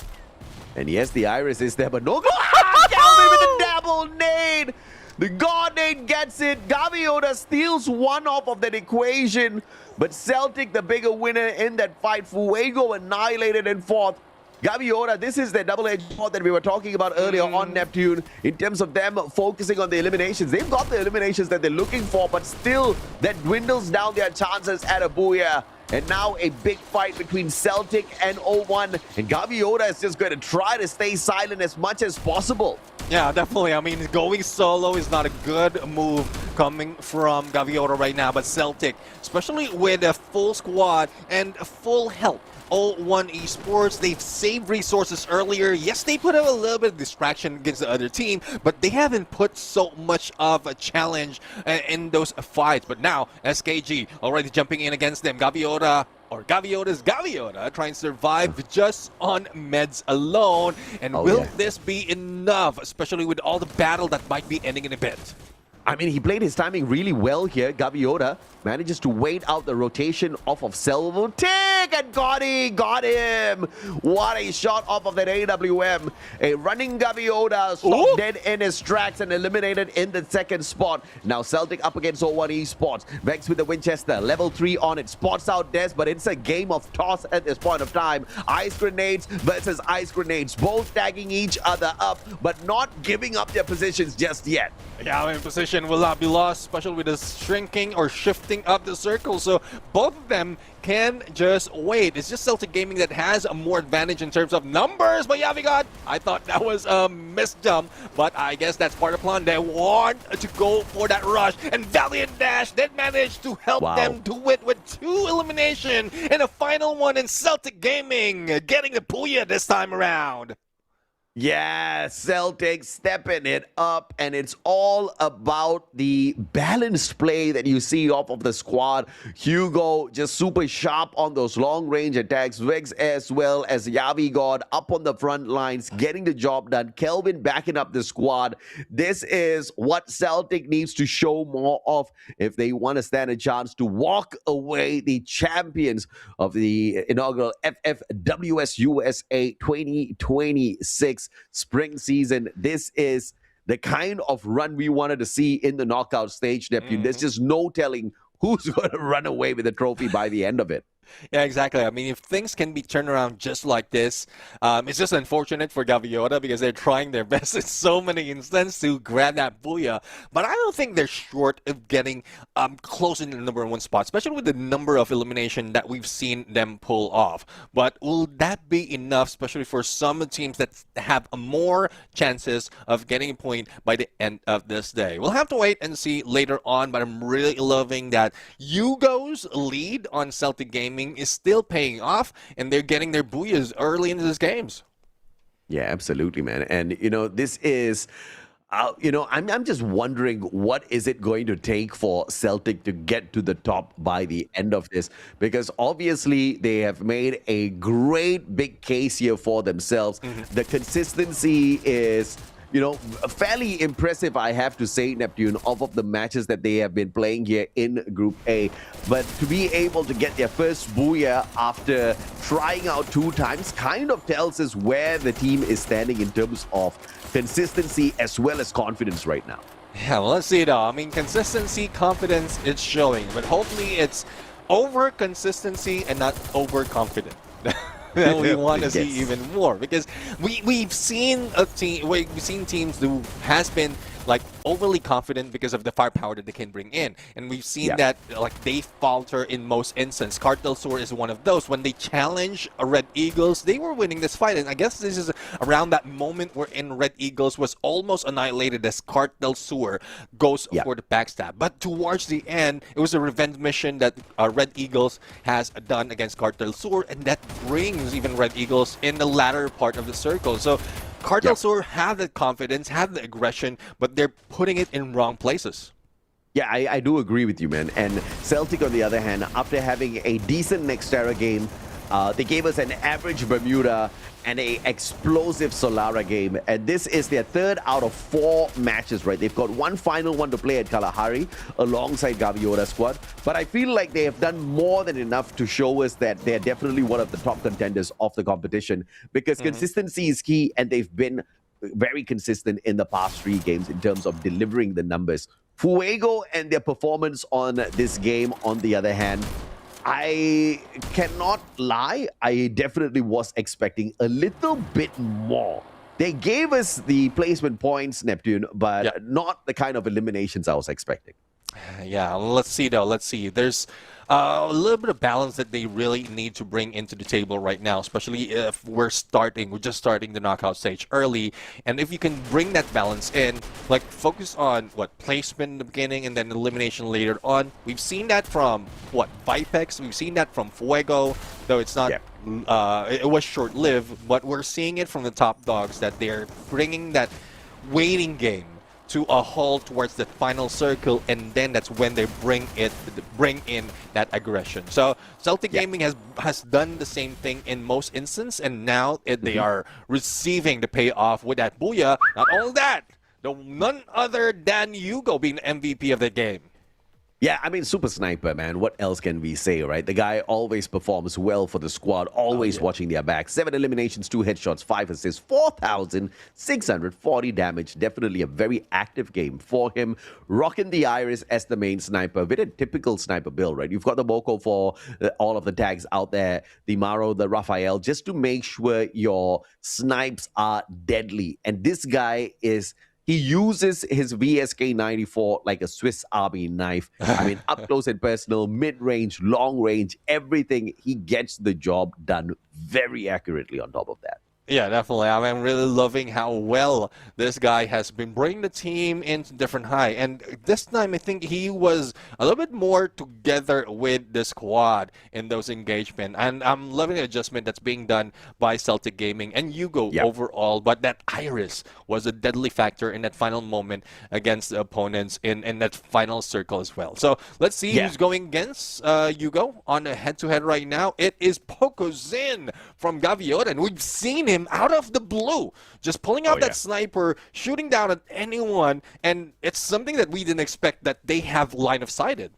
S3: And yes, the Iris is there, but no. Calvin with a double nade. The God nade gets it. Gaviota steals one off of that equation, but Celtic the bigger winner in that fight. Fuego annihilated in 4th. Gaviota, this is the double-edged sword that we were talking about earlier on Neptune in terms of them focusing on the eliminations. They've got the eliminations that they're looking for, but still that dwindles down their chances at a booyah. And now a big fight between Celtic and 0-1, and Gaviota is just going to try to stay silent as much as possible.
S2: Yeah, definitely. I mean, going solo is not a good move coming from Gaviota right now, but Celtic, especially with a full squad and full health, 0-1 Esports, they've saved resources earlier. Yes, they put up a little bit of distraction against the other team, but they haven't put so much of a challenge in those fights. But now, SKG already jumping in against them. Gaviota's Gaviota trying to survive just on meds alone. And will this be enough, especially with all the battle that might be ending in a bit?
S3: I mean, he played his timing really well here. Gaviota manages to wait out the rotation off of Selvo. Tick and got him. What a shot off of that AWM. A running Gaviota stopped dead in his tracks and eliminated in the 2nd spot. Now Celtic up against 0-1 Esports. Vex with the Winchester, level 3 on it. Spots out Des, but it's a game of toss at this point of time. Ice grenades versus ice grenades, both tagging each other up, but not giving up their positions just yet.
S2: Yeah, I mean, position will not be lost, especially with the shrinking or shifting of the circle. So both of them can just wait. It's just Celtic Gaming that has a more advantage in terms of numbers. But yeah, I thought that was a missed jump, but I guess that's part of the plan. They want to go for that rush, and Valiant Dash did manage to help them do it with 2 elimination and a final one in Celtic Gaming, getting the booyah this time around.
S3: Yeah, Celtic stepping it up, and it's all about the balanced play that you see off of the squad. Hugo just super sharp on those long-range attacks. Vex as well as Yavigod up on the front lines, getting the job done. Kelvin backing up the squad. This is what Celtic needs to show more of if they want to stand a chance to walk away the champions of the inaugural FFWS USA 2026 spring season. This is the kind of run we wanted to see in the knockout stage, Neptune. There's just no telling who's going to run away with the trophy by the end of it.
S2: Yeah, exactly. I mean, if things can be turned around just like this, it's just unfortunate for Gaviota because they're trying their best in so many instances to grab that booyah. But I don't think they're short of getting close in the #1 spot, especially with the number of elimination that we've seen them pull off. But will that be enough, especially for some teams that have more chances of getting a point by the end of this day? We'll have to wait and see later on, but I'm really loving that Hugo's lead on Celtic Gaming Gaming is still paying off, and they're getting their booyahs early into these games.
S3: Yeah, absolutely, man. And, this is... I'm just wondering what is it going to take for Celtic to get to the top by the end of this, because obviously they have made a great big case here for themselves. The consistency is, fairly impressive, I have to say, Neptune, of the matches that they have been playing here in Group A. But to be able to get their first booyah after trying out 2 times kind of tells us where the team is standing in terms of consistency as well as confidence right now.
S2: Yeah, well, let's see though. I mean, consistency, confidence, it's showing, but hopefully it's over consistency and not overconfident. That we want to see even more, because we've seen teams who has been like overly confident because of the firepower that they can bring in, and we've seen that like they falter in most instances. Cartel Sur is one of those. When they challenge Red Eagles, they were winning this fight, and I guess this is around that moment wherein Red Eagles was almost annihilated as Cartel Sur goes for the backstab. But towards the end, it was a revenge mission that Red Eagles has done against Cartel Sur, and that brings even Red Eagles in the latter part of the circle. So Cartel Sur have the confidence, have the aggression, but they're putting it in wrong places.
S3: Yeah, I do agree with you, man. And Celtic, on the other hand, after having a decent Nexterra game, they gave us an average Bermuda and a explosive Solara game. And this is their 3rd out of 4 matches, right? They've got one final one to play at Kalahari alongside Gaviota's squad. But I feel like they have done more than enough to show us that they're definitely one of the top contenders of the competition, because consistency is key, and they've been very consistent in the past 3 games in terms of delivering the numbers. Fuego and their performance on this game, on the other hand, I cannot lie, I definitely was expecting a little bit more. They gave us the placement points, Neptune, but not the kind of eliminations I was expecting.
S2: Yeah, let's see though. Let's see. There's a little bit of balance that they really need to bring into the table right now, especially if we're just starting the knockout stage early. And if you can bring that balance in, like focus on placement in the beginning and then elimination later on. We've seen that from Vipex. We've seen that from Fuego, though it's not. It was short-lived, but we're seeing it from the top dogs that they're bringing that waiting game to a halt towards the final circle, and then that's when they bring in that aggression. So Celtic Gaming has done the same thing in most instances, and now they are receiving the payoff with that booyah. Not only that, none other than Hugo being MVP of the game.
S3: Yeah, I mean, super sniper, man. What else can we say, right? The guy always performs well for the squad, always watching their back. 7 eliminations, 2 headshots, 5 assists, 4,640 damage. Definitely a very active game for him. Rocking the Iris as the main sniper with a typical sniper build, right? You've got the Boko for all of the tags out there, the Maro, the Raphael, just to make sure your snipes are deadly. And this guy is... He uses his VSK 94 like a Swiss Army knife. I mean, up close and personal, mid-range, long range, everything. He gets the job done very accurately on top of that.
S2: Yeah, definitely. I'm really loving how well this guy has been bringing the team into different high. And this time, I think he was a little bit more together with the squad in those engagements. And I'm loving the adjustment that's being done by Celtic Gaming and Hugo overall. But that Iris was a deadly factor in that final moment against the opponents in that final circle as well. So let's see who's going against Hugo on the head-to-head right now. It is Pokozin from Gaviota, and we've seen him out of the blue, just pulling out that sniper, shooting down at anyone, and it's something that we didn't expect that they have line of sighted.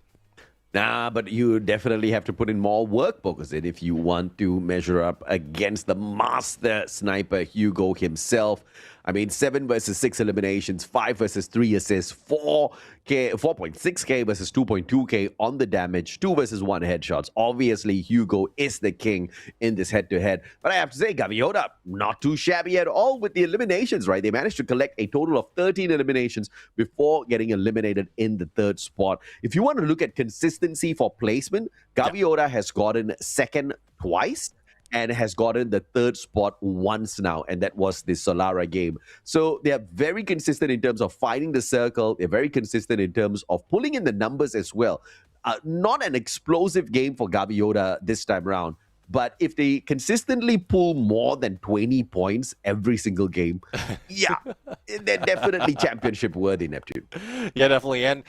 S3: Nah, but you definitely have to put in more work, Pokozin, if you want to measure up against the master sniper, Hugo himself. I mean, 7 versus 6 eliminations, 5 versus 3 assists, 4.6k versus 2.2k on the damage, 2 versus 1 headshots. Obviously, Hugo is the king in this head-to-head. But I have to say, Gaviota, not too shabby at all with the eliminations, right? They managed to collect a total of 13 eliminations before getting eliminated in the 3rd spot. If you want to look at consistency for placement, Gaviota has gotten 2nd twice and has gotten the 3rd spot once now, and that was the Solara game. So they are very consistent in terms of finding the circle. They're very consistent in terms of pulling in the numbers as well. not an explosive game for Gaviota this time around. But if they consistently pull more than 20 points every single game, yeah, they're definitely championship worthy, Neptune.
S2: Yeah, definitely. And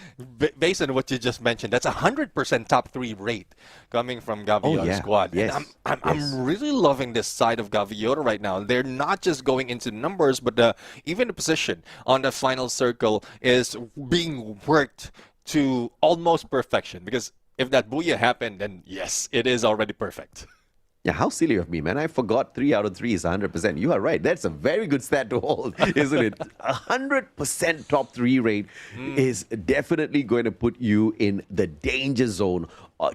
S2: based on what you just mentioned, that's 100% top 3 rate coming from Gaviota's squad.
S3: Yes.
S2: And I'm really loving this side of Gaviota right now. They're not just going into numbers, but even the position on the final circle is being worked to almost perfection. Because if that booyah happened, then yes, it is already perfect.
S3: Yeah, how silly of me, man. I forgot 3 out of 3 is 100%. You are right. That's a very good stat to hold, isn't it? 100% top 3 rate is definitely going to put you in the danger zone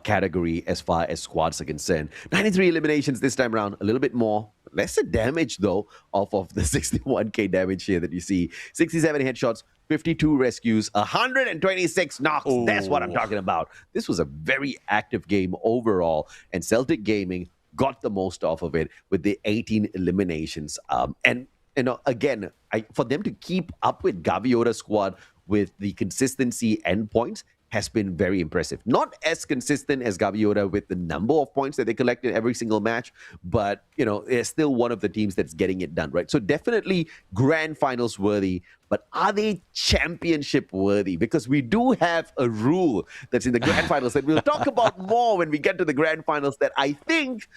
S3: category as far as squads are concerned. 93 eliminations this time around, a little bit more. Lesser damage, though, off of the 61k damage here that you see. 67 headshots, 52 rescues, 126 knocks.
S2: Ooh.
S3: That's what I'm talking about. This was a very active game overall, and Celtic Gaming got the most off of it with the 18 eliminations. And, you know, again, for them to keep up with Gaviota's squad with the consistency and points has been very impressive. Not as consistent as Gaviota with the number of points that they collect in every single match, but, you know, they're still one of the teams that's getting it done, right? So definitely grand finals worthy, but are they championship worthy? Because we do have a rule that's in the grand finals that we'll talk about more when we get to the grand finals that I think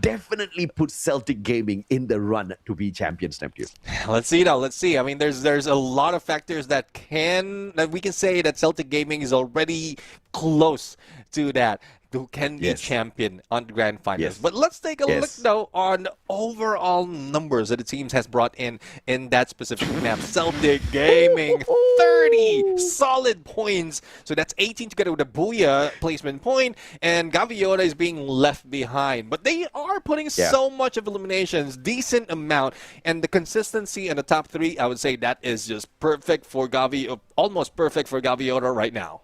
S3: definitely puts Celtic Gaming in the run to be champions, Neptune.
S2: Let's see now. Let's see. I mean, there's a lot of factors that we can say that Celtic Gaming is already close to that, who can be champion on the grand finals.
S3: Yes.
S2: But let's take a look now on overall numbers that the teams has brought in that specific map. Celtic Gaming, 30 solid points. So that's 18 together with a Booyah placement point, and Gaviota is being left behind. But they are putting so much of eliminations, decent amount, and the consistency in the top 3, I would say that is just perfect for almost perfect for Gaviota right now.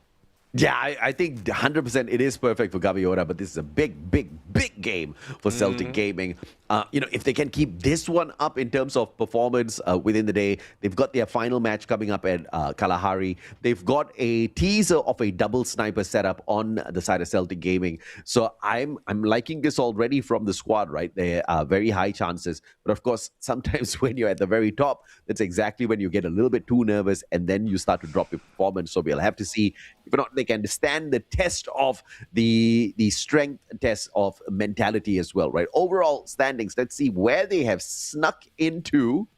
S3: Yeah, I think 100% it is perfect for Gaviota, but this is a big, big, big game for Celtic Gaming. You know, if they can keep this one up in terms of performance within the day, they've got their final match coming up at Kalahari. They've got a teaser of a double sniper setup on the side of Celtic Gaming. So I'm liking this already from the squad, right? There are very high chances. But of course, sometimes when you're at the very top, that's exactly when you get a little bit too nervous and then you start to drop your performance. So we'll have to see if or not they can stand the test of the strength test of mentality as well, right? Overall standings, let's see where they have snuck into.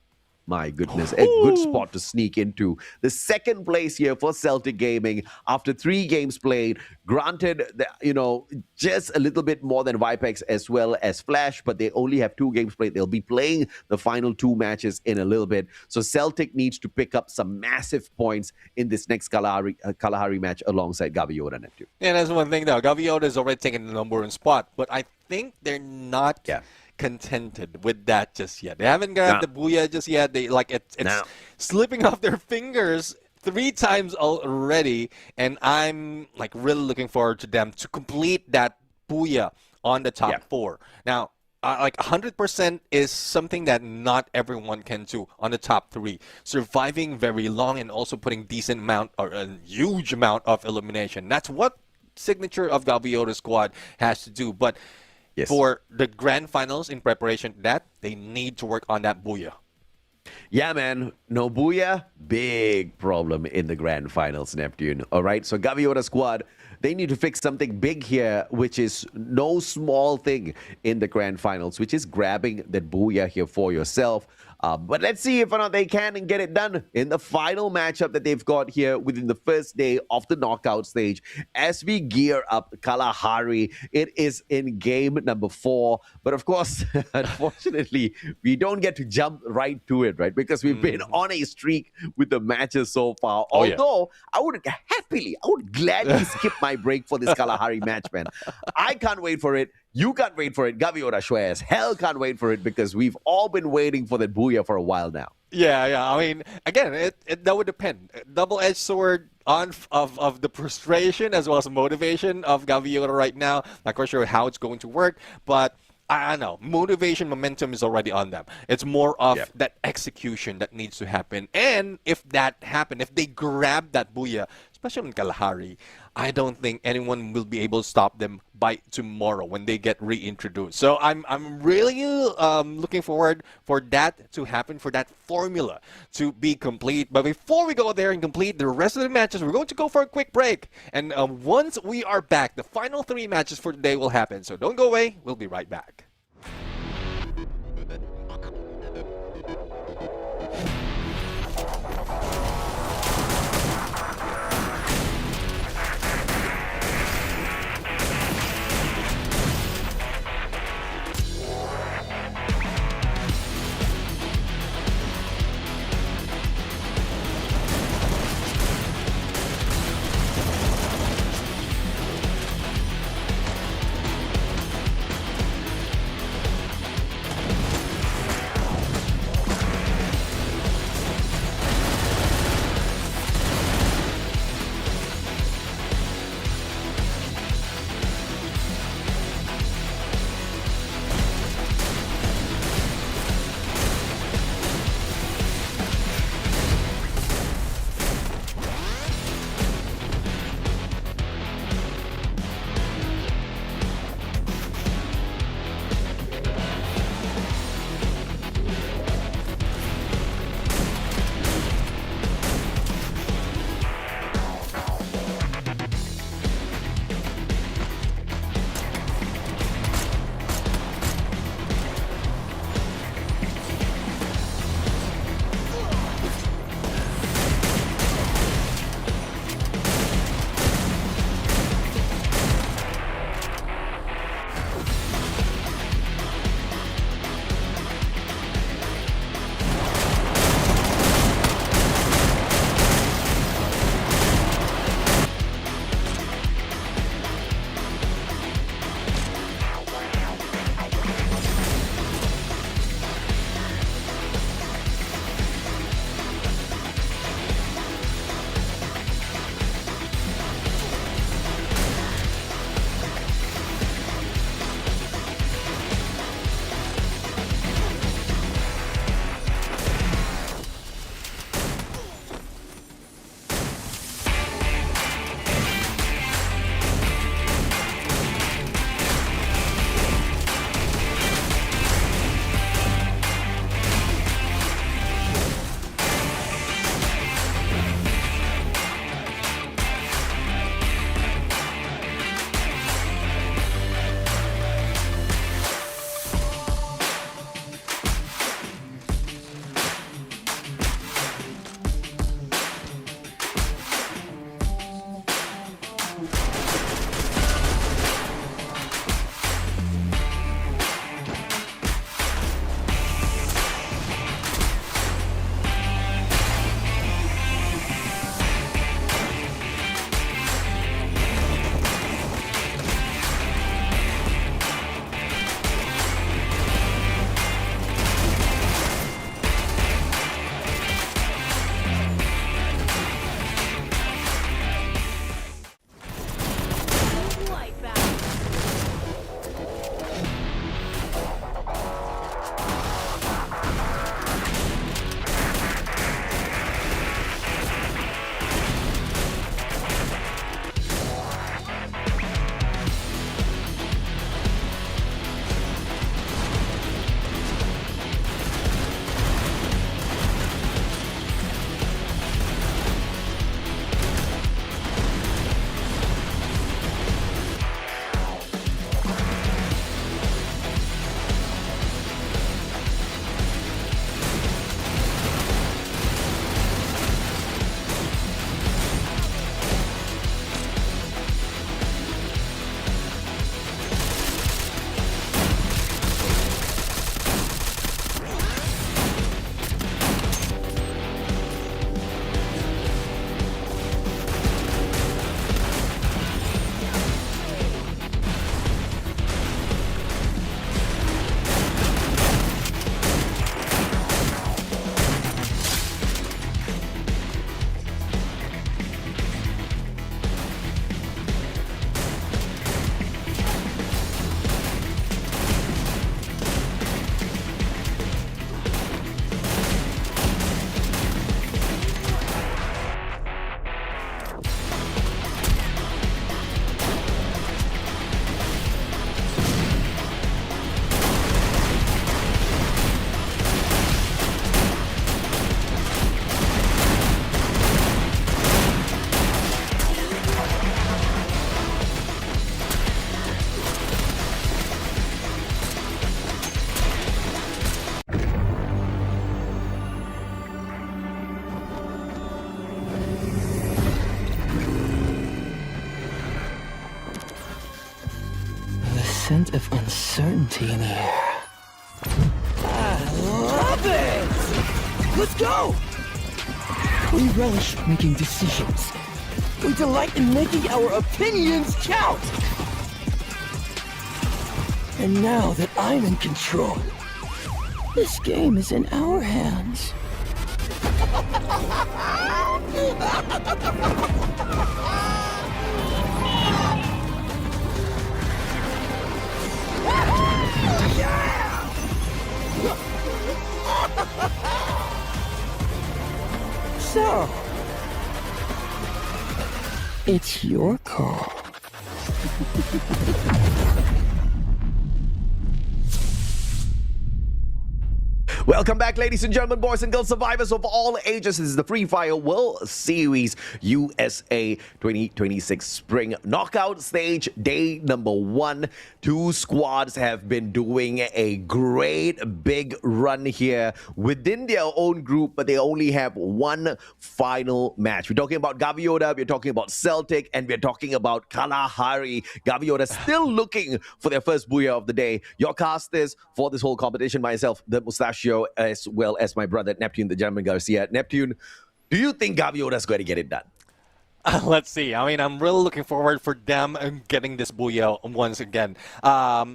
S3: My goodness, a good spot to sneak into. The second place here for Celtic Gaming after 3 games played. Granted, you know, just a little bit more than Vipex as well as Flash, but they only have 2 games played. They'll be playing the final 2 matches in a little bit. So Celtic needs to pick up some massive points in this next Kalahari match alongside Gaviota, Neptune.
S2: Yeah, that's one thing though. Gaviota is already taking the number 1 spot, but I think they're not contented with that just yet. They haven't got the Booyah just yet. They it's slipping off their fingers 3 times already, and I'm like really looking forward to them to complete that Booyah on the top 4. Now, like 100% is something that not everyone can do on the top 3. Surviving very long and also putting decent amount or a huge amount of elimination. That's what signature of Gaviota's squad has to do. But for the grand finals in preparation, that they need to work on that Booyah.
S3: Yeah, man. No Booyah, big problem in the grand finals, Neptune. All right, so Gaviota squad, they need to fix something big here, which is no small thing in the grand finals, which is grabbing that Booyah here for yourself. But let's see if or not they can and get it done in the final matchup that they've got here within the first day of the knockout stage. As we gear up Kalahari, it is in game number 4. But of course, unfortunately, we don't get to jump right to it, right? Because we've been on a streak with the matches so far. Although, I would gladly skip my break for this Kalahari match, man. I can't wait for it. You can't wait for it. Gaviota sure as hell can't wait for it because we've all been waiting for that Booyah for a while now.
S2: Yeah. I mean, again, that would depend. Double-edged sword of the frustration as well as the motivation of Gaviota right now. Not quite sure how it's going to work, but I know motivation, momentum is already on them. It's more of that execution that needs to happen. And if that happened, if they grab that Booyah especially in Kalahari, I don't think anyone will be able to stop them by tomorrow when they get reintroduced. So I'm really looking forward for that to happen, for that formula to be complete. But before we go there and complete the rest of the matches, we're going to go for a quick break. And once we are back, the final 3 matches for today will happen. So don't go away. We'll be right back.
S1: scent of uncertainty in the air. I love it! Let's go! We relish making decisions. We delight in making our opinions count! And now that I'm in control, this game is in our hands. So, it's your call.
S3: Welcome back, ladies and gentlemen, boys and girls, survivors of all ages. This is the Free Fire World Series USA 2026 Spring Knockout Stage, day number 1. 2 squads have been doing a great big run here within their own group, but they only have one final match. We're talking about Gaviota, we're talking about Celtic, and we're talking about Kalahari. Gaviota still looking for their first booyah of the day. Your casters for this whole competition, myself, the Mustachio, as well as my brother Neptune, the gentleman Garcia. Neptune, do you think Gaviota's going to get it done?
S2: Let's see. I mean, I'm really looking forward for them getting this booyah once again. For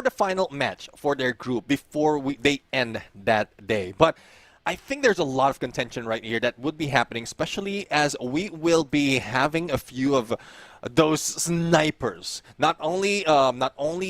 S2: the final match for their group before they end that day. But I think there's a lot of contention right here that would be happening, especially as we will be having a few of those snipers. Not only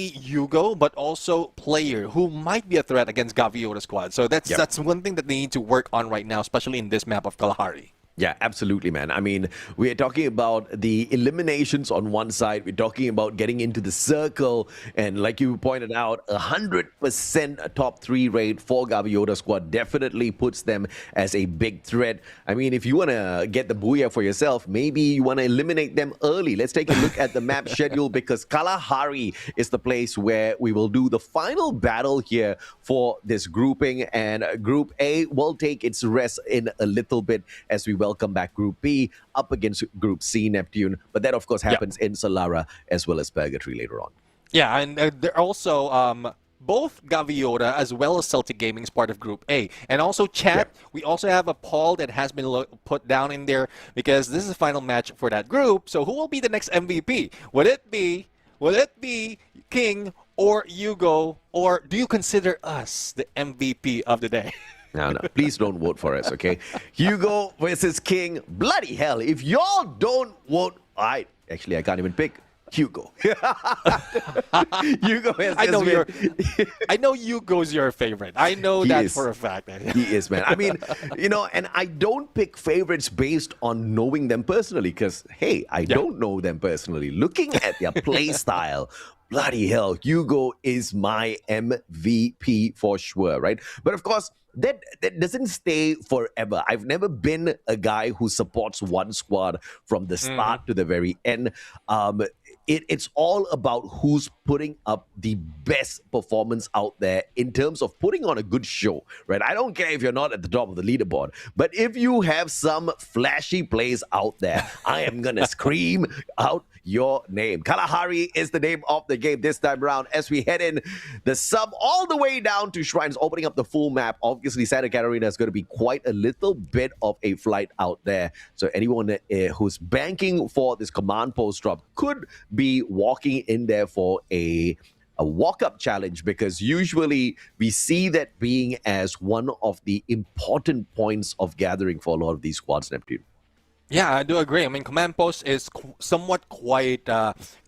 S2: Hugo, but also Player, who might be a threat against Gaviota squad. So that's one thing that they need to work on right now, especially in this map of Kalahari.
S3: Yeah, absolutely, man. I mean, we are talking about the eliminations on one side. We're talking about getting into the circle. And like you pointed out, 100% top 3 rate for Gaviota squad definitely puts them as a big threat. I mean, if you want to get the booyah for yourself, maybe you want to eliminate them early. Let's take a look at the map schedule, because Kalahari is the place where we will do the final battle here for this grouping. And Group A will take its rest in a little bit as we welcome back Group B up against Group C, Neptune. But that, of course, happens in Solara as well as Purgatory later on.
S2: Yeah, and they're also both Gaviota as well as Celtic Gaming is part of Group A. And also chat, we also have a poll that has been put down in there because this is the final match for that group. So who will be the next MVP? Would it be King or Hugo, or do you consider us the MVP of the day?
S3: No, please don't vote for us, okay? Hugo versus King. Bloody hell, if y'all don't vote, I can't even pick Hugo. Hugo has
S2: I know Hugo's your favorite. I know that for a fact.
S3: He is, man. I mean, and I don't pick favorites based on knowing them personally, because, hey, I don't know them personally. Looking at their play style, bloody hell, Hugo is my MVP for sure, right? But of course, that doesn't stay forever. I've never been a guy who supports one squad from the start to the very end. It's all about who's putting up the best performance out there in terms of putting on a good show, right? I don't care if you're not at the top of the leaderboard, but if you have some flashy plays out there, I am going to scream out your name. Kalahari is the name of the game this time around as we head in the sub all the way down to Shrines, opening up the full map. Obviously, Santa Catarina is going to be quite a little bit of a flight out there. So anyone who's banking for this command post drop could be walking in there for a walk-up challenge, because usually we see that being as one of the important points of gathering for a lot of these squads, Neptune.
S2: Yeah, I do agree. I mean, command post is somewhat quite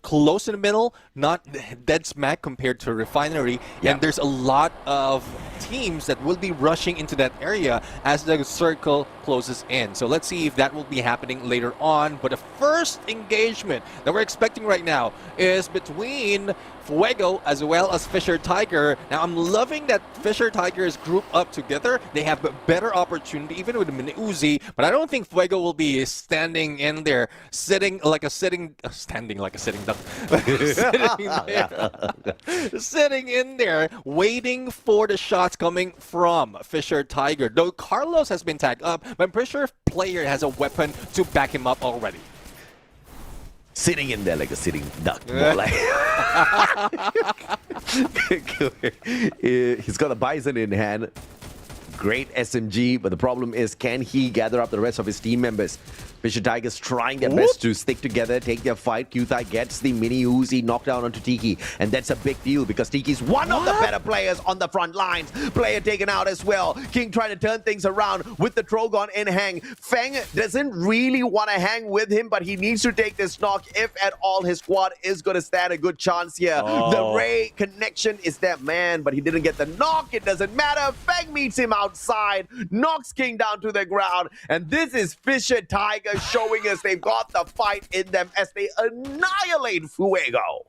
S2: close in the middle, not dead smack compared to refinery. Yeah. And there's a lot of teams that will be rushing into that area as the circle closes in. So let's see if that will be happening later on. But the first engagement that we're expecting right now is between Fuego as well as Fisher Tiger. Now, I'm loving that Fisher Tiger is grouped up together. They have a better opportunity, even with the Mini Uzi, but I don't think Fuego will be standing in there, standing like a sitting duck. Sitting in there, waiting for the shots coming from Fisher Tiger. Though Carlos has been tagged up, but I'm pretty sure Player has a weapon to back him up already.
S3: Sitting in there like a sitting duck. More like He's got the Bison in hand. Great SMG, but the problem is, can he gather up the rest of his team members? Fisher Tigers trying their best to stick together, take their fight. Q-Thai gets the mini Uzi knockdown onto Tiki, and that's a big deal because Tiki's one of the better players on the front lines. Player taken out as well. King trying to turn things around with the Trogon in hang. Feng doesn't really want to hang with him, but he needs to take this knock if at all his squad is going to stand a good chance here. The Ray connection is that man, but he didn't get the knock. It doesn't matter. Feng meets him outside, knocks King down to the ground, and this is Fisher Tigers showing us they've got the fight in them as they annihilate Fuego.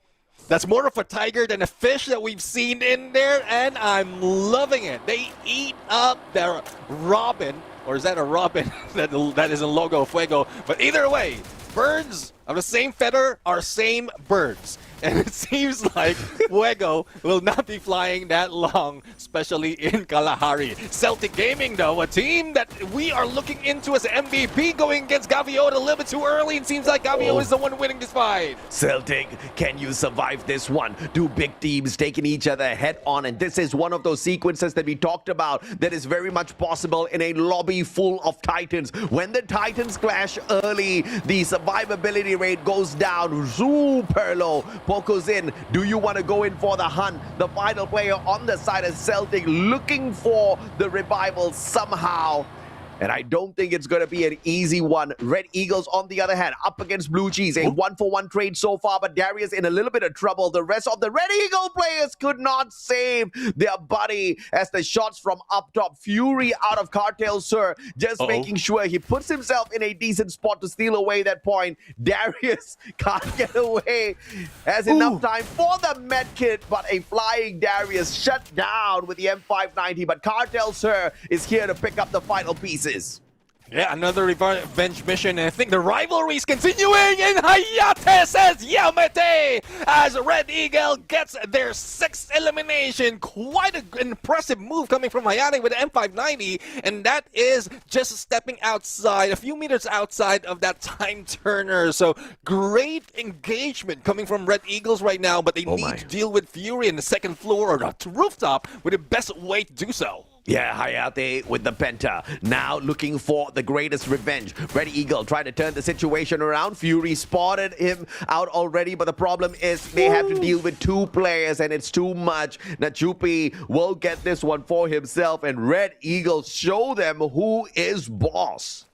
S2: That's more of a tiger than a fish that we've seen in there, and I'm loving it. They eat up their robin, or is that a robin? that is a logo of Fuego. But either way, birds of the same feather are same birds. And it seems like Fuego will not be flying that long, especially in Kalahari. Celtic Gaming, though, a team that we are looking into as an MVP going against Gaviota a little bit too early. It seems like Gaviota is the one winning this fight.
S3: Celtic, can you survive this one? Two big teams taking each other head on, and this is one of those sequences that we talked about that is very much possible in a lobby full of Titans. When the Titans clash early, the survivability rate goes down super low. Poco's in. Do you want to go in for the hunt? The final player on the side of Celtic looking for the revival somehow. And I don't think it's going to be an easy one. Red Eagles, on the other hand, up against Blue Cheese. A 1-for-1 trade so far, but Darius in a little bit of trouble. The rest of the Red Eagle players could not save their buddy as the shots from up top. Fury out of Cartel Sir, just making sure he puts himself in a decent spot to steal away that point. Darius can't get away. Has enough time for the med kit, but a flying Darius shut down with the M590. But Cartel Sir is here to pick up the final pieces.
S2: Yeah, another revenge mission, and I think the rivalry is continuing, and Hayate says Yamete as Red Eagle gets their 6th elimination. Quite an impressive move coming from Hayate with the M590, and that is just stepping outside, a few meters outside of that time turner. So great engagement coming from Red Eagles right now, but they need to deal with Fury in the second floor or the rooftop with the best way to do so.
S3: Yeah, Hayate with the Penta. Now looking for the greatest revenge. Red Eagle trying to turn the situation around. Fury spotted him out already, but the problem is they have to deal with 2 players, and it's too much. Nachupi will get this one for himself, and Red Eagle show them who is boss.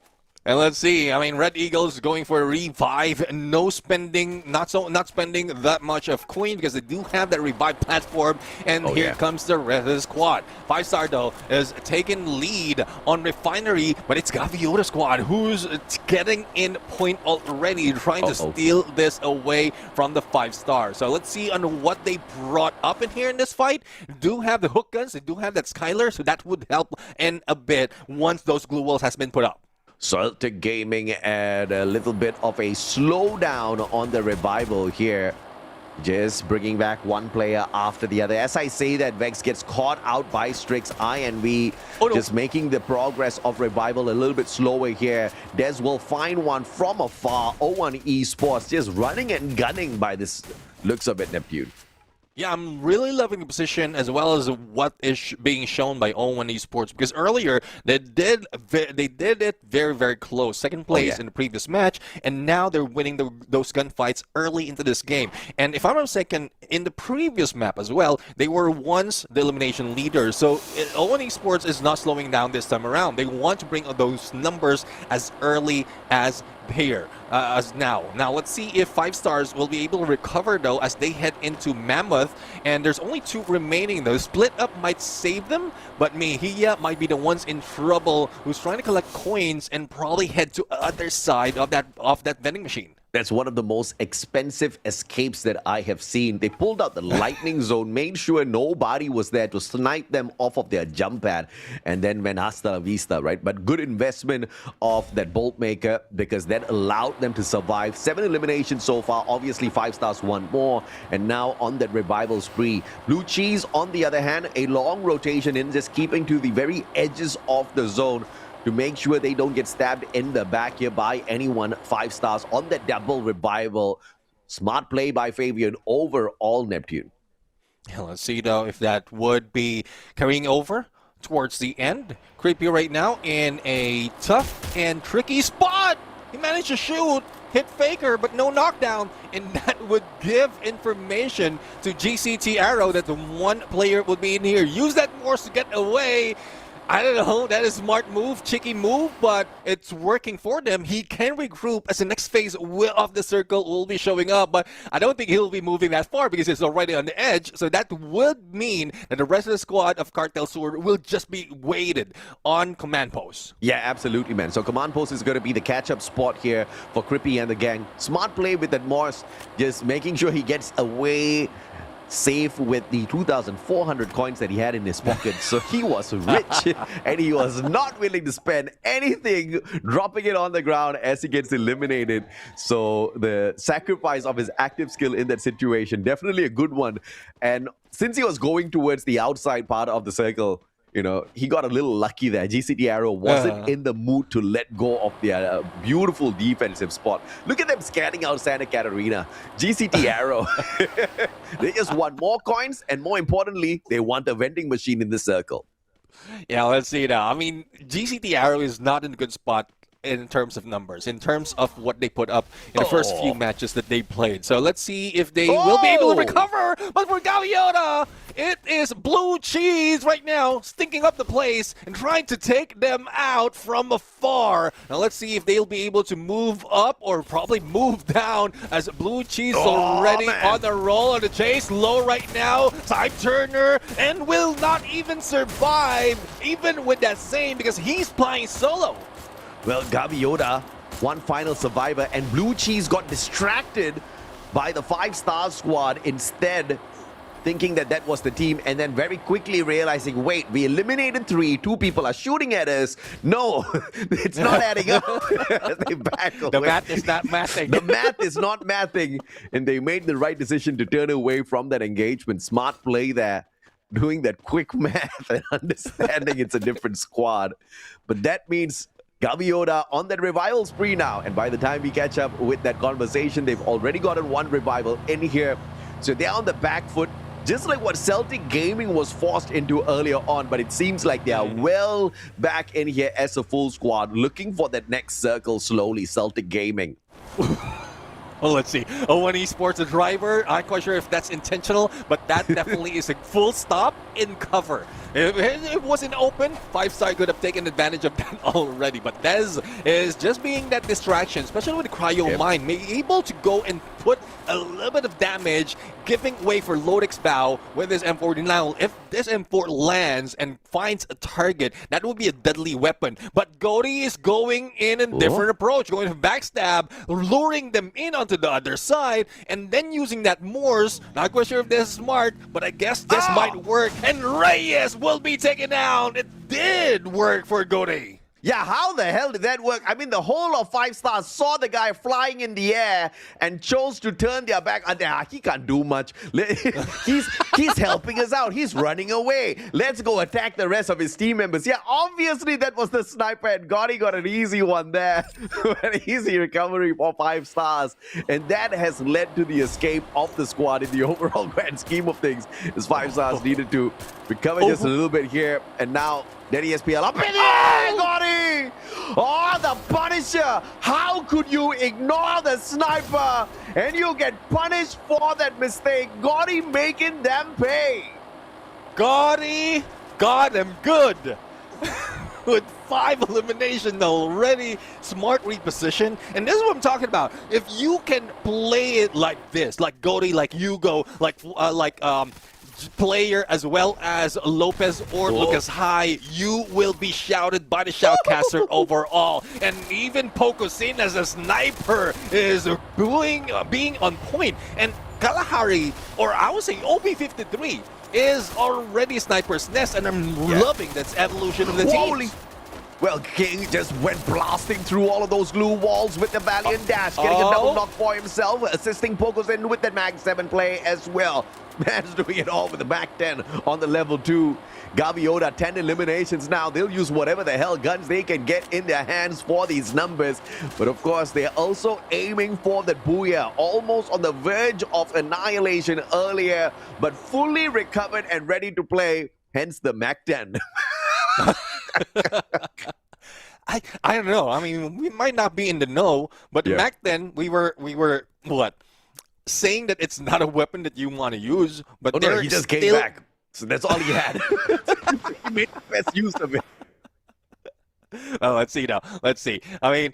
S2: And let's see. I mean, Red Eagles going for a revive. No spending, not spending that much of Queen because they do have that revive platform. And here comes the rest of the squad. 5-star though is taking lead on Refinery, but it's Gaviota squad who's getting in point already, trying to steal this away from the 5-star. So let's see on what they brought up in here in this fight. They do have the hook guns, they do have that Skylar, so that would help in a bit once those glue walls has been put up.
S3: Celtic Gaming and a little bit of a slowdown on the revival here. Just bringing back one player after the other. As I say that, Vex gets caught out by Strix INV. Just making the progress of revival a little bit slower here. Des will find one from afar. 01 Esports just running and gunning by this looks of it, Neptune.
S2: Yeah, I'm really loving the position as well as what is being shown by 01 Esports, because earlier they did it very, very close. Second place in the previous match, and now they're winning those gunfights early into this game. And if I'm not mistaken, in the previous map as well, they were once the elimination leaders. So 01 Esports is not slowing down this time around. They want to bring those numbers as early as here as now. Now let's see if 5-stars will be able to recover though as they head into Mammoth, and there's only 2 remaining though. Split up might save them, but Mejia might be the ones in trouble who's trying to collect coins and probably head to other side of that vending machine.
S3: That's one of the most expensive escapes that I have seen. They pulled out the lightning zone, made sure nobody was there to snipe them off of their jump pad, and then went hasta la vista, right? But good investment of that bolt maker because that allowed them to survive. 7 eliminations so far. Obviously, 5-stars want more, and now on that revival spree. Blue Cheese, on the other hand, a long rotation in, just keeping to the very edges of the zone to make sure they don't get stabbed in the back here by anyone. 5-stars on the double revival. Smart play by Fabian over all Neptune.
S2: Yeah, let's see though if that would be carrying over towards the end. Creepy right now in a tough and tricky spot. He managed to shoot, hit Faker, but no knockdown, and that would give information to GCT Arrow that the one player would be in here. Use that Morse to get away. I don't know, that is a smart move, cheeky move, but it's working for them. He can regroup as the next phase of the circle will be showing up, but I don't think he'll be moving that far because he's already on the edge. So that would mean that the rest of the squad of Cartel Sur will just be waited on command post.
S3: Yeah, absolutely, man. So command post is going to be the catch-up spot here for Crippy and the gang. Smart play with that Morse, just making sure he gets away safe with the 2,400 coins that he had in his pocket. So he was rich and he was not willing to spend anything, dropping it on the ground as he gets eliminated. So the sacrifice of his active skill in that situation, definitely a good one. And since he was going towards the outside part of the circle, you know, he got a little lucky there. GCT Arrow wasn't in the mood to let go of their beautiful defensive spot. Look at them scanning out Santa Catarina. GCT Arrow, they just want more coins, and more importantly, they want a vending machine in the circle.
S2: Yeah, let's see now. I mean, GCT Arrow is not in a good spot in terms of numbers, in terms of what they put up in the first few matches that they played. So let's see if they will be able to recover. But for Gaviota, it is Blue Cheese right now, stinking up the place and trying to take them out from afar. Now let's see if they'll be able to move up or probably move down, as Blue Cheese already on the roll on the chase. Low right now, Side Turner, and will not even survive, even with that same, because he's playing solo.
S3: Well, Gaviota, one final survivor, and Blue Cheese got distracted by the 5-star squad instead, thinking that that was the team, and then very quickly realizing, wait, we eliminated 3, 2 people are shooting at us. No, it's not adding up. They back away.
S2: The math is not mathing.
S3: The math is not mathing, and they made the right decision to turn away from that engagement. Smart play there, doing that quick math and understanding it's a different squad. But that means Gaviota on that revival spree now, and by the time we catch up with that conversation, they've already gotten 1 revival in here. So they're on the back foot, just like what Celtic Gaming was forced into earlier on, but it seems like they are well back in here as a full squad, looking for that next circle slowly, Celtic Gaming.
S2: Well, let's see. O1 Esports, a driver. I'm quite sure if that's intentional, but that definitely is a full stop in cover. If it wasn't open, 5-star could have taken advantage of that already. But Dez is just being that distraction, especially with the Cryo Mine, able to go and put a little bit of damage, giving way for Lodix Bow with this M4. Now, if this M4 lands and finds a target, that would be a deadly weapon. But Gori is going in a different approach, going to backstab, luring them in onto the other side, and then using that Morse. Not quite sure if this is smart, but I guess this might work. And Reyes will be taken down. It did work for Gori.
S3: Yeah, how the hell did that work? I mean, the whole of 5-stars saw the guy flying in the air and chose to turn their back. He can't do much. He's helping us out. He's running away. Let's go attack the rest of his team members. Yeah, obviously that was the sniper, and Gotti got an easy one there. An easy recovery for 5-stars. And that has led to the escape of the squad in the overall grand scheme of things. As 5-stars needed to recover just a little bit here. And now Daddy SPL up in the air, Gotti! Oh, the Punisher! How could you ignore the sniper and you get punished for that mistake? Gotti making them pay.
S2: Gotti got him good. With 5 eliminations already, smart reposition, and this is what I'm talking about. If you can play it like this, like Gotti, like Hugo, like player as well as Lopez or Lucas High, you will be shouted by the shoutcaster overall. And even Pocosin as a sniper is being on point. And Kalahari, or I would say OB53, is already Sniper's Nest, and I'm loving this evolution of the team.
S3: Well, King just went blasting through all of those glue walls with the valiant dash, getting a double knock for himself, assisting Pokos in with the Mag 7 play as well. Man's doing it all with the Mag 10 on the level 2. Gaviota, 10 eliminations now. They'll use whatever the hell guns they can get in their hands for these numbers. But of course, they're also aiming for the Booyah, almost on the verge of annihilation earlier, but fully recovered and ready to play, hence the Mag 10.
S2: I don't know. I mean, we might not be in the know, but back then we were what? Saying that it's not a weapon that you want to use, but
S3: no, he just came back. So that's all he had. He made the best use of it.
S2: Well, let's see now. Let's see. I mean,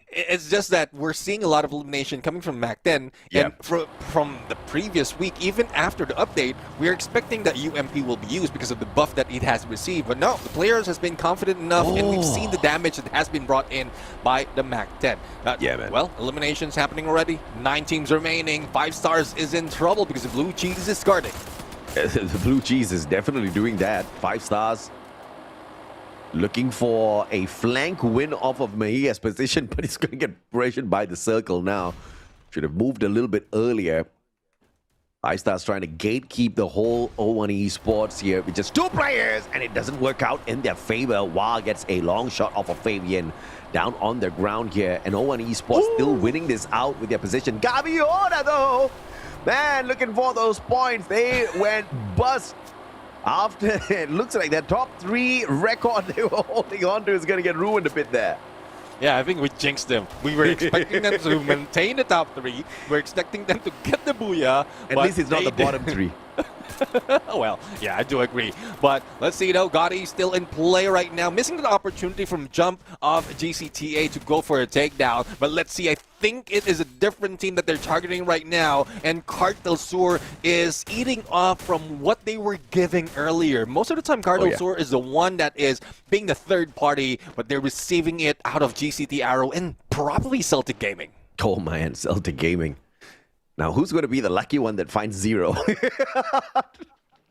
S2: it's just that we're seeing a lot of elimination coming from Mac 10, and from the previous week, even after the update, we're expecting that UMP will be used because of the buff that it has received. But no, the players has been confident enough, and we've seen the damage that has been brought in by the Mac 10.
S3: Man.
S2: Well, eliminations happening already. 9 teams remaining. 5 stars is in trouble because the blue cheese is guarding.
S3: The blue cheese is definitely doing that. 5 stars. Looking for a flank win off of Mahia's position, but he's going to get pressured by the circle now. Should have moved a little bit earlier. 5 stars trying to gatekeep the whole O1 Esports here with just 2 players, and it doesn't work out in their favor. Wah gets a long shot off of Fabian down on the ground here, and O1 Esports still winning this out with their position. Gaviota, though, man, looking for those points. They went bust. After it looks like that top 3 record they were holding on to is going to get ruined a bit there.
S2: Yeah, I think we jinxed them. We were expecting them to maintain the top 3. We're expecting them to get the Booyah.
S3: At least it's not the bottom 3.
S2: Well, yeah, I do agree. But let's see, though, Gotti still in play right now, missing the opportunity from jump of GCTA to go for a takedown. But let's see, I think it is a different team that they're targeting right now, and Cartel Sur is eating off from what they were giving earlier. Most of the time, Cartel Sur is the one that is being the third party, but they're receiving it out of GCT Arrow and probably Celtic Gaming.
S3: Oh, man, Celtic Gaming. Now, who's going to be the lucky one that finds 0?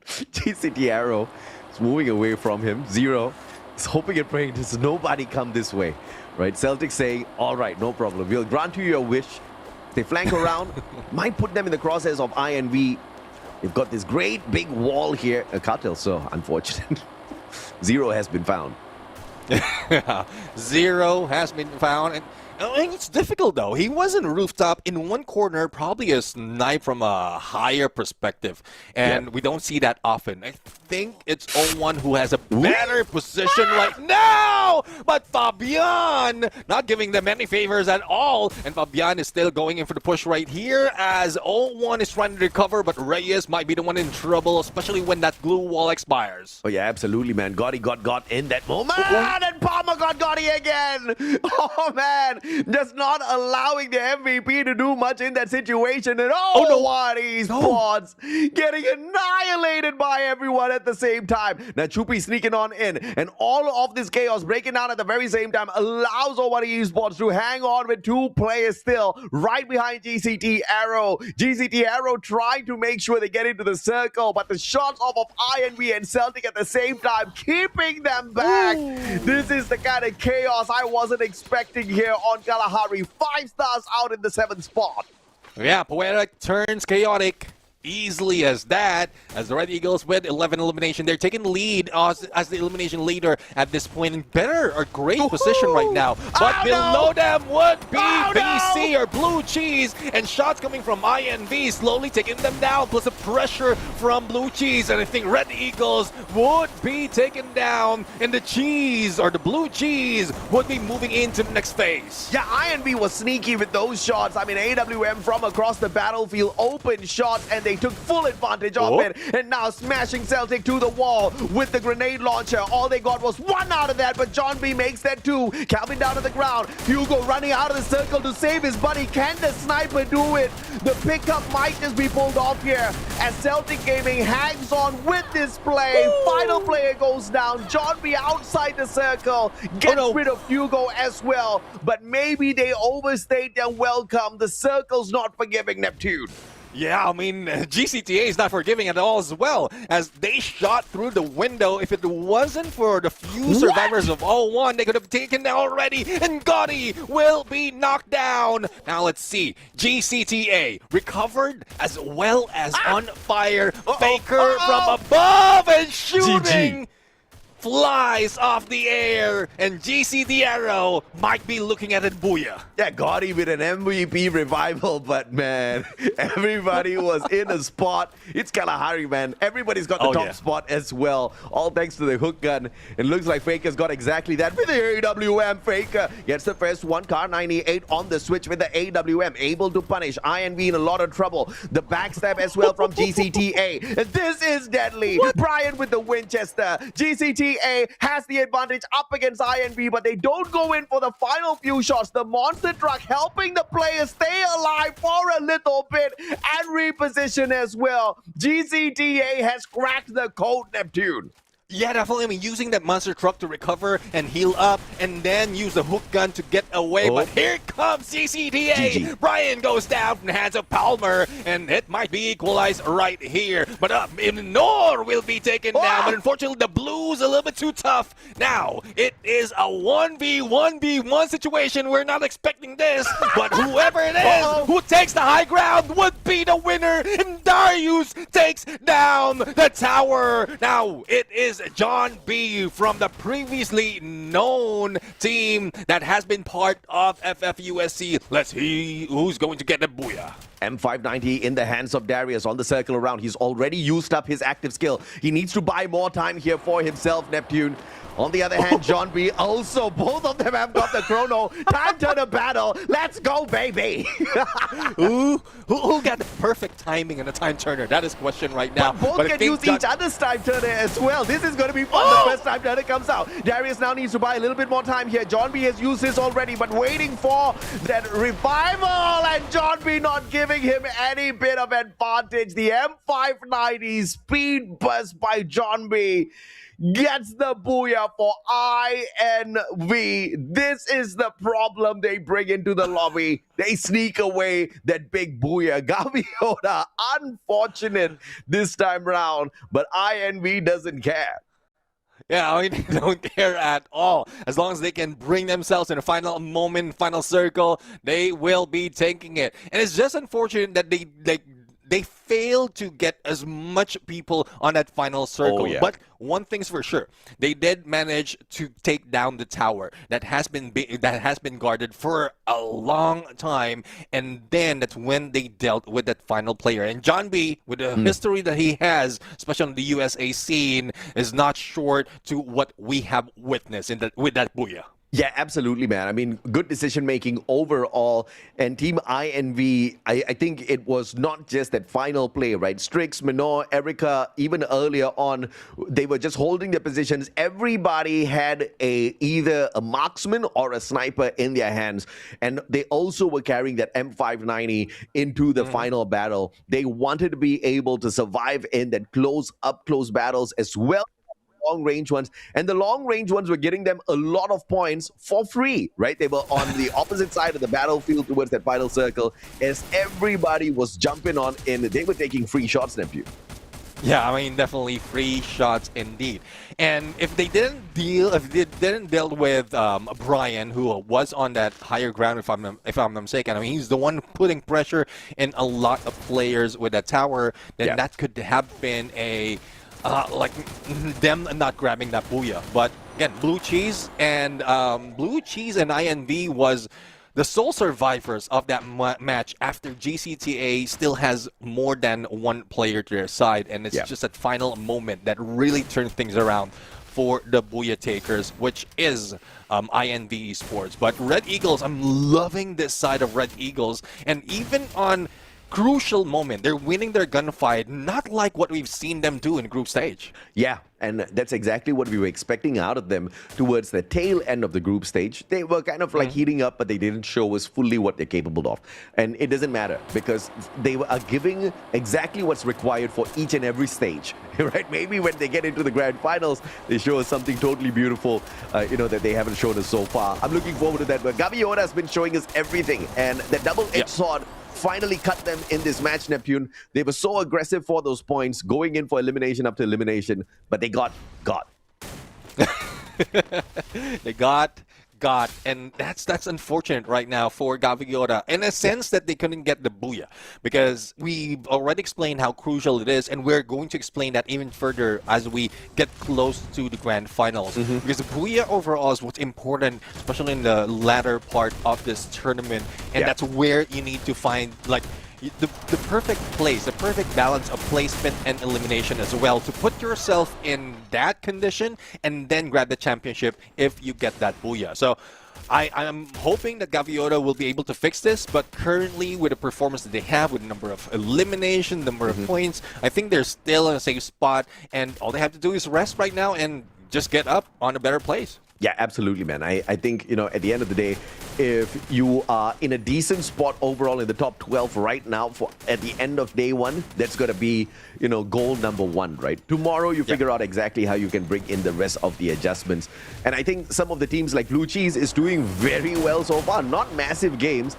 S3: GCT Arrow is moving away from him. 0. He's hoping and praying does nobody come this way. Right? Celtic saying, all right, no problem. We'll grant you your wish. They flank around. Might put them in the crosshairs of INV. They've got this great big wall here. A cartel, so unfortunate. 0 has been found.
S2: 0 has been found. And it's difficult, though. He was in rooftop in one corner, probably a snipe from a higher perspective. And we don't see that often. I think it's O1 who has a better position right now. But Fabian not giving them any favors at all. And Fabian is still going in for the push right here as O1 is trying to recover. But Reyes might be the one in trouble, especially when that glue wall expires.
S3: Oh, yeah, absolutely, man. Gotti got in that moment. And Palmer got Gotti again. Oh, man. Just not allowing the MVP to do much in that situation. And what Esports getting annihilated by everyone at the same time. Now Chupi sneaking on in, and all of this chaos breaking down at the very same time allows O1 Esports to hang on with 2 players still right behind GCT Arrow. GCT Arrow trying to make sure they get into the circle, but the shots off of INV and Celtic at the same time keeping them back. This is the kind of chaos I wasn't expecting here on Kalahari. 5 stars out in the 7th spot.
S2: Yeah, Poetic turns chaotic easily as that, as the Red Eagles with 11 elimination. They're taking the lead as the elimination leader at this point in better or great position right now. But below them would be BC or Blue Cheese, and shots coming from INV slowly taking them down, plus the pressure from Blue Cheese, and I think Red Eagles would be taken down, and the Cheese or the Blue Cheese would be moving into the next phase.
S3: Yeah, INV was sneaky with those shots. I mean, AWM from across the battlefield, open shots, and they took full advantage of it, and now smashing Celtic to the wall with the grenade launcher. All they got was 1 out of that, but John B makes that 2. Calvin down to the ground. Hugo running out of the circle to save his buddy. Can the sniper do it? The pickup might just be pulled off here as Celtic Gaming hangs on with this play. Final player goes down. John B outside the circle gets rid of Hugo as well, but maybe they overstayed their welcome. The circle's not forgiving Neptune.
S2: Yeah, I mean, GCTA is not forgiving at all as well, as they shot through the window. If it wasn't for the few survivors of all one, they could have taken it already, and Gotti will be knocked down. Now let's see. GCTA recovered as well as on fire. Faker from above and shooting. Flies off the air, and GC the Arrow might be looking at it booyah.
S3: Yeah, Gotti with an MVP revival, but man, everybody was in a spot. It's Kalahari, man. Everybody's got the top spot as well, all thanks to the hook gun. It looks like Faker's got exactly that with the AWM. Faker gets the first one, car 98 on the switch with the AWM, able to punish INV in a lot of trouble. The backstab as well from GCTA. This is deadly. Brian with the Winchester. GCTA has the advantage up against INV, but they don't go in for the final few shots. The monster truck helping the players stay alive for a little bit and reposition as well. GCTA has cracked the code, Neptune.
S2: Yeah, definitely. I mean, using that monster truck to recover and heal up, and then use the hook gun to get away. But here comes CCTA.
S3: GG.
S2: Brian goes down in the hands of Palmer, and it might be equalized right here. But Nor will be taken down. But unfortunately, the Blues a little bit too tough. Now, it is a 1v1v1 situation. We're not expecting this, but whoever it is who takes the high ground would be the winner. And Darius takes down the tower. Now, it is John B from the previously known team that has been part of FFUSC. Let's see who's going to get the booyah.
S3: M590 in the hands of Darius on the circle around. He's already used up his active skill. He needs to buy more time here for himself, Neptune. On the other hand, John B also, both of them have got the chrono. Time turner battle. Let's go, baby.
S2: Who got the perfect timing on the time turner? That is the question right now.
S3: But both can use each other's time turner as well. This is going to be fun. The first time turner comes out. Darius now needs to buy a little bit more time here. John B has used his already, but waiting for that revival. And John B not giving him any bit of advantage. The M590 speed burst by John B gets the booyah for INV. This is the problem they bring into the lobby. They sneak away that big booyah. Gaviota, unfortunate this time round, but INV doesn't care.
S2: Yeah, I mean, they don't care at all. As long as they can bring themselves in the final moment, final circle, they will be taking it. And it's just unfortunate that they failed to get as much people on that final circle. But one thing's for sure, they did manage to take down the tower that has been guarded for a long time, and then that's when they dealt with that final player. And John B, with the history that he has, especially on the USA scene, is not short to what we have witnessed with that booyah.
S3: Yeah, absolutely, man. I mean, good decision-making overall. And Team INV, I think it was not just that final play, right? Strix, Minor, Erica, even earlier on, they were just holding their positions. Everybody had either a marksman or a sniper in their hands. And they also were carrying that M590 into the final battle. They wanted to be able to survive in that up-close battles as well. Long-range ones, and the long-range ones were getting them a lot of points for free, right? They were on the opposite side of the battlefield towards that final circle as everybody was jumping on in. They were taking free shots, Neptune.
S2: Yeah, I mean, definitely free shots indeed. And if they didn't deal with Brian, who was on that higher ground, if I'm not mistaken, I mean, he's the one putting pressure in a lot of players with that tower, then that could have been a like them not grabbing that booyah. But again, Blue Cheese and INV was the sole survivors of that match after GCTA still has more than one player to their side, and it's just that final moment that really turns things around for the booyah takers, which is INV Esports. But Red Eagles, I'm loving this side of Red Eagles, and even on crucial moment, they're winning their gunfight, not like what we've seen them do in group stage.
S3: Yeah, and that's exactly what we were expecting out of them towards the tail end of the group stage. They were kind of like heating up, but they didn't show us fully what they're capable of. And it doesn't matter because they are giving exactly what's required for each and every stage, right? Maybe when they get into the grand finals, they show us something totally beautiful, that they haven't shown us so far. I'm looking forward to that. But Gaviota has been showing us everything, and the double-edged sword finally cut them in this match, Neptune. They were so aggressive for those points, going in for elimination after elimination, but they got.
S2: They got, and that's unfortunate right now for Gaviota in a sense that they couldn't get the booyah, because we've already explained how crucial it is, and we're going to explain that even further as we get close to the grand finals. Because the booyah overall is what's important, especially in the latter part of this tournament, and that's where you need to find like the perfect place, the perfect balance of placement and elimination as well to put yourself in that condition and then grab the championship if you get that booyah. So I'm hoping that Gaviota will be able to fix this, but currently with the performance that they have, with the number of elimination, number of points, I think they're still in a safe spot, and all they have to do is rest right now and just get up on a better place.
S3: Yeah, absolutely, man. I think, at the end of the day, if you are in a decent spot overall in the top 12 right now at the end of day one, that's going to be, goal number one, right? Tomorrow, you figure out exactly how you can bring in the rest of the adjustments. And I think some of the teams like Blue Cheese is doing very well so far. Not massive games,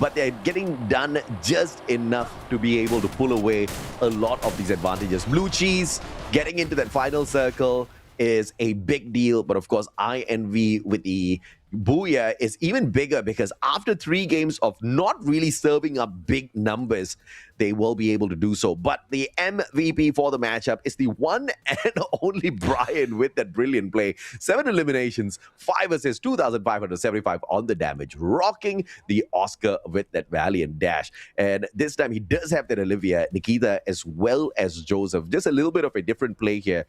S3: but they're getting done just enough to be able to pull away a lot of these advantages. Blue Cheese getting into that final circle is a big deal, but of course INV with the booyah is even bigger, because after 3 games of not really serving up big numbers, they will be able to do so. But the MVP for the matchup is the one and only Brian with that brilliant play. 7 eliminations, 5 assists, 2,575 on the damage, rocking the Oscar with that valiant dash. And this time he does have that Olivia, Nikita, as well as Joseph. Just a little bit of a different play here.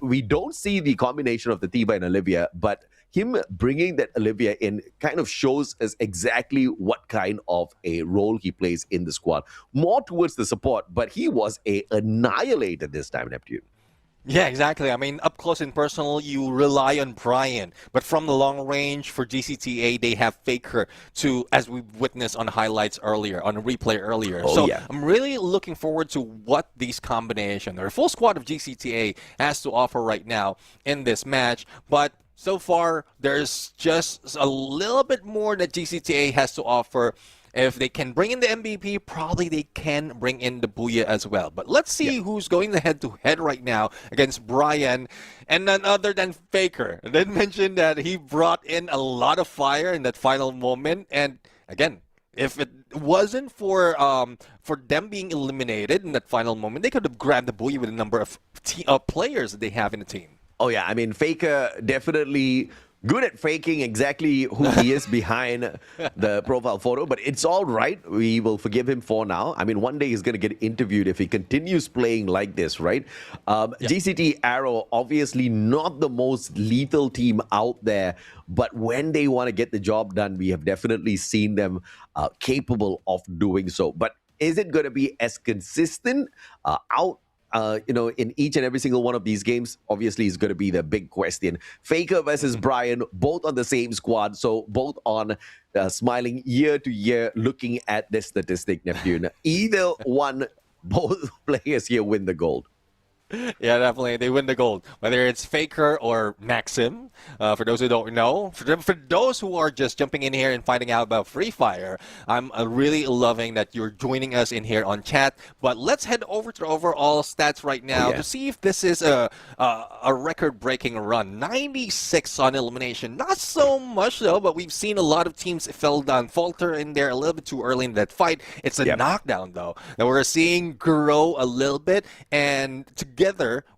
S3: We don't see the combination of the Tiba and Olivia, but him bringing that Olivia in kind of shows us exactly what kind of a role he plays in the squad. More towards the support, but he was a annihilator this time, Neptune.
S2: Yeah, exactly. I mean, up close and personal, you rely on Brian. But from the long range for GCTA, they have Faker to, as we witnessed on highlights earlier, on a replay earlier. I'm really looking forward to what these combination or full squad of GCTA has to offer right now in this match. But so far, there's just a little bit more that GCTA has to offer. If they can bring in the MVP, probably they can bring in the booyah as well. But let's see who's going head-to-head right now against Brian, and none other than Faker. I did mention that he brought in a lot of fire in that final moment. And again, if it wasn't for them being eliminated in that final moment, they could have grabbed the booyah with a number of players that they have in the team.
S3: Oh, yeah. I mean, Faker definitely good at faking exactly who he is behind the profile photo, but it's all right. We will forgive him for now. I mean, one day he's going to get interviewed if he continues playing like this, right? GCT Arrow, obviously not the most lethal team out there, but when they want to get the job done, we have definitely seen them capable of doing so. But is it going to be as consistent in each and every single one of these games? Obviously, is going to be the big question. Faker versus Brian, both on the same squad, so both on smiling year to year, looking at this statistic, Neptune. Either one, both players here win the gold.
S2: Yeah, definitely. They win the gold. Whether it's Faker or Maxim, for those who don't know. For those who are just jumping in here and finding out about Free Fire, I'm really loving that you're joining us in here on chat. But let's head over to the overall stats right now to see if this is a record-breaking run. 96 on elimination. Not so much, though, but we've seen a lot of teams falter in there a little bit too early in that fight. It's a knockdown, though, that we're seeing grow a little bit, and together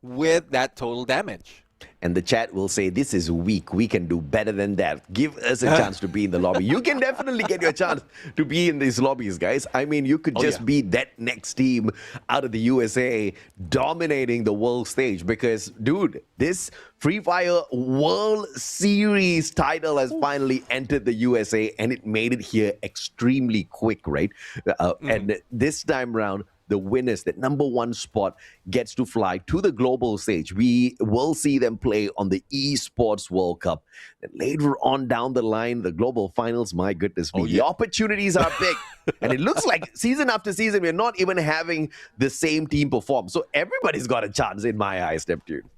S2: with that total damage.
S3: And the chat will say, this is weak. We can do better than that. Give us a chance to be in the lobby. You can definitely get your chance to be in these lobbies, guys. I mean, you could just be that next team out of the USA dominating the world stage. Because, dude, this Free Fire World Series title has finally entered the USA, and it made it here extremely quick, right? And this time around, the winners, that number 1 spot, gets to fly to the global stage. We will see them play on the Esports World Cup. And later on down the line, the global finals, my goodness me, the opportunities are big. And it looks like season after season, we're not even having the same team perform. So everybody's got a chance in my eyes, Neptune.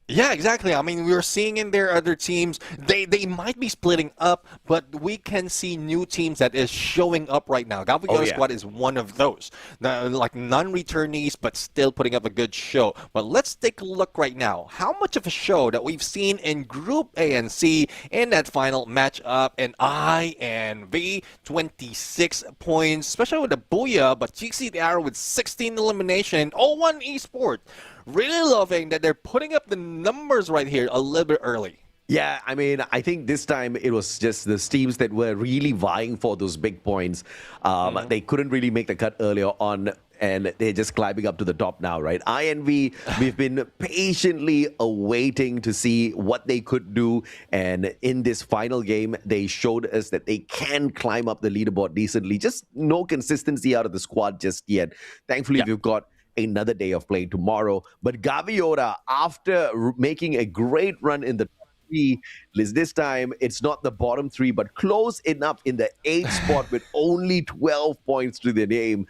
S2: Yeah, exactly. I mean, we're seeing in their other teams, they might be splitting up, but we can see new teams that is showing up right now.
S3: Oh
S2: Gaviota
S3: yeah.
S2: Squad is one of those. Like non-returnees, but still putting up a good show. But let's take a look right now. How much of a show that we've seen in Group A and C in that final matchup, and I and V 26 points, especially with the Booyah, but GC the Arrow with 16 elimination, 0-1 Esports. Really loving that they're putting up the numbers right here a little bit early.
S3: Yeah, I mean, I think this time it was just the teams that were really vying for those big points. They couldn't really make the cut earlier on, and they're just climbing up to the top now, right? INV, we've been patiently awaiting to see what they could do, and in this final game, they showed us that they can climb up the leaderboard decently. Just no consistency out of the squad just yet. Thankfully, we've got another day of playing tomorrow. But Gaviota, after making a great run in the top three, this time it's not the bottom three, but close enough in the 8th spot with only 12 points to their name.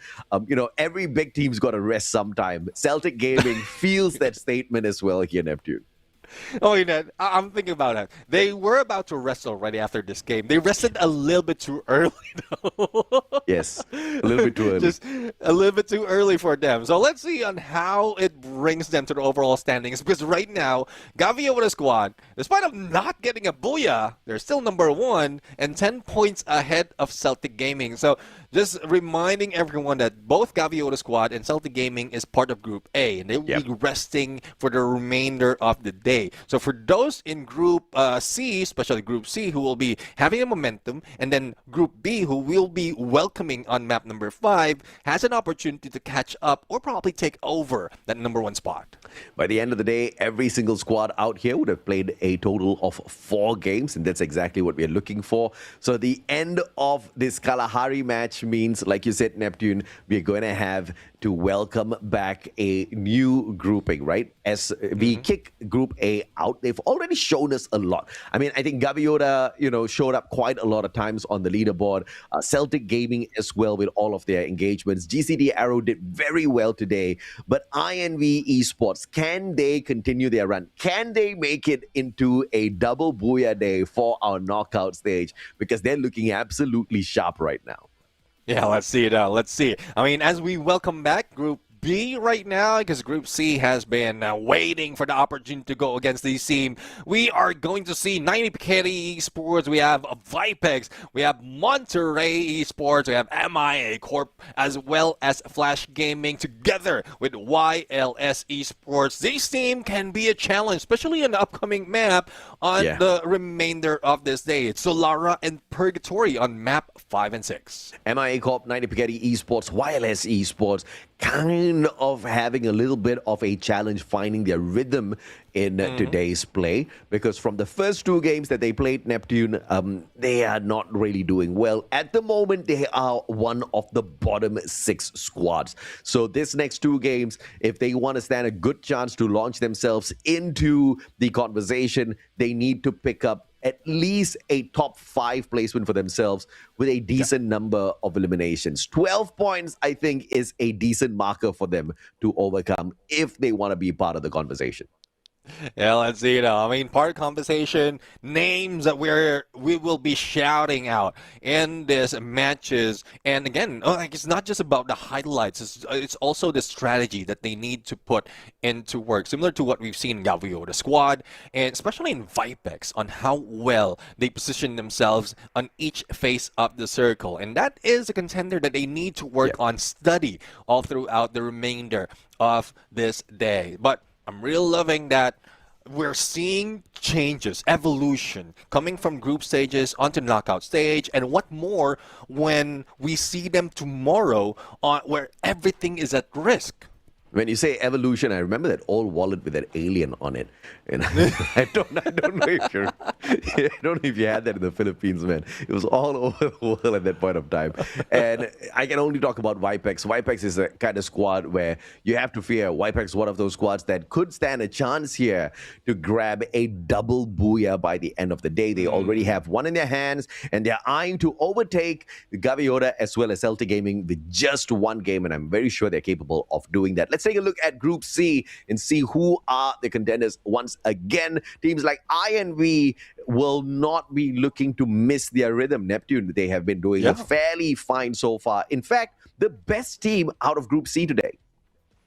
S3: Every big team's got to rest sometime. Celtic Gaming feels that statement as well here, Neptune.
S2: Oh, I'm thinking about it. They were about to rest already after this game. They rested a little bit too early, though.
S3: Yes, a little bit too early.
S2: Just a little bit too early for them. So let's see on how it brings them to the overall standings. Because right now, Gaviota Squad, despite of not getting a Booyah, they're still number 1 and 10 points ahead of Celtic Gaming. So just reminding everyone that both Gaviota Squad and Celtic Gaming is part of Group A, and they will be resting for the remainder of the day. So for those in Group C, especially Group C, who will be having a momentum, and then Group B, who will be welcoming on map number 5, has an opportunity to catch up or probably take over that number 1 spot.
S3: By the end of the day, every single squad out here would have played a total of 4 games, and that's exactly what we're looking for. So the end of this Kalahari match means, like you said, Neptune, we're going to have to welcome back a new grouping, right? As we kick Group A out, they've already shown us a lot. I mean, I think Gaviota, showed up quite a lot of times on the leaderboard. Celtic Gaming as well with all of their engagements. GCD Arrow did very well today, but INV Esports, can they continue their run? Can they make it into a double Booyah day for our knockout stage? Because they're looking absolutely sharp right now.
S2: Yeah, let's see it out. Let's see it. I mean, as we welcome back Group B right now, because Group C has been waiting for the opportunity to go against these teams. We are going to see 90 Piketty Esports. We have Vipex. We have Monterey Esports. We have MIA Corp, as well as Flash Gaming together with YLS Esports. This team can be a challenge, especially in the upcoming map on the remainder of this day. It's Solara and Purgatory on map 5 and 6.
S3: MIA Corp, 90 Piketty Esports, YLS Esports, kind of having a little bit of a challenge finding their rhythm in today's play, because from the first 2 games that they played, Neptune, they are not really doing well. At the moment, they are one of the bottom 6 squads. So this next 2 games, if they want to stand a good chance to launch themselves into the conversation, they need to pick up at least a top 5 placement for themselves with a decent number of eliminations. 12 points, I think, is a decent marker for them to overcome if they want to be part of the conversation.
S2: Yeah, let's see it. I mean, part of conversation, names that we will be shouting out in this matches. And again, it's not just about the highlights. It's also the strategy that they need to put into work, similar to what we've seen in Gaviota Squad, and especially in Vipex, on how well they position themselves on each face of the circle. And that is a contender that they need to work on, study all throughout the remainder of this day. But I'm really loving that we're seeing changes, evolution, coming from group stages onto knockout stage, and what more when we see them tomorrow where everything is at risk.
S3: When you say evolution, I remember that old wallet with that alien on it. And I don't know if you had that in the Philippines, man. It was all over the world at that point of time. And I can only talk about Vipex. Vipex is a kind of squad where you have to fear. Vipex is one of those squads that could stand a chance here to grab a double Booyah by the end of the day. They already have one in their hands, and they're eyeing to overtake the Gaviota as well as Celtic Gaming with just 1 game, and I'm very sure they're capable of doing that. Let's Let's take a look at Group C and see who are the contenders once again. Teams like INV will not be looking to miss their rhythm. Neptune, they have been doing fairly fine so far. In fact, the best team out of Group C today.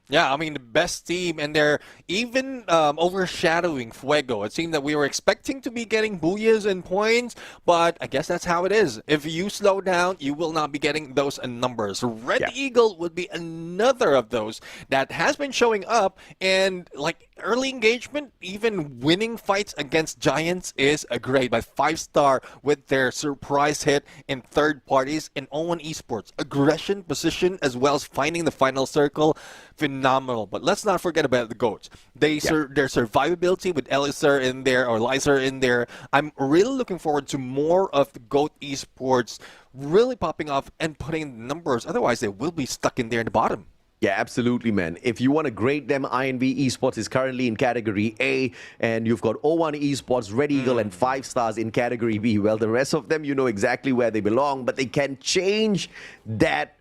S2: Yeah, I mean, the best team, and they're even overshadowing Fuego. It seemed that we were expecting to be getting booyahs and points, but I guess that's how it is. If you slow down, you will not be getting those numbers. Red Eagle would be another of those that has been showing up, and like early engagement, even winning fights against Giants is a great by 5-star with their surprise hit in third parties in O1 Esports. Aggression, position, as well as finding the final circle. Phenomenal. But let's not forget about the GOATs. Their survivability with Elizer in there or Lizer in there. I'm really looking forward to more of the GOAT esports really popping off and putting numbers. Otherwise, they will be stuck in there in the bottom.
S3: Yeah, absolutely, man. If you want to grade them, INV Esports is currently in Category A, and you've got O1 Esports, Red Eagle, and 5 stars in Category B. Well, the rest of them, you know exactly where they belong, but they can change that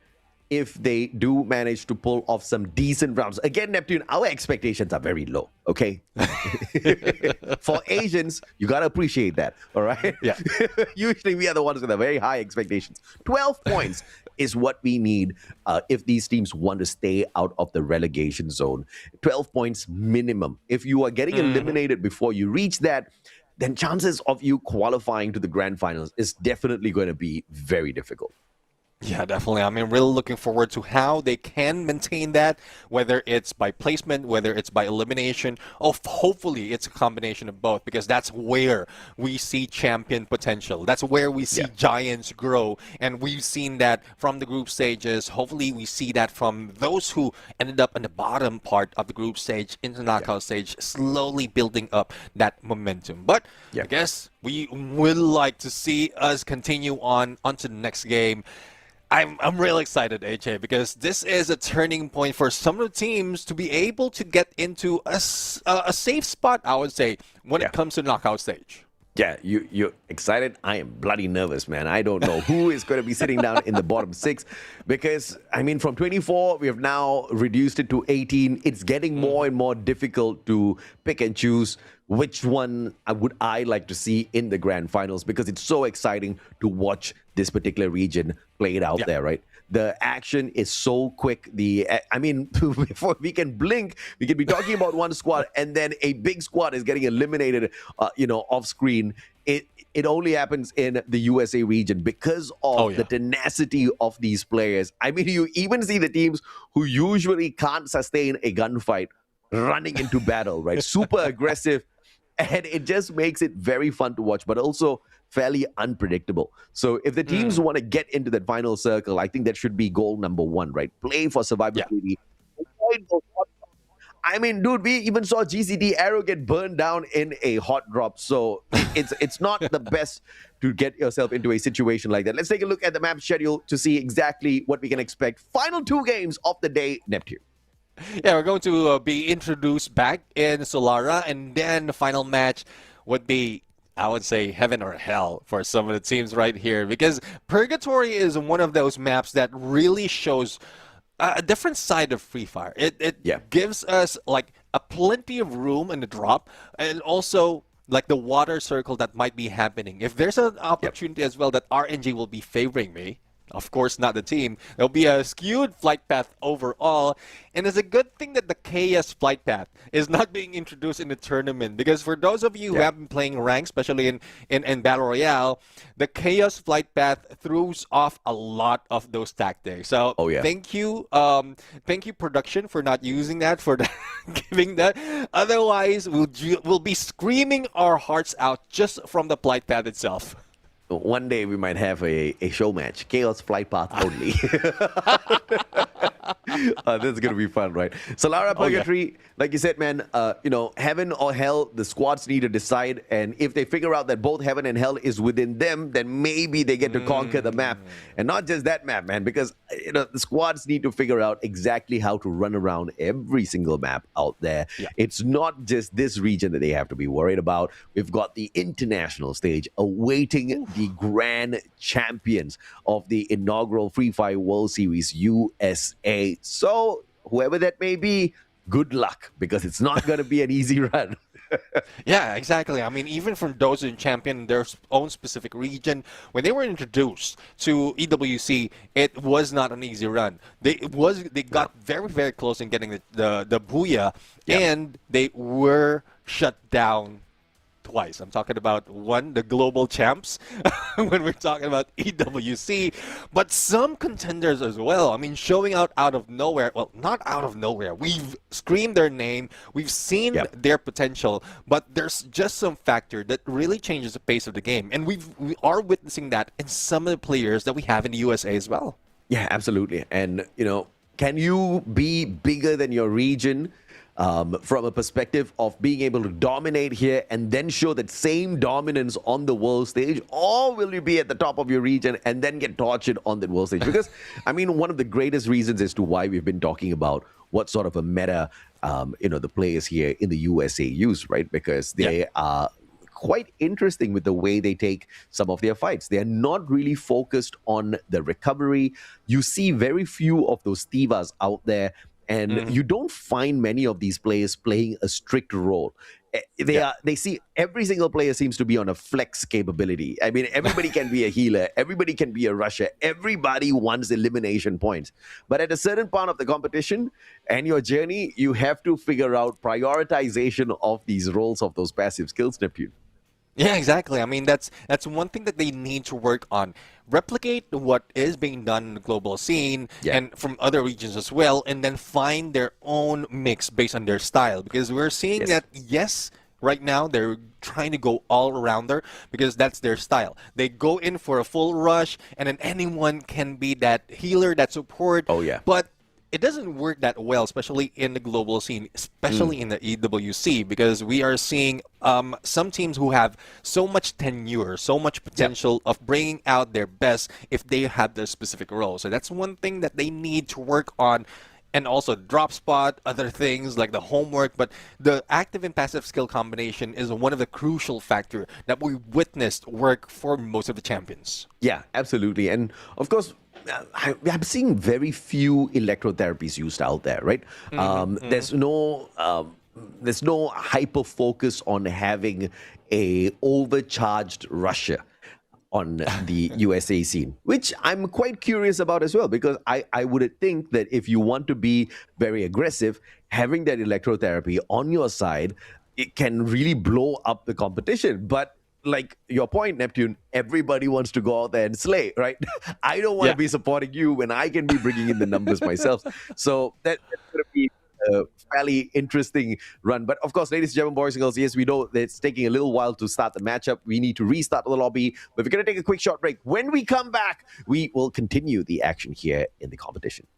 S3: if they do manage to pull off some decent rounds. Again, Neptune, our expectations are very low, okay? For Asians, you got to appreciate that, all right?
S2: Yeah.
S3: Usually we are the ones with the very high expectations. 12 points is what we need if these teams want to stay out of the relegation zone. 12 points minimum. If you are getting eliminated before you reach that, then chances of you qualifying to the grand finals is definitely going to be very difficult.
S2: Yeah, definitely. I mean, really looking forward to how they can maintain that, whether it's by placement, whether it's by elimination, or hopefully it's a combination of both, because that's where we see champion potential. That's where we see giants grow, and we've seen that from the group stages. Hopefully we see that from those who ended up in the bottom part of the group stage into the knockout stage, slowly building up that momentum. But I guess we would like to see us continue on onto the next game. I'm really excited, AJ, because this is a turning point for some of the teams to be able to get into a safe spot, I would say, when it comes to the knockout stage.
S3: Yeah, you're excited. I am bloody nervous, man. I don't know who is going to be sitting down in the bottom 6 because, I mean, from 24, we have now reduced it to 18. It's getting more and more difficult to pick and choose which one would I like to see in the grand finals, because it's so exciting to watch this particular region played out there, right? The action is so quick. I mean, before we can blink, we can be talking about one squad, and then a big squad is getting eliminated, off screen. It only happens in the USA region because of the tenacity of these players. I mean, you even see the teams who usually can't sustain a gunfight running into battle, right? Super aggressive, and it just makes it very fun to watch, but also fairly unpredictable. So if the teams want to get into that final circle, I think that should be goal number 1, right? Play for survivability. I mean, dude, we even saw GCT Arrow get burned down in a hot drop. So it's not the best to get yourself into a situation like that. Let's take a look at the map schedule to see exactly what we can expect. Final 2 games of the day, Neptune.
S2: Yeah, we're going to be introduced back in Solara, and then the final match would be, I would say, heaven or hell for some of the teams right here, because Purgatory is one of those maps that really shows a different side of Free Fire. It gives us like a plenty of room in the drop, and also like the water circle that might be happening. If there's an opportunity as well that RNG will be favoring me, of course not the team, there'll be a skewed flight path overall, and it's a good thing that the KS flight path is not being introduced in the tournament, because for those of you who have been playing rank, especially in Battle Royale, the Chaos flight path throws off a lot of those tactics. So thank you production for not using that, for giving that. Otherwise, we'll be screaming our hearts out just from the flight path itself.
S3: One day we might have a show match, Chaos Flight Path only. This is going to be fun, right? Solara Purgatory, like you said, man, heaven or hell, the squads need to decide. And if they figure out that both heaven and hell is within them, then maybe they get to conquer the map. And not just that map, man, because the squads need to figure out exactly how to run around every single map out there. It's not just this region that they have to be worried about. We've got the international stage awaiting the grand champions of the inaugural Free Fire World Series USA. So whoever that may be, good luck, because it's not going to be an easy run.
S2: Yeah, exactly. I mean, even from those who champion their own specific region, when they were introduced to EWC, it was not an easy run. They got very, very close in getting the Booyah, and they were shut down twice. I'm talking about one, the global champs, when we're talking about EWC, but some contenders as well. I mean, showing out of nowhere. Well, not out of nowhere. We've screamed their name. We've seen their potential, but there's just some factor that really changes the pace of the game, and we are witnessing that in some of the players that we have in the USA as well.
S3: Yeah, absolutely. And, can you be bigger than your region? From a perspective of being able to dominate here and then show that same dominance on the world stage, or will you be at the top of your region and then get tortured on the world stage? Because, I mean, one of the greatest reasons as to why we've been talking about what sort of a meta, the players here in the USA use, right? Because they are quite interesting with the way they take some of their fights. They are not really focused on the recovery. You see very few of those Tivas out there, and you don't find many of these players playing a strict role. They see every single player seems to be on a flex capability. I mean, everybody can be a healer, everybody can be a rusher, everybody wants elimination points. But at a certain part of the competition and your journey, you have to figure out prioritization of these roles of those passive skills, Neptune.
S2: Yeah, exactly. I mean, that's one thing that they need to work on. Replicate what is being done in the global scene and from other regions as well, and then find their own mix based on their style. Because we're seeing that, right now they're trying to go all around there because that's their style. They go in for a full rush, and then anyone can be that healer, that support.
S3: Oh, yeah.
S2: But it doesn't work that well, especially in the global scene, especially in the EWC, because we are seeing some teams who have so much tenure, so much potential of bringing out their best if they have their specific role. So that's one thing that they need to work on. And also drop spot, other things like the homework. But the active and passive skill combination is one of the crucial factors that we witnessed work for most of the champions.
S3: Yeah, absolutely. And of course, I'm seeing very few electrotherapies used out there, right? There's no hyper focus on having a overcharged rusher on the USA scene, which I'm quite curious about as well, because I would think that if you want to be very aggressive, having that electrotherapy on your side, it can really blow up the competition. But like your point, Neptune, everybody wants to go out there and slay, right? I don't want to be supporting you when I can be bringing in the numbers myself. So that's going to be a fairly interesting run. But of course, ladies and gentlemen, boys and girls, yes, we know that it's taking a little while to start the matchup. We need to restart the lobby, but we're going to take a quick short break. When we come back, we will continue the action here in the competition.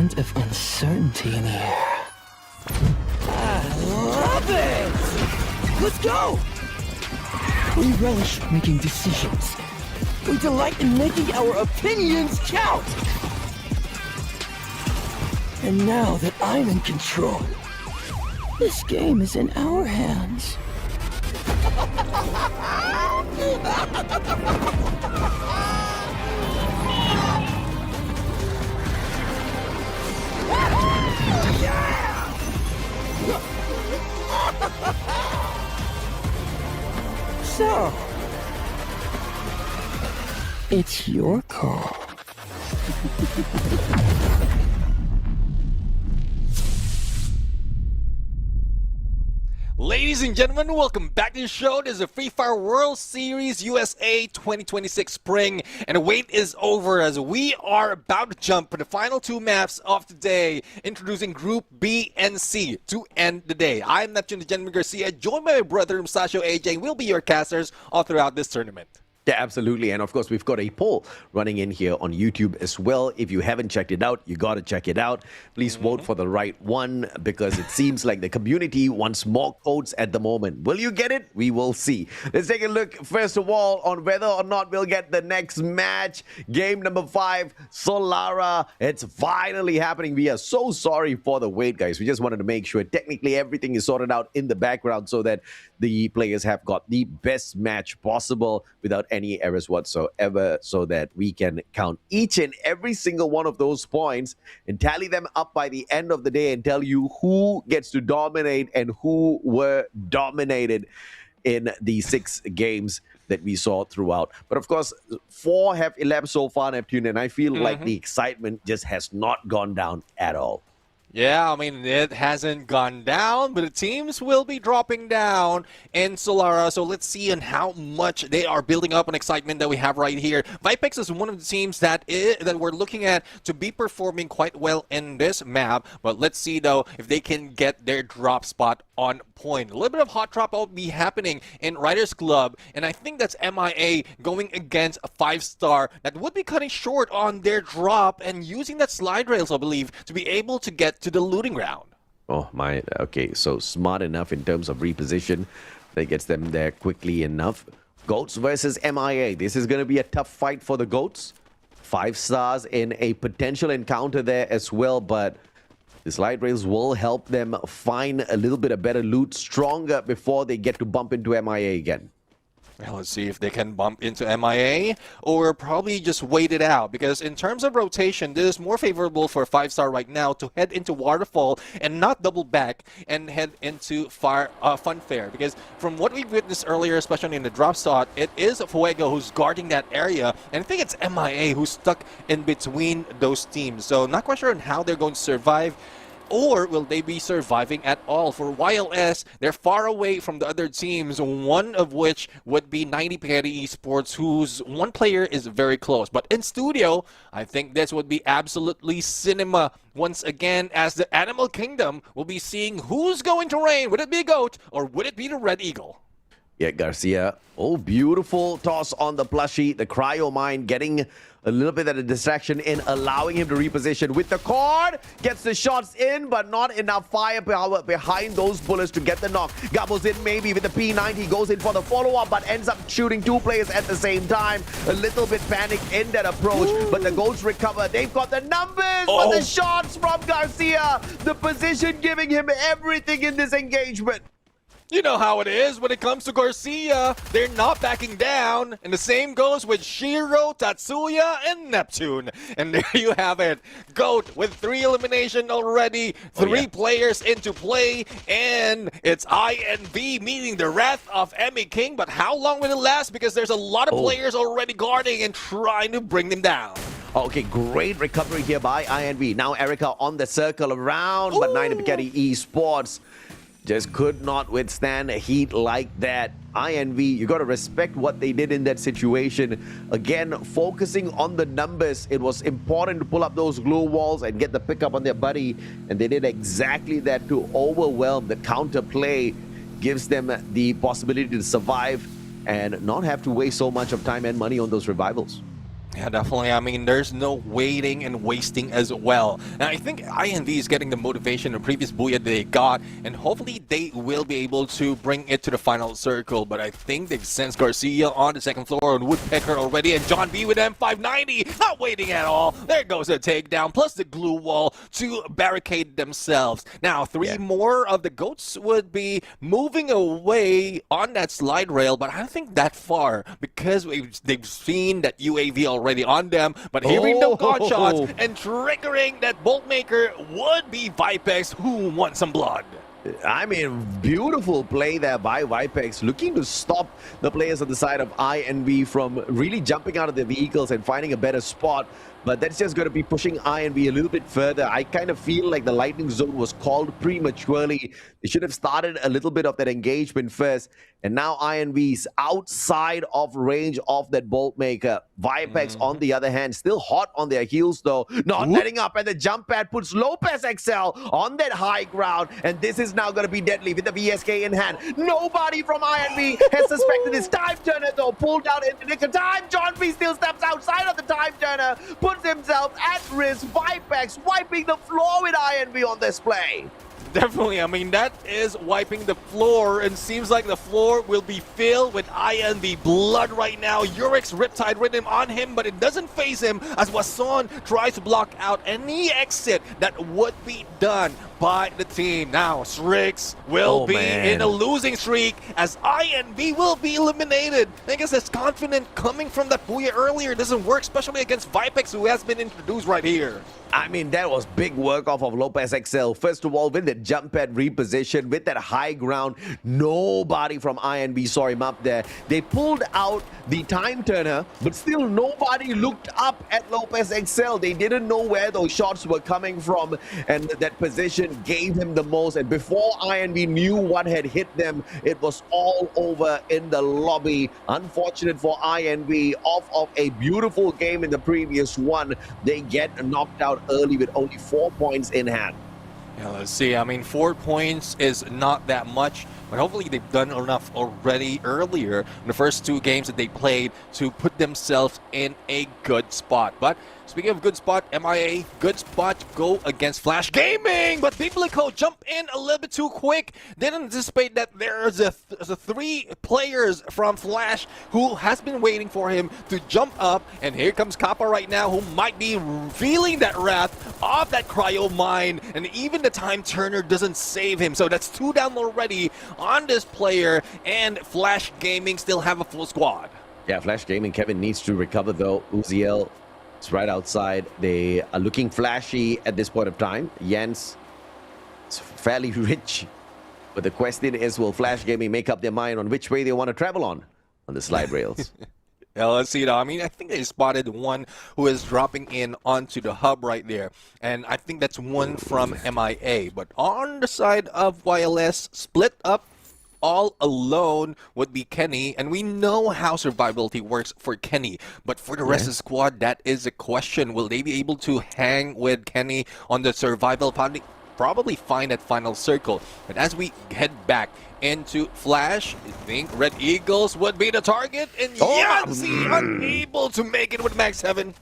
S1: scent of uncertainty in the air. I love it! Let's go! We relish making decisions. We delight in making our opinions count! And now that I'm in control, this game is in our hands. So, it's your call.
S2: Ladies and gentlemen, welcome back to the show. This is the Free Fire World Series USA 2026 Spring, and the wait is over as we are about to jump for the final two maps of the day, introducing Group B and C to end the day. I'm Neptune the Gentleman Garcia, joined by my brother Musasho AJ, and we'll be your casters all throughout this tournament.
S3: Yeah, absolutely. And of course, we've got a poll running in here on YouTube as well. If you haven't checked it out, you got to check it out. Please vote for the right one because it seems like the community wants more codes at the moment. Will you get it? We will see. Let's take a look, first of all, on whether or not we'll get the next match. Game number 5, Solara. It's finally happening. We are so sorry for the wait, guys. We just wanted to make sure technically everything is sorted out in the background so that the players have got the best match possible without any errors whatsoever, so that we can count each and every single one of those points and tally them up by the end of the day and tell you who gets to dominate and who were dominated in the 6 games that we saw throughout. But of course, 4 have elapsed so far, Neptune, and I feel like the excitement just has not gone down at all.
S2: Yeah, I mean, it hasn't gone down, but the teams will be dropping down in Solara. So let's see on how much they are building up an excitement that we have right here. Vipex is one of the teams that we're looking at to be performing quite well in this map. But let's see, though, if they can get their drop spot on point. A little bit of hot drop will be happening in Riders Club, and I think that's MIA going against a 5-star that would be cutting short on their drop and using that slide rails, I believe, to be able to get to the looting ground.
S3: Oh my, okay, so smart enough in terms of reposition that gets them there quickly enough. Goats versus MIA. This is going to be a tough fight for the Goats. 5 stars in a potential encounter there as well, but the slide rails will help them find a little bit of better loot, stronger before they get to bump into MIA again.
S2: Well, let's see if they can bump into MIA or probably just wait it out, because in terms of rotation, this is more favorable for 5-star right now to head into Waterfall and not double back and head into Funfair, because from what we witnessed earlier, especially in the drop spot, it is Fuego who's guarding that area, and I think it's MIA who's stuck in between those teams. So not quite sure on how they're going to survive. Or will they be surviving at all? For YLS, they're far away from the other teams, one of which would be 90 Petty Esports, whose one player is very close. But in studio, I think this would be absolutely cinema once again, as the Animal Kingdom will be seeing who's going to reign. Would it be a goat or would it be the Red Eagle?
S3: Yeah, Garcia. Oh, beautiful toss on the plushie. The cryo mine getting a little bit of a distraction in, allowing him to reposition with the cord. Gets the shots in, but not enough firepower behind those bullets to get the knock. Gobbles in maybe with the P90. Goes in for the follow-up, but ends up shooting 2 players at the same time. A little bit panicked in that approach, but the Goats recover. They've got the numbers, but the shots from Garcia. The position giving him everything in this engagement.
S2: You know how it is when it comes to Garcia. They're not backing down. And the same goes with Shiro, Tatsuya, and Neptune. And there you have it. GOAT with 3 elimination already. 3 players into play. And it's INV meeting the wrath of Emmy King. But how long will it last? Because there's a lot of players already guarding and trying to bring them down.
S3: Okay, great recovery here by INV. Now Erica on the circle around, but 9 Spaghetti Esports just could not withstand a heat like that. INV, you got to respect what they did in that situation. Again, focusing on the numbers. It was important to pull up those glue walls and get the pickup on their buddy. And they did exactly that to overwhelm the counterplay. Gives them the possibility to survive and not have to waste so much of time and money on those revivals.
S2: Yeah, definitely. I mean, there's no waiting and wasting as well. Now, I think INV is getting the motivation the previous Booyah they got, and hopefully they will be able to bring it to the final circle. But I think they've sent Garcia on the second floor on Woodpecker already, and John B with M590, not waiting at all. There goes a takedown, plus the glue wall to barricade themselves. Now, three more of the GOATs would be moving away on that slide rail, but I don't think that far, because they've seen that UAV already on them, but hearing the gunshots and triggering that bolt maker would be Vipex, who wants some blood.
S3: I mean, beautiful play there by Vipex, looking to stop the players on the side of INV from really jumping out of their vehicles and finding a better spot. But that's just going to be pushing INV a little bit further. I kind of feel like the lightning zone was called prematurely. They should have started a little bit of that engagement first. And now INV is outside of range of that bolt maker. Vipex, on the other hand, still hot on their heels, though. Not letting up, and the jump pad puts Lopez XL on that high ground. And this is now going to be deadly with the VSK in hand. Nobody from INV has suspected this time turner, though. Pulled out in the nick of time. John B still steps outside of the time turner. Puts himself at risk. Vipex wiping the floor with INV on display.
S2: Definitely, I mean, that is wiping the floor, and seems like the floor will be filled with INV blood right now. Urix Riptide Rhythm on him, but it doesn't phase him as Wason tries to block out any exit that would be done by the team. Now, Strix will be in a losing streak as INV will be eliminated. I guess that's confident coming from that Booyah earlier doesn't work, especially against Vipex, who has been introduced right here.
S3: I mean, that was big work off of Lopez XL. First of all, with the jump pad reposition, with that high ground, nobody from INV saw him up there. They pulled out the time turner, but still nobody looked up at Lopez XL. They didn't know where those shots were coming from, and that position gave him the most. And before INV knew what had hit them, it was all over in the lobby. Unfortunate for INV, off of a beautiful game in the previous one, they get knocked out early with only 4 points in hand.
S2: Yeah, let's see. I mean, 4 points is not that much, but hopefully they've done enough already earlier in the first 2 games that they played to put themselves in a good spot. But speaking of good spot, MIA, good spot to go against Flash Gaming, but Biblico jumped in a little bit too quick. Didn't anticipate that there's a 3 players from Flash who has been waiting for him to jump up, and here comes Kappa right now, who might be feeling that wrath of that cryo mine, and even the time turner doesn't save him. So that's 2 down already on this player, and Flash Gaming still have a full squad.
S3: Yeah, Flash Gaming, Kevin needs to recover though. Uziel, it's right outside. They are looking flashy at this point of time. Jens is fairly rich. But the question is, will Flash Gaming make up their mind on which way they want to travel on the slide rails?
S2: Yeah, let's see now. I mean, I think they spotted one who is dropping in onto the hub right there. And I think that's one from MIA. But on the side of YLS, split up all alone would be Kenny, and we know how survivability works for Kenny, but for the rest of the squad, that is a question. Will they be able to hang with Kenny on the survival? Probably find that final circle. But as we head back into Flash, I think Red Eagles would be the target, and Yancy unable to make it with Max 7.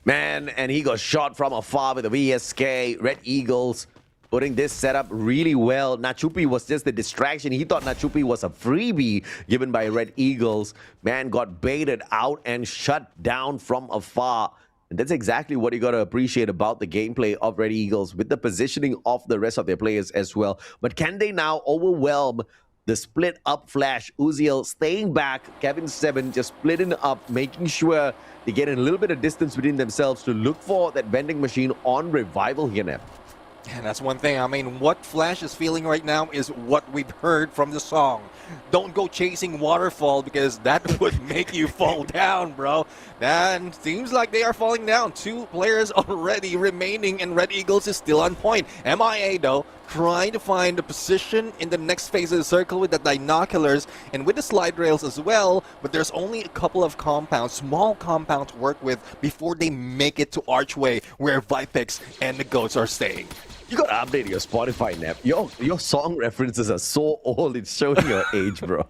S3: Man, and he got shot from afar with the VSK. Red Eagles putting this setup really well. Nachupi was just a distraction. He thought Nachupi was a freebie given by Red Eagles. Man got baited out and shut down from afar. And that's exactly what you got to appreciate about the gameplay of Red Eagles, with the positioning of the rest of their players as well. But can they now overwhelm the split up Flash? Uziel staying back, Kevin 7 just splitting up, making sure they get a little bit of distance between themselves to look for that vending machine on revival here now.
S2: And that's one thing. I mean, what Flash is feeling right now is what we've heard from the song. Don't go chasing waterfall, because that would make you fall down, bro. And seems like they are falling down. 2 players already remaining, and Red Eagles is still on point. MIA, though, trying to find a position in the next phase of the circle with the binoculars and with the slide rails as well. But there's only a couple of compounds, small compounds to work with before they make it to Archway, where Vipex and the Goats are staying.
S3: You gotta update your Spotify nap. Your song references are so old, it's showing your age, bro.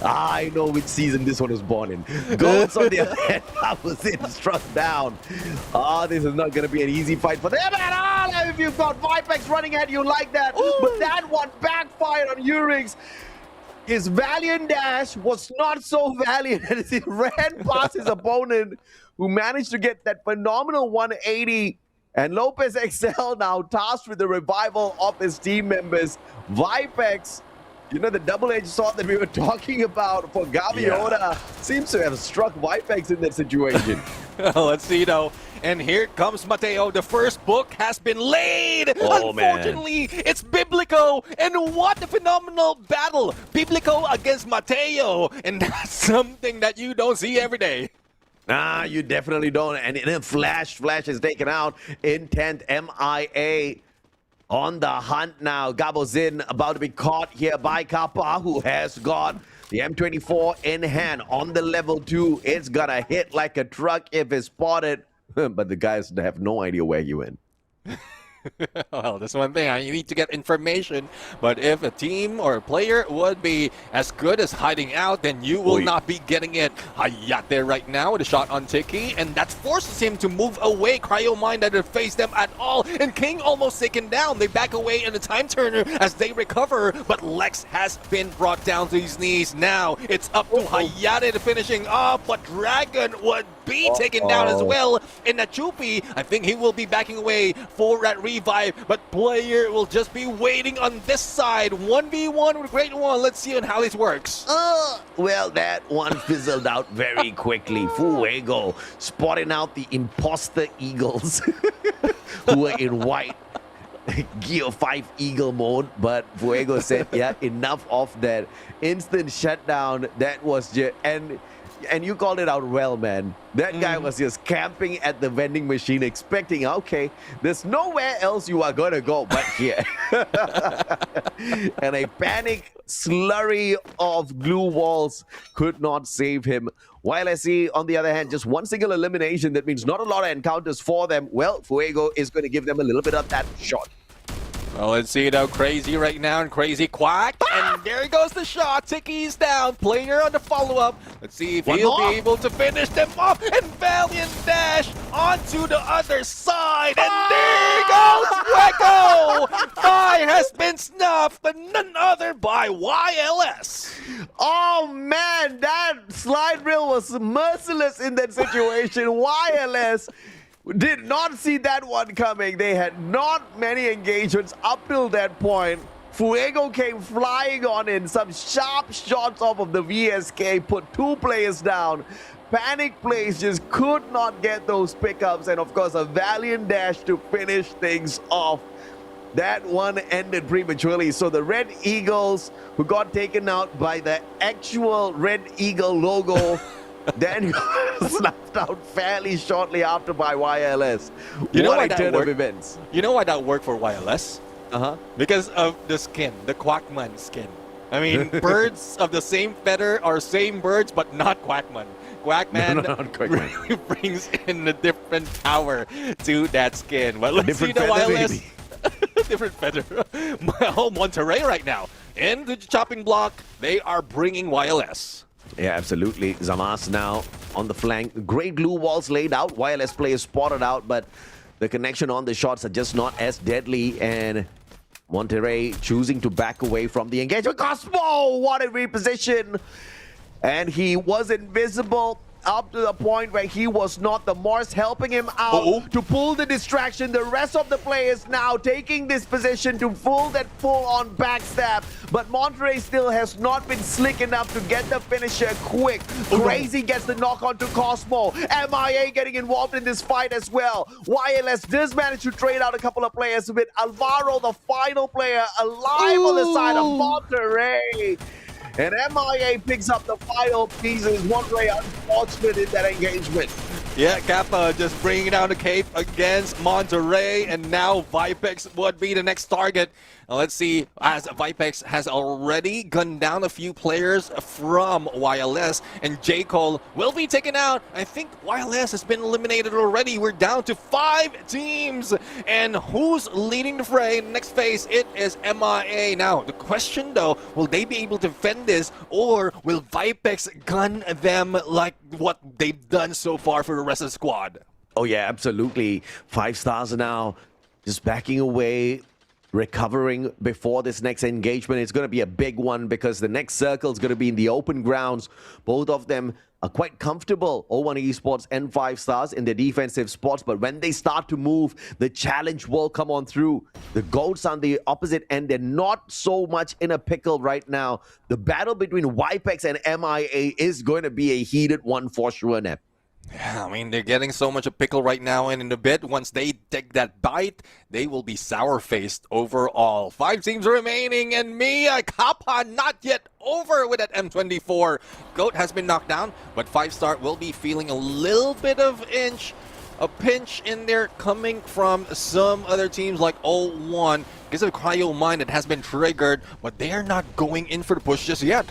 S3: I know which season this one was born in. Goats on the other hand, that was it, struck down. This is not going to be an easy fight for them at all. If you've got Vipex running at you like that. Ooh. But that one backfired on Urix. His valiant dash was not so valiant as he ran past his opponent, who managed to get that phenomenal 180. And Lopez XL now tasked with the revival of his team members. Vipex, you know, the double-edged sword that we were talking about for Gaviota seems to have struck Vipex in that situation.
S2: Let's see, though. And here comes Mateo. The first book has been laid. Unfortunately, it's Biblico. And what a phenomenal battle. Biblico against Mateo. And that's something that you don't see every day.
S3: Nah, you definitely don't. And in a Flash is taken out. Intent MIA on the hunt now. Gabozin about to be caught here by Kappa, who has got the M24 in hand on the level 2. It's gonna hit like a truck if it's spotted. But the guys have no idea where you went.
S2: Well, that's one thing. You need to get information. But if a team or a player would be as good as hiding out, then you will not be getting it. Hayat there right now with a shot on Tiki, and that forces him to move away. Cryomind doesn't face them at all, and King almost taken down. They back away in the time turner as they recover, but Lex has been brought down to his knees. Now it's up to Hayate to finishing off, but Dragon would be taken down as well. In Nachupi, I think he will be backing away for that revive, but player will just be waiting on this side. 1v1 with Great One. Let's see on how this works.
S3: Well, that one fizzled out very quickly. Fuego spotting out the imposter eagles who are in white Gear 5 Eagle mode, but Fuego said, yeah, enough of that. Instant shutdown. That was just, and you called it out well, man. That guy was just camping at the vending machine, expecting, okay, there's nowhere else you are going to go but here. And a panic slurry of glue walls could not save him. While I see, on the other hand, just one single elimination, that means not a lot of encounters for them. Well, Fuego is going to give them a little bit of that shot.
S2: Well, let's see though. Crazy right now and Crazy Quack. And there goes the shot. Tiki's down. Player on the follow-up. Let's see if he'll be able to finish them off. And Valiant dash onto the other side. And there goes Fuego. Fire has been snuffed, but none other by YLS.
S3: Oh, man. That slide rail was merciless in that situation. YLS did not see that one coming. They had not many engagements up till that point. Fuego came flying on in. Some sharp shots off of the VSK put 2 players down. Panic plays just could not get those pickups. And of course, a valiant dash to finish things off. That one ended prematurely. So the Red Eagles, who got taken out by the actual Red Eagle logo, then snapped out fairly shortly after by YLS.
S2: You know
S3: what
S2: why
S3: a
S2: that
S3: turn of
S2: worked?
S3: events.
S2: You know why that worked for YLS? Because of the skin, the Quackman skin. I mean, birds of the same feather are same birds, but not Quackman. Quackman really brings in a different power to that skin. Well, let's see the YLS. Different feather. Oh, Monterrey right now. In the chopping block, they are bringing YLS.
S3: Yeah, absolutely. Zamas now on the flank. Great glue walls laid out. YLS players spotted out, but the connection on the shots are just not as deadly. And Monterrey choosing to back away from the engagement. Cosmo, what a reposition. And he was invisible up to the point where he was not. The Morse helping him out to pull the distraction. The rest of the players now taking this position to pull that full-on backstab. But Monterrey still has not been slick enough to get the finisher quick. Crazy gets the knock on to Cosmo. MIA getting involved in this fight as well. YLS does manage to trade out a couple of players with Alvaro, the final player, alive on the side of Monterrey. And MIA picks up the final pieces. Monterrey unfortunate in that engagement.
S2: Yeah, Kappa just bringing down the cape against Monterey, and now Vipex would be the next target. Now let's see, as Vipex has already gunned down a few players from YLS, and J. Cole will be taken out. I think YLS has been eliminated already. We're down to 5 teams, and who's leading the fray? Next phase, it is MIA. Now, the question though, will they be able to defend this, or will Vipex gun them like what they've done so far for the rest of the squad?
S3: Oh yeah, absolutely. 5 stars now just backing away, recovering before this next engagement. It's going to be a big one because the next circle is going to be in the open grounds. Both of them are quite comfortable, O1 Esports and 5 stars, in their defensive spots. But when they start to move, the challenge will come on through. The GOATs on the opposite end, they're not so much in a pickle right now. The battle between Vipex and MIA is going to be a heated one for sure, Nep.
S2: Yeah, I mean, they're getting so much a pickle right now, and in a bit, once they take that bite, they will be sour-faced overall. 5 teams remaining, and Mia Kappa not yet over with that M24. GOAT has been knocked down, but 5-star will be feeling a little bit of a pinch in there coming from some other teams like O1 because of Cryo Mine that has been triggered, but they are not going in for the push just yet.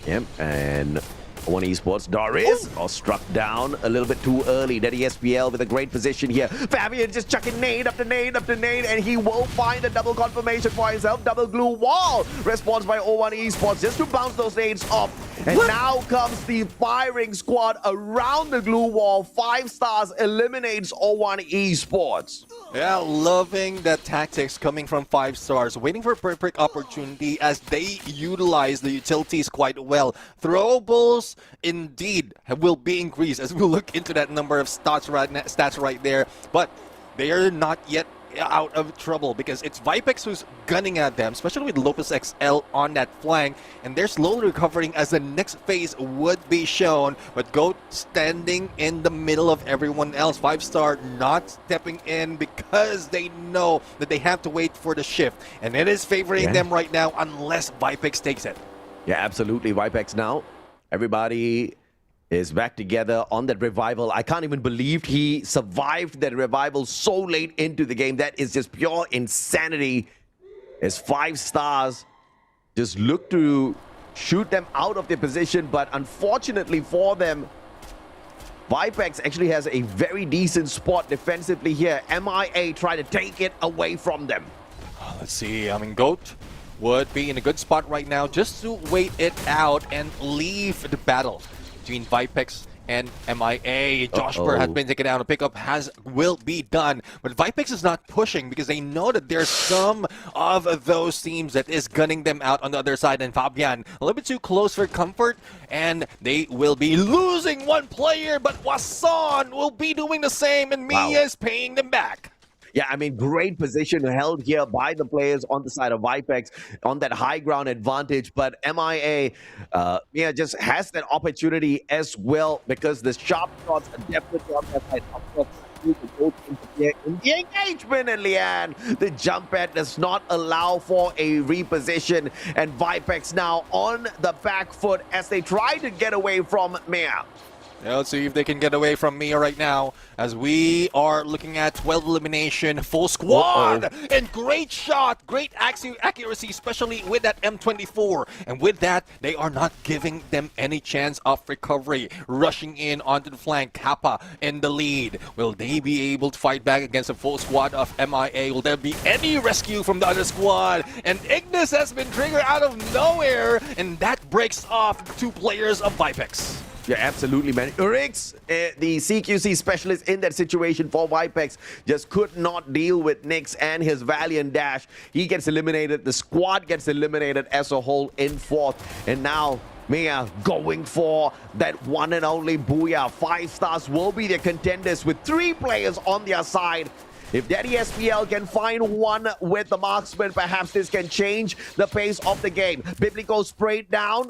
S3: Yep, and O1 Esports, Doris, struck down a little bit too early. That ESPL with a great position here. Fabian just chucking nade after nade after nade, and he will find a double confirmation for himself. Double glue wall. Response by O1 Esports just to bounce those nades off. And now comes the firing squad around the glue wall. 5 stars eliminates O1 Esports.
S2: Yeah, loving the tactics coming from 5 stars, waiting for a perfect opportunity as they utilize the utilities quite well. Throwables indeed will be increased as we look into that number of stats right there, but they are not yet out of trouble because it's Vipex who's gunning at them, especially with Lopez XL on that flank, and they're slowly recovering as the next phase would be shown, but GOAT standing in the middle of everyone else. 5-star not stepping in because they know that they have to wait for the shift, and it is favoring them right now unless Vipex takes it.
S3: Yeah, absolutely. Vipex now. Everybody is back together on that revival. I can't even believe he survived that revival so late into the game. That is just pure insanity. As 5 stars just look to shoot them out of their position, but unfortunately for them, Vipex actually has a very decent spot defensively here. MIA try to take it away from them.
S2: Let's see, I mean, GOAT would be in a good spot right now just to wait it out and leave the battle between Vipex and MIA. Joshper has been taken down. A pickup will be done, but Vipex is not pushing because they know that there's some of those teams that is gunning them out on the other side. And Fabian a little bit too close for comfort, and they will be losing one player. But Wasan will be doing the same, and Mia is paying them back.
S3: Yeah, I mean, great position held here by the players on the side of Vipex on that high ground advantage. But MIA, just has that opportunity as well because the sharp shots are definitely on that side. Of course, in the engagement, and Lian, the jump pad does not allow for a reposition, and Vipex now on the back foot as they try to get away from Mia.
S2: Yeah, let's see if they can get away from Mia right now as we are looking at 12 elimination, full squad, and great shot, great accuracy, especially with that M24. And with that, they are not giving them any chance of recovery. Rushing in onto the flank, Kappa in the lead. Will they be able to fight back against a full squad of MIA? Will there be any rescue from the other squad? And Ignis has been triggered out of nowhere, and that breaks off 2 players of Vipex.
S3: Yeah, absolutely, man. Urix, the CQC specialist in that situation for Vipex, just could not deal with Nyx and his Valiant dash. He gets eliminated. The squad gets eliminated as a whole in 4th. And now Mia going for that one and only Booyah. 5 stars will be the contenders with 3 players on their side. If Daddy SPL can find one with the marksman, perhaps this can change the pace of the game. Biblical sprayed down.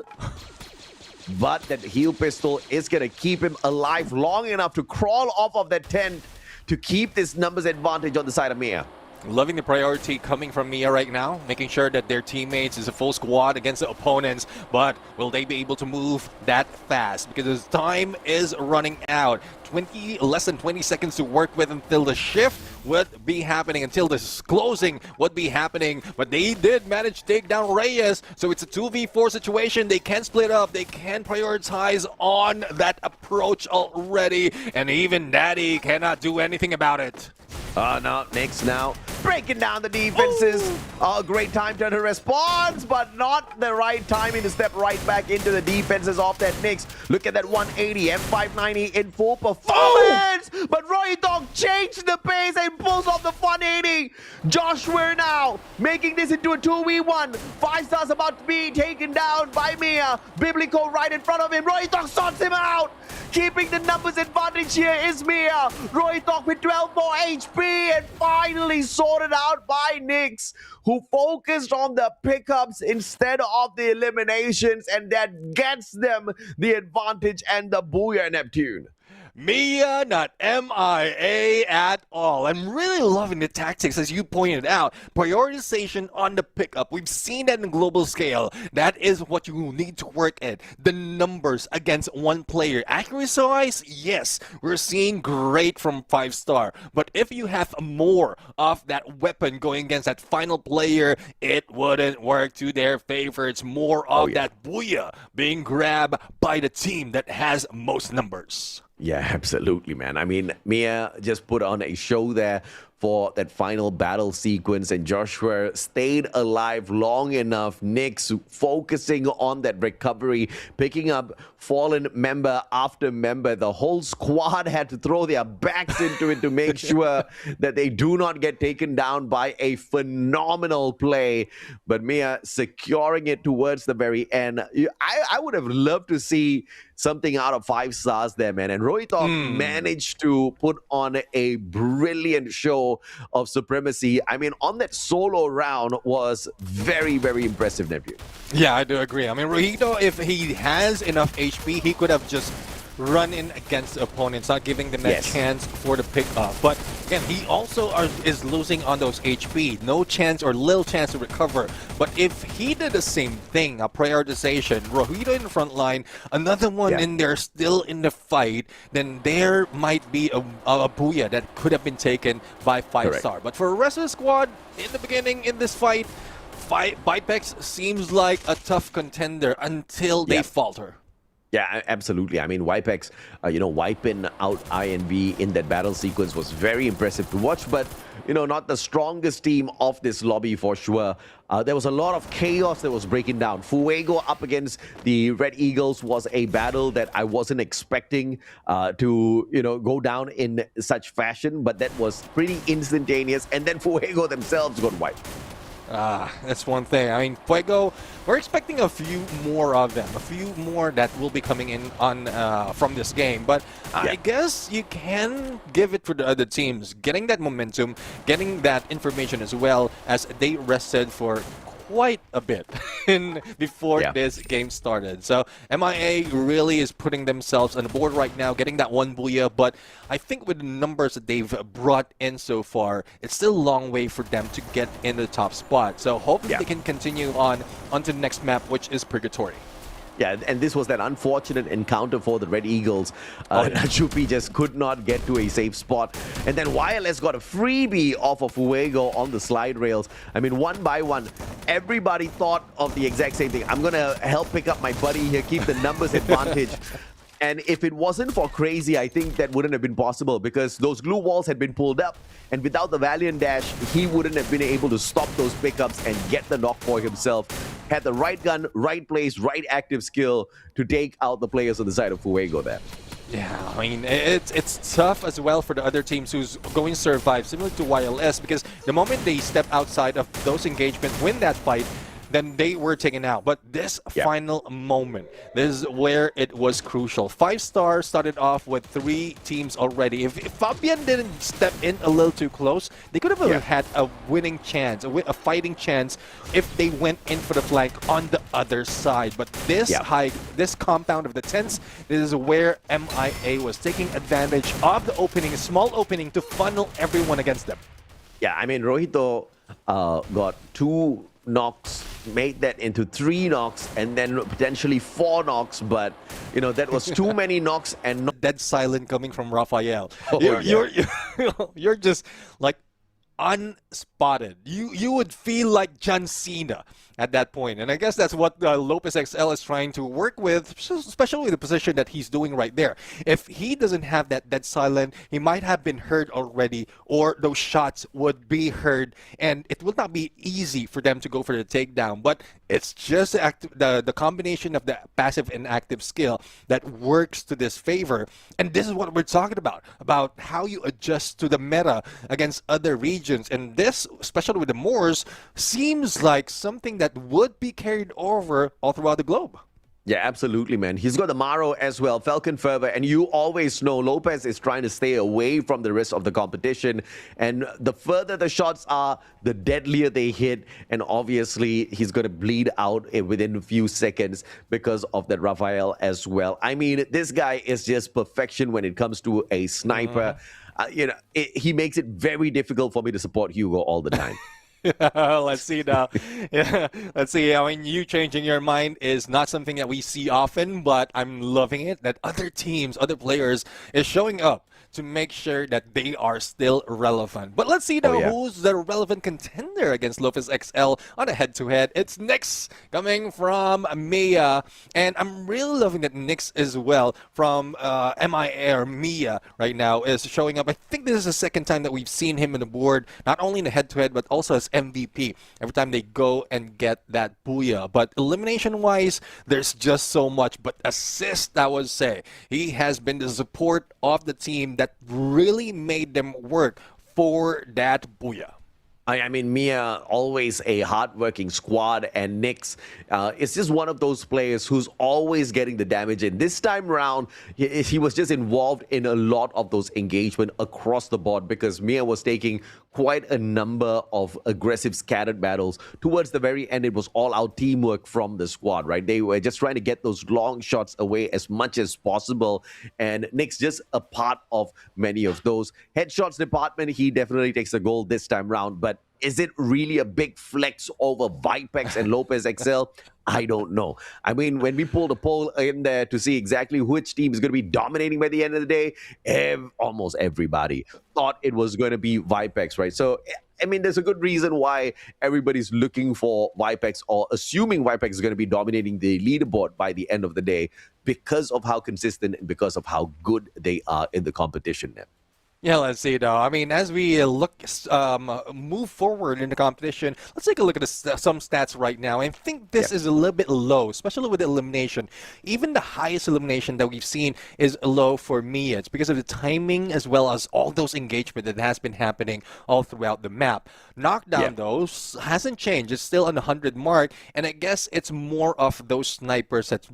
S3: But that heal pistol is going to keep him alive long enough to crawl off of that tent to keep this numbers advantage on the side of Mia.
S2: Loving the priority coming from Mia right now, making sure that their teammates is a full squad against the opponents, but will they be able to move that fast? Because the time is running out. Less than 20 seconds to work with until the shift would be happening, until this closing would be happening. But they did manage to take down Reyes, so it's a 2v4 situation. They can split up, they can prioritize on that approach already, and even Daddy cannot do anything about it.
S3: No, Nyx now breaking down the defenses. A great time to response, but not the right timing to step right back into the defenses of that Nyx. Look at that 180, M590 in full performance. But Roytong changed the pace and pulls off the 180. Joshua now making this into a 2v1. 5 stars about to be taken down by Mia. Biblical right in front of him. Roytong sorts him out. Keeping the numbers advantage here is Mia. Roytong with 12 more HP and finally sorted out by Nyx, who focused on the pickups instead of the eliminations, and that gets them the advantage and the booyah, Neptune.
S2: Mia, not MIA at all. I'm really loving the tactics, as you pointed out. Prioritization on the pickup. We've seen that in global scale. That is what you need to work at. The numbers against one player. Accuracy-wise, yes, we're seeing great from 5-star. But if you have more of that weapon going against that final player, it wouldn't work to their favor. It's more of that booyah being grabbed by the team that has most numbers.
S3: Yeah, absolutely, man. I mean, Mia just put on a show there for that final battle sequence, and Joshua stayed alive long enough. Nyx focusing on that recovery, picking up fallen member after member. The whole squad had to throw their backs into it to make sure that they do not get taken down by a phenomenal play. But Mia securing it towards the very end. I would have loved to see something out of 5 stars there, man. And Roytong managed to put on a brilliant show of supremacy. I mean, on that solo round was very, very impressive, Nephew.
S2: Yeah, I do agree. I mean, Rohito, if he has enough HP, he could have just run in against the opponents, not giving them that chance for the pick up. But again, he also is losing on those HP. No chance or little chance to recover. But if he did the same thing, a prioritization, Rohito in the front line, another one in there still in the fight, then there might be a booyah that could have been taken by 5-star. But for the rest of the squad, in the beginning, in this fight, Vipex seems like a tough contender until they falter.
S3: Yeah, absolutely. I mean, Vipex, wiping out INV in that battle sequence was very impressive to watch, but, not the strongest team of this lobby for sure. There was a lot of chaos that was breaking down. Fuego up against the Red Eagles was a battle that I wasn't expecting to, go down in such fashion, but that was pretty instantaneous, and then Fuego themselves got wiped.
S2: That's one thing. I mean, Fuego, we're expecting a few more of them, a few more that will be coming in on from this game. But I guess you can give it for the other teams, getting that momentum, getting that information as well, as they rested for quite a bit before this game started. So MIA really is putting themselves on the board right now, getting that one booyah, but I think with the numbers that they've brought in so far, it's still a long way for them to get in the top spot. So hopefully they can continue on onto the next map, which is Purgatory.
S3: Yeah, and this was that unfortunate encounter for the Red Eagles. Nachupi just could not get to a safe spot. And then Wireless got a freebie off of Fuego on the slide rails. I mean, one by one, everybody thought of the exact same thing. I'm going to help pick up my buddy here, keep the numbers advantage. And if it wasn't for Crazy, I think that wouldn't have been possible, because those glue walls had been pulled up, and without the Valiant Dash, he wouldn't have been able to stop those pickups and get the knock for himself. Had the right gun, right place, right active skill to take out the players on the side of Fuego there.
S2: Yeah, I mean, it's tough as well for the other teams who's going to survive, similar to YLS, because the moment they step outside of those engagements, win that fight, then they were taken out. But this final moment, this is where it was crucial. 5-star started off with 3 teams already. If Fabian didn't step in a little too close, they could have had a winning chance, a fighting chance, if they went in for the flank on the other side. But this this compound of the tents, this is where MIA was taking advantage of the opening, a small opening, to funnel everyone against them.
S3: Yeah, I mean, Rohito got 2 knocks, made that into 3 knocks, and then potentially 4 knocks. But that was too many knocks and not.
S2: Dead silent coming from Rafael.
S3: Oh,
S2: You're just like unspotted. You would feel like John Cena at that point. And I guess that's what Lopez XL is trying to work with, especially the position that he's doing right there. If he doesn't have that dead silent, he might have been heard already, or those shots would be heard, and it will not be easy for them to go for the takedown. But it's just the combination of the passive and active skill that works to this favor. And this is what we're talking about how you adjust to the meta against other regions. And this, especially with the Moors, seems like something that would be carried over all throughout the globe.
S3: Yeah, absolutely, man. He's got the Maro as well, Falcon Fervor, and you always know Lopez is trying to stay away from the rest of the competition. And the further the shots are, the deadlier they hit. And obviously, he's going to bleed out within a few seconds because of that Rafael as well. I mean, this guy is just perfection when it comes to a sniper. He makes it very difficult for me to support Hugo all the time.
S2: Let's see now. Yeah, let's see. I mean, you changing your mind is not something that we see often, but I'm loving it that other teams, other players is showing up to make sure that they are still relevant. But let's see now who's the relevant contender against Lopez XL on a head-to-head. It's Nyx coming from Mia, and I'm really loving that Nyx as well from MIA or Mia right now is showing up. I think this is the second time that we've seen him on the board, not only in the head-to-head, but also as MVP every time they go and get that booyah. But elimination-wise, there's just so much. But assist, I would say, he has been the support of the team that really made them work for that booyah.
S3: I mean, Mia, always a hardworking squad, and Nyx is just one of those players who's always getting the damage in. This time around, he was just involved in a lot of those engagement across the board because Mia was taking quite a number of aggressive scattered battles. Towards the very end, it was all out teamwork from the squad, right? They were just trying to get those long shots away as much as possible, and Nyx just a part of many of those. Headshots department, he definitely takes the gold this time round, but is it really a big flex over Vipex and Lopez XL? I don't know. I mean, when we pulled a poll in there to see exactly which team is going to be dominating by the end of the day, almost everybody thought it was going to be Vipex, right? So, I mean, there's a good reason why everybody's looking for Vipex or assuming Vipex is going to be dominating the leaderboard by the end of the day because of how consistent and because of how good they are in the competition now.
S2: Yeah, let's see though. I mean, as we move forward in the competition, let's take a look at some stats right now. I think this is a little bit low, especially with elimination. Even the highest elimination that we've seen is low for Mia. It's because of the timing as well as all those engagement that has been happening all throughout the map. Knockdown though hasn't changed. It's still on the 100 mark, and I guess it's more of those snipers that's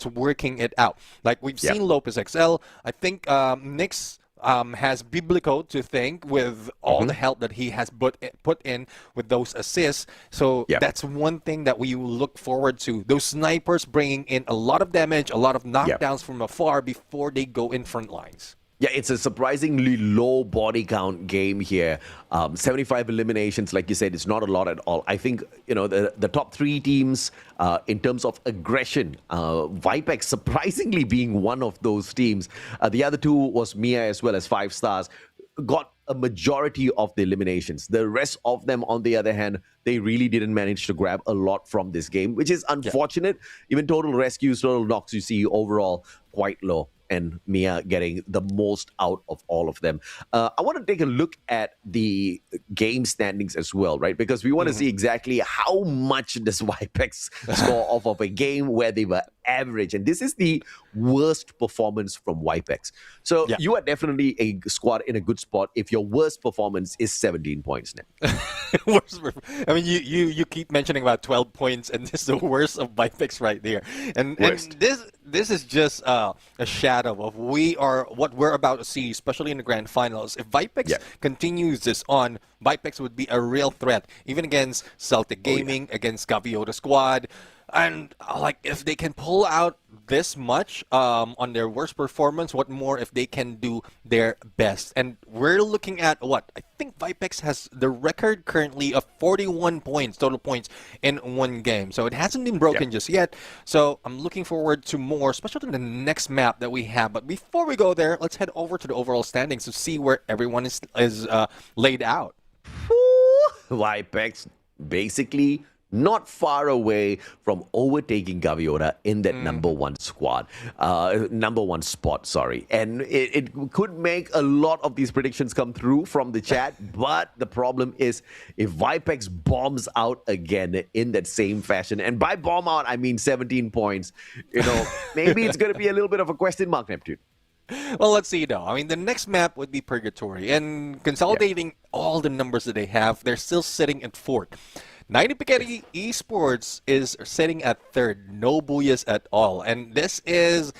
S2: working it out. Like we've seen Lopez XL. I think Nyx has Biblico to thank with all the help that he has put in with those assists. So that's one thing that we look forward to. Those snipers bringing in a lot of damage, a lot of knockdowns from afar before they go in front lines.
S3: Yeah, it's a surprisingly low body count game here. 75 eliminations, like you said, it's not a lot at all. I think, the top 3 teams in terms of aggression, Vipex surprisingly being one of those teams. The other 2 was Mia as well as 5 stars, got a majority of the eliminations. The rest of them, on the other hand, they really didn't manage to grab a lot from this game, which is unfortunate. Even total rescues, total knocks, you see overall quite low, and Mia getting the most out of all of them. I want to take a look at the game standings as well, right? Because we want to see exactly how much does Vipex score off of a game where they were average. And this is the worst performance from Vipex. So you are definitely a squad in a good spot if your worst performance is 17 points now.
S2: I mean, you keep mentioning about 12 points, and this is the worst of Vipex right there. And this is just a shadow of what we're about to see, especially in the grand finals. If Vipex continues this on, Vipex would be a real threat, even against Celtic Gaming, against Gaviota Squad. And like, if they can pull out this much on their worst performance, what more if they can do their best? And we're looking at what? I think Vipex has the record currently of 41 points, total points in one game. So it hasn't been broken just yet. So I'm looking forward to more, especially in the next map that we have. But before we go there, let's head over to the overall standings to see where everyone is laid out.
S3: Vipex basically not far away from overtaking Gaviota in that number one spot, sorry. And it could make a lot of these predictions come through from the chat, but the problem is if Vipex bombs out again in that same fashion, and by bomb out, I mean 17 points, maybe it's going to be a little bit of a question mark, Neptune.
S2: Well, let's see though. I mean, the next map would be Purgatory, and consolidating all the numbers that they have, they're still sitting at fourth. 90 Piketty Esports is sitting at third, no booyahs at all. And this is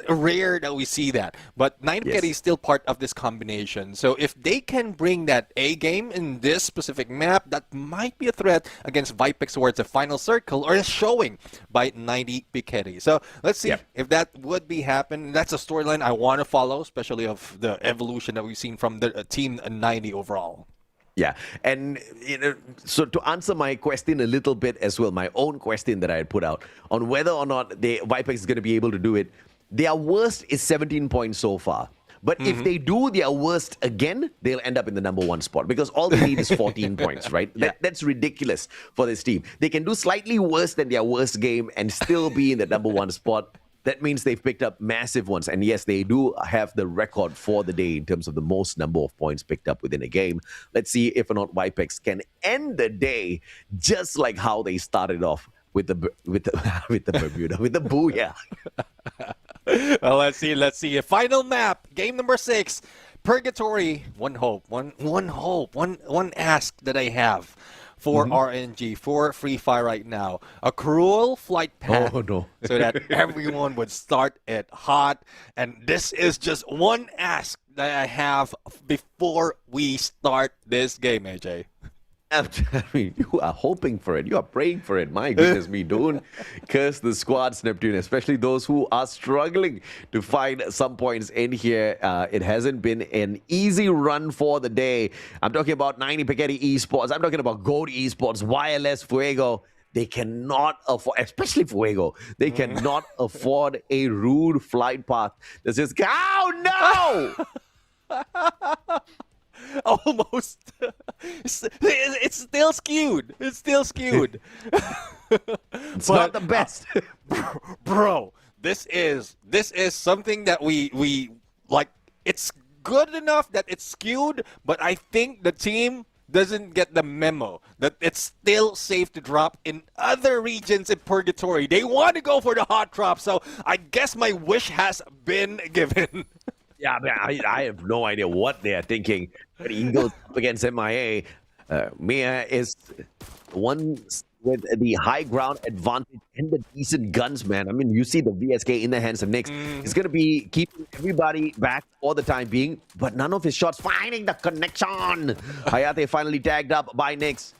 S2: rare that we see that. But 90 Piketty is still part of this combination. So if they can bring that A game in this specific map, that might be a threat against Vipex towards the final circle or a showing by 90 Piketty. So let's see if that would be happen. That's a storyline I want to follow, especially of the evolution that we've seen from the team 90 overall.
S3: Yeah, and so to answer my question a little bit as well, my own question that I had put out on whether or not Vipex is going to be able to do it, their worst is 17 points so far. But if they do their worst again, they'll end up in the number one spot because all they need is 14 points, right? That's ridiculous for this team. They can do slightly worse than their worst game and still be in the number one spot. That means they've picked up massive ones. And yes, they do have the record for the day in terms of the most number of points picked up within a game. Let's see if or not Vipex can end the day just like how they started off with the Bermuda, with the booyah.
S2: Well, let's see. Final map, game number 6, Purgatory. One hope, one ask that I have for RNG, for Free Fire right now. A cruel flight path so that everyone would start it hot. And this is just one ask that I have before we start this game, AJ.
S3: I mean, you are hoping for it. You are praying for it. My goodness me. Don't curse the squads, Neptune, especially those who are struggling to find some points in here. It hasn't been an easy run for the day. I'm talking about 90 Piketty Esports. I'm talking about Gold Esports, Wireless, Fuego. They cannot afford, especially Fuego, they cannot afford a rude flight path. That's just, oh no!
S2: Almost. It's still skewed. It's
S3: not the best.
S2: Bro, this is something that we like. It's good enough that it's skewed, but I think the team doesn't get the memo that it's still safe to drop in other regions in Purgatory. They want to go for the hot drop, so I guess my wish has been given.
S3: Yeah, I have no idea what they are thinking. But Eagles up against MIA. Mia is one with the high ground advantage and the decent guns, man. I mean, you see the VSK in the hands of Nyx. He's going to be keeping everybody back for the time being, but none of his shots finding the connection. Hayate finally tagged up by Nyx.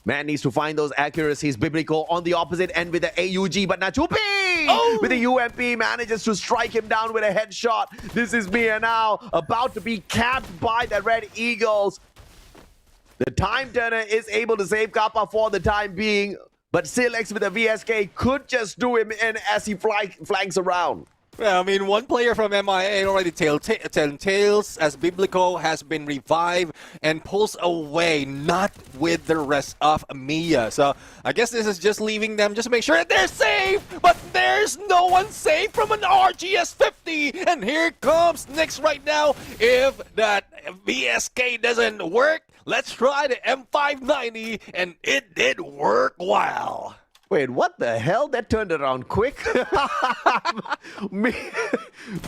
S3: Man needs to find those accuracies. Biblico on the opposite end with the AUG, but Nachupi with the UMP manages to strike him down with a headshot. This is Mia now about to be capped by the Red Eagles. The time turner is able to save Kappa for the time being, but Silex with the VSK could just do him in as he flanks around.
S2: Well, I mean, one player from MIA already telling tales as Biblico has been revived and pulls away, not with the rest of Mia. So I guess this is just leaving them just to make sure that they're safe, but there's no one safe from an RGS-50. And here comes Nyx right now. If that VSK doesn't work, let's try the M590, and it did work well.
S3: Wait, what the hell? That turned around quick.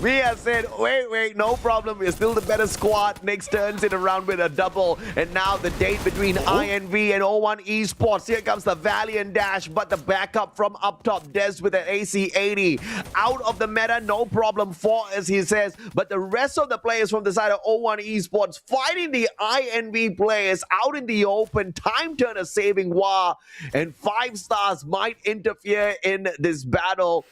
S3: Mia said, wait, no problem. We're still the better squad. Nyx turns it around with a double. And now the date between INV and O1 Esports. Here comes the Valiant Dash, but the backup from up top, Des with an AC-80. Out of the meta, no problem for, as he says. But the rest of the players from the side of O1 Esports fighting the INV players out in the open. Time turner saving Wa. And 5 stars might interfere in this battle.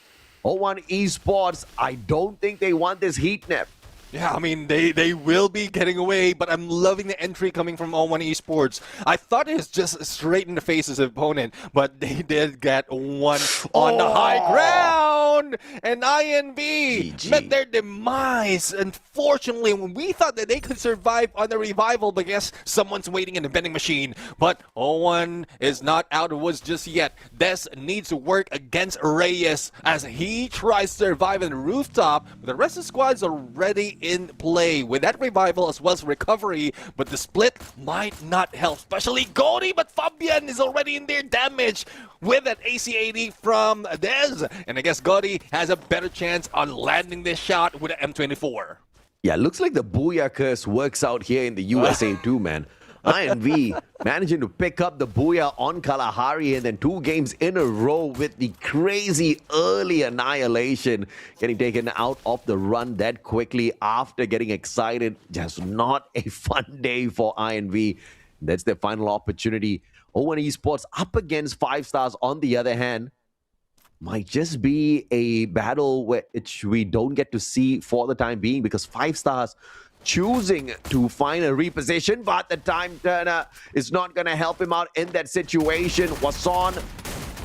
S3: O1 Esports, I don't think they want this heat nip.
S2: Yeah, I mean, they will be getting away, but I'm loving the entry coming from O1 Esports. I thought it was just straight in the face of his opponent, but they did get one on the high ground. And INV met their demise. Unfortunately, when we thought that they could survive on the revival, but guess someone's waiting in the vending machine. But O1 is not out of the woods just yet. Des needs to work against Reyes as he tries to survive on the rooftop. But the rest of the squad's already in play with that revival as well as recovery, but the split might not help, especially Gori, but Fabian is already in there damage with that AC-80 from Dez, and I guess Gori has a better chance on landing this shot with an M24.
S3: Yeah, looks like the Booyah curse works out here in the USA too, man. INV managing to pick up the Booyah on Kalahari and then 2 games in a row with the crazy early annihilation, getting taken out of the run that quickly after getting excited. Just not a fun day for INV. That's their final opportunity. O1 Esports up against 5 Stars on the other hand. Might just be a battle which we don't get to see for the time being because 5 Stars choosing to find a reposition, but the time turner is not going to help him out in that situation. Wason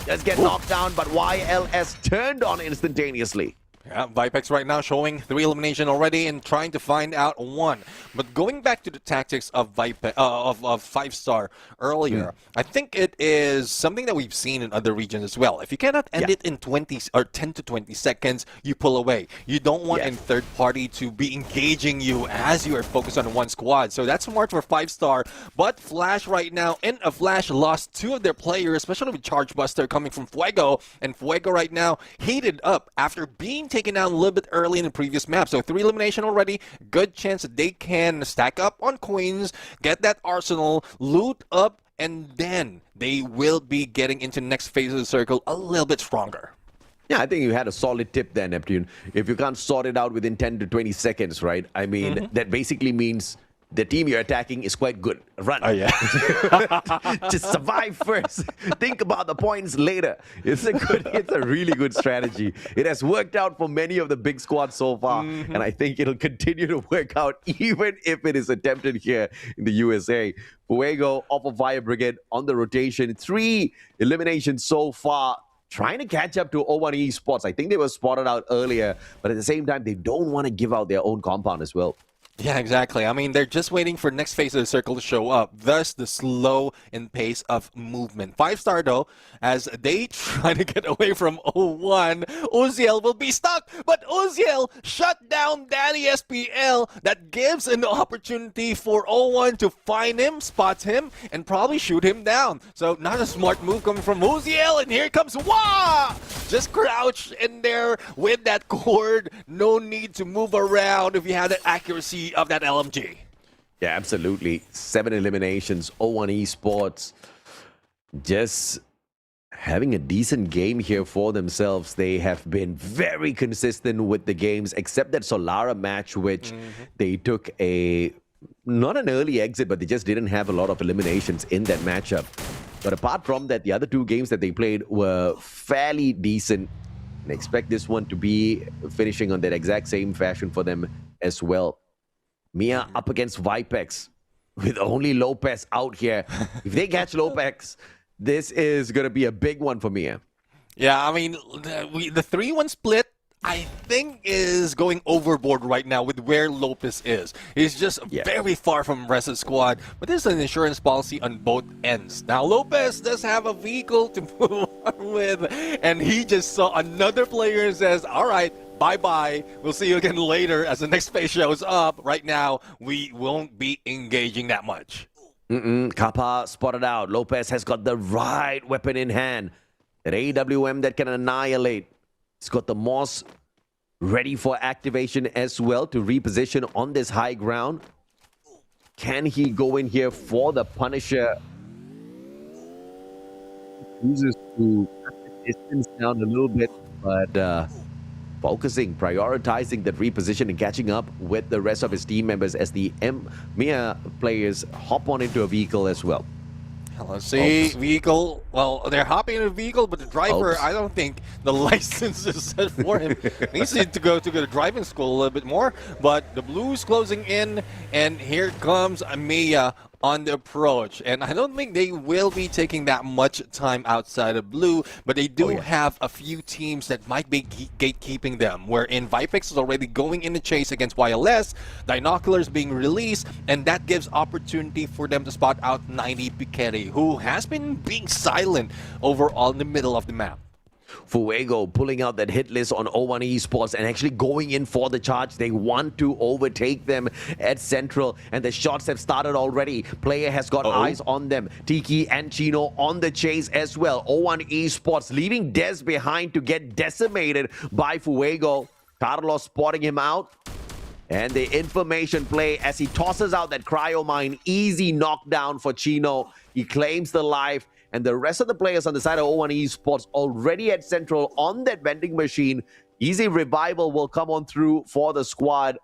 S3: does get knocked down, but YLS turned on instantaneously.
S2: Yeah, Vipex right now showing 3 elimination already and trying to find out 1. But going back to the tactics of of 5 Star earlier, I think it is something that we've seen in other regions as well. If you cannot end it in 20 or 10 to 20 seconds, you pull away. You don't want a third party to be engaging you as you are focused on one squad. So that's smart for 5 Star. But Flash right now, in a Flash, lost 2 of their players, especially with Charge Buster coming from Fuego. And Fuego right now heated up after being taken down a little bit early in the previous map. So 3 elimination already. Good chance that they can stack up on Queens, get that arsenal, loot up, and then they will be getting into the next phase of the circle a little bit stronger.
S3: Yeah, I think you had a solid tip there, Neptune. If you can't sort it out within 10 to 20 seconds, right? I mean, that basically means the team you're attacking is quite good. Run.
S2: Oh, yeah.
S3: Just survive first. Think about the points later. It's a really good strategy. It has worked out for many of the big squads so far, and I think it'll continue to work out even if it is attempted here in the USA. Fuego off of Fire Brigade on the rotation. 3 eliminations so far. Trying to catch up to O1 Esports. I think they were spotted out earlier, but at the same time, they don't want to give out their own compound as well.
S2: Yeah, exactly. I mean, they're just waiting for next phase of the circle to show up. Thus, the slow in pace of movement. 5 Star, though, as they try to get away from O1, Uziel will be stuck. But Uziel shut down Danny SPL. That gives an opportunity for O1 to find him, spot him, and probably shoot him down. So, not a smart move coming from Uziel. And here comes Wah! Just crouch in there with that cord. No need to move around if you have that accuracy of that LMG.
S3: Yeah, absolutely. 7 eliminations. O1 Esports just having a decent game here for themselves. They have been very consistent with the games, except that Solara match, which they took not an early exit, but they just didn't have a lot of eliminations in that matchup. But apart from that, the other 2 games that they played were fairly decent. And I expect this one to be finishing on that exact same fashion for them as well. Mia up against Vipex with only Lopez out here. If they catch Lopez, this is going to be a big one for Mia.
S2: Yeah, I mean, the 3-1 split, I think, is going overboard right now with where Lopez is. He's just very far from the rest of the squad, but there's an insurance policy on both ends. Now, Lopez does have a vehicle to move on with, and he just saw another player and says, all right, bye-bye. We'll see you again later as the next phase shows up. Right now, we won't be engaging that much.
S3: Kappa spotted out. Lopez has got the right weapon in hand. An AWM that can annihilate. He's got the Moss ready for activation as well to reposition on this high ground. Can he go in here for the Punisher? Chooses to cut the distance down a little bit, but focusing, prioritizing that reposition and catching up with the rest of his team members as the Mia players hop on into a vehicle as well.
S2: Let's see.
S3: Oops.
S2: Vehicle. Well, they're hopping in a vehicle, but the driver,
S3: Oops.
S2: I don't think the license is set for him. Needs to go to the driving school a little bit more. But the Blues closing in, and here comes Mia on the approach. And I don't think they will be taking that much time outside of Blue, but they do have a few teams that might be gatekeeping them, wherein Vipix is already going in the chase against YLS, Dinoculars being released, and that gives opportunity for them to spot out 90 Piketty, who has been being silent overall in the middle of the map.
S3: Fuego pulling out that hit list on O1 Esports and actually going in for the charge. They want to overtake them at Central, and the shots have started already. Player has got eyes on them. Tiki and Chino on the chase as well. O1 Esports leaving Des behind to get decimated by Fuego. Carlos spotting him out. And the information play as he tosses out that cryo mine. Easy knockdown for Chino. He claims the life. And the rest of the players on the side of O1 Esports already at Central on that vending machine. Easy revival will come on through for the squad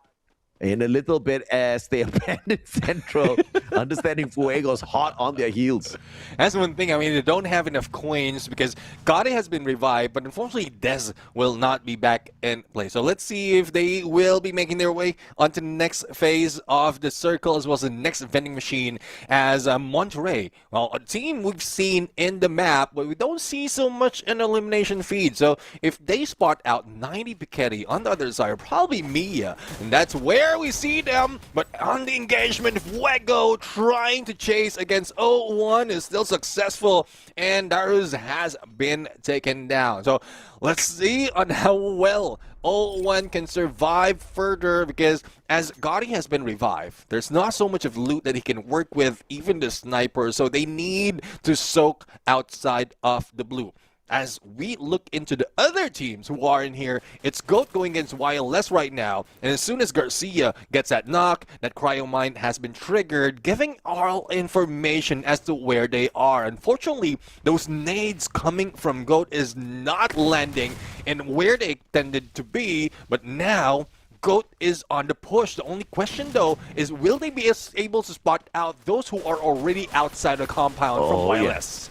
S3: in a little bit as they abandon Central, understanding Fuego's hot on their heels.
S2: That's one thing. I mean, they don't have enough coins because Gotti has been revived, but unfortunately, Dez will not be back in play. So let's see if they will be making their way onto the next phase of the circle as well as the next vending machine as Monterey. Well, a team we've seen in the map, but we don't see so much in elimination feed. So if they spot out 90 Piketty on the other side, probably Mia, and that's where we see them, but on the engagement, Fuego trying to chase against O1 is still successful, and Darius has been taken down. So let's see on how well O1 can survive further, because as Gotti has been revived, there's not so much of loot that he can work with, even the sniper, so they need to soak outside of the blue. As we look into the other teams who are in here, it's GOAT going against YLS right now. And as soon as Garcia gets that knock, that cryo mine has been triggered, giving all information as to where they are. Unfortunately, those nades coming from GOAT is not landing in where they intended to be. But now, GOAT is on the push. The only question, though, is will they be able to spot out those who are already outside the compound from YLS?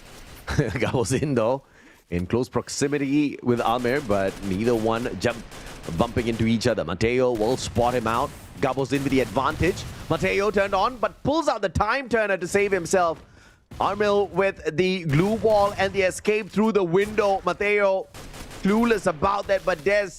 S3: Goes in, though, in close proximity with Almer, but neither one bumping into each other. Mateo will spot him out. Gabos in with the advantage. Mateo turned on, but pulls out the time turner to save himself. Armil with the glue wall and the escape through the window. Mateo clueless about that, but Des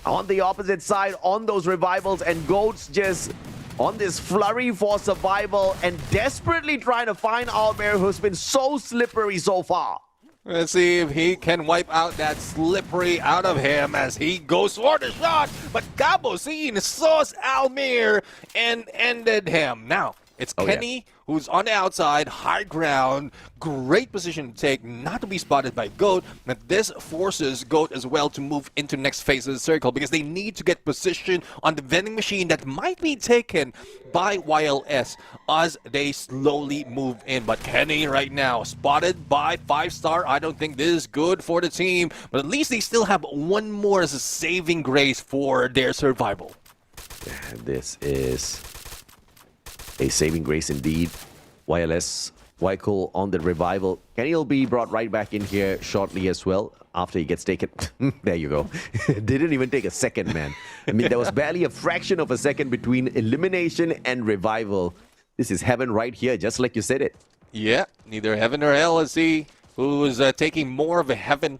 S3: on the opposite side on those revivals, and Goats just on this flurry for survival and desperately trying to find Almer, who's been so slippery so far.
S2: Let's see if he can wipe out that slippery out of him as he goes for the shot. But Gabosin saw Almir and ended him. Now, it's Kenny who's on the outside, high ground, great position to take, not to be spotted by GOAT. But this forces GOAT as well to move into the next phase of the circle because they need to get position on the vending machine that might be taken by YLS as they slowly move in. But Kenny right now spotted by 5-star. I don't think this is good for the team, but at least they still have one more as a saving grace for their survival.
S3: This is a saving grace indeed. YLS, Wyco on the revival. Kenny will be brought right back in here shortly as well after he gets taken. There you go. Didn't even take a second, man. I mean, there was barely a fraction of a second between elimination and revival. This is heaven right here, just like you said it.
S2: Yeah, neither heaven or hell is he who's taking more of a heaven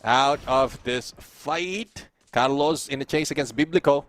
S2: out of this fight. Carlos in the chase against Biblico.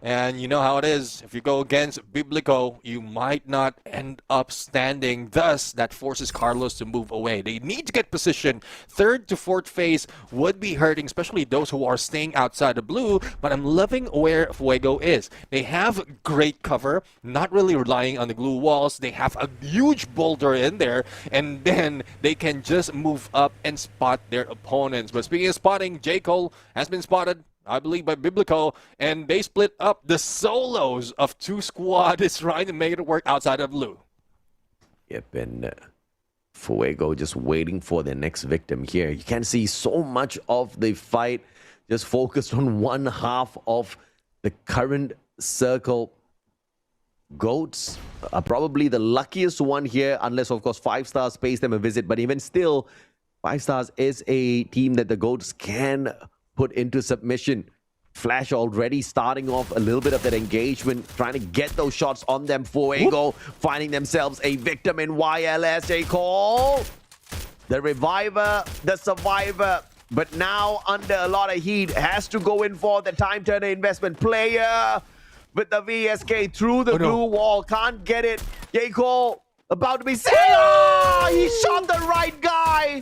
S2: And you know how it is. If you go against Biblico, you might not end up standing. Thus, that forces Carlos to move away. They need to get position. Third to fourth phase would be hurting, especially those who are staying outside the blue. But I'm loving where Fuego is. They have great cover, not really relying on the glue walls. They have a huge boulder in there, and then they can just move up and spot their opponents. But speaking of spotting, J. Cole has been spotted, I believe, by Biblico, and they split up the solos of two squads trying to make it work outside of blue.
S3: Yep, and Fuego just waiting for their next victim here. You can see so much of the fight just focused on one half of the current circle. Goats are probably the luckiest one here, unless, of course, 5 Stars pays them a visit. But even still, 5 Stars is a team that the Goats can put into submission. Flash already starting off a little bit of that engagement, trying to get those shots on them. Fuego finding themselves a victim in YLS. A call. The reviver, the survivor, but now under a lot of heat, has to go in for the time turner investment player with the VSK through the blue wall. Can't get it. Yako about to be saved. Oh, he shot the right guy.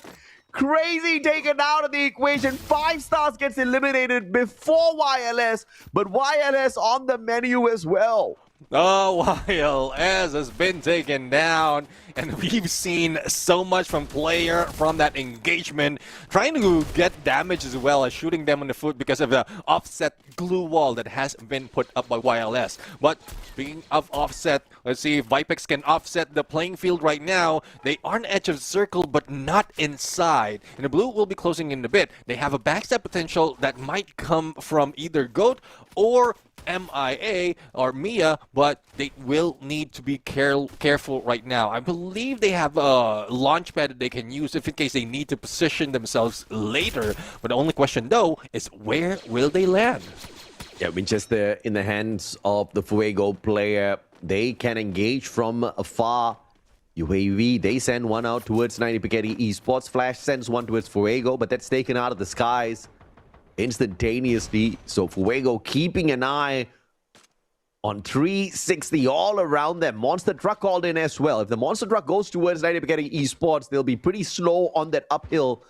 S3: Crazy taken out of the equation. 5 Stars gets eliminated before YLS, but YLS on the menu as well.
S2: Oh, YLS has been taken down, and we've seen so much from player from that engagement, trying to get damage as well as shooting them on the foot because of the offset glue wall that has been put up by YLS. But speaking of offset, let's see if Vipex can offset the playing field right now. They are on the edge of the circle, but not inside. And the blue will be closing in a bit. They have a backstab potential that might come from either GOAT or MIA or Mia, but they will need to be careful right now. I believe they have a launch pad that they can use if in case they need to position themselves later. But the only question though is where will they land?
S3: Yeah, Winchester in the hands of the Fuego player. They can engage from afar. UAV, they send one out towards 90 Piketty Esports. Flash sends one towards Fuego, but that's taken out of the skies instantaneously. So Fuego keeping an eye on 360 all around them. Monster Truck called in as well. If the Monster Truck goes towards 90 Piketty Esports, they'll be pretty slow on that uphill.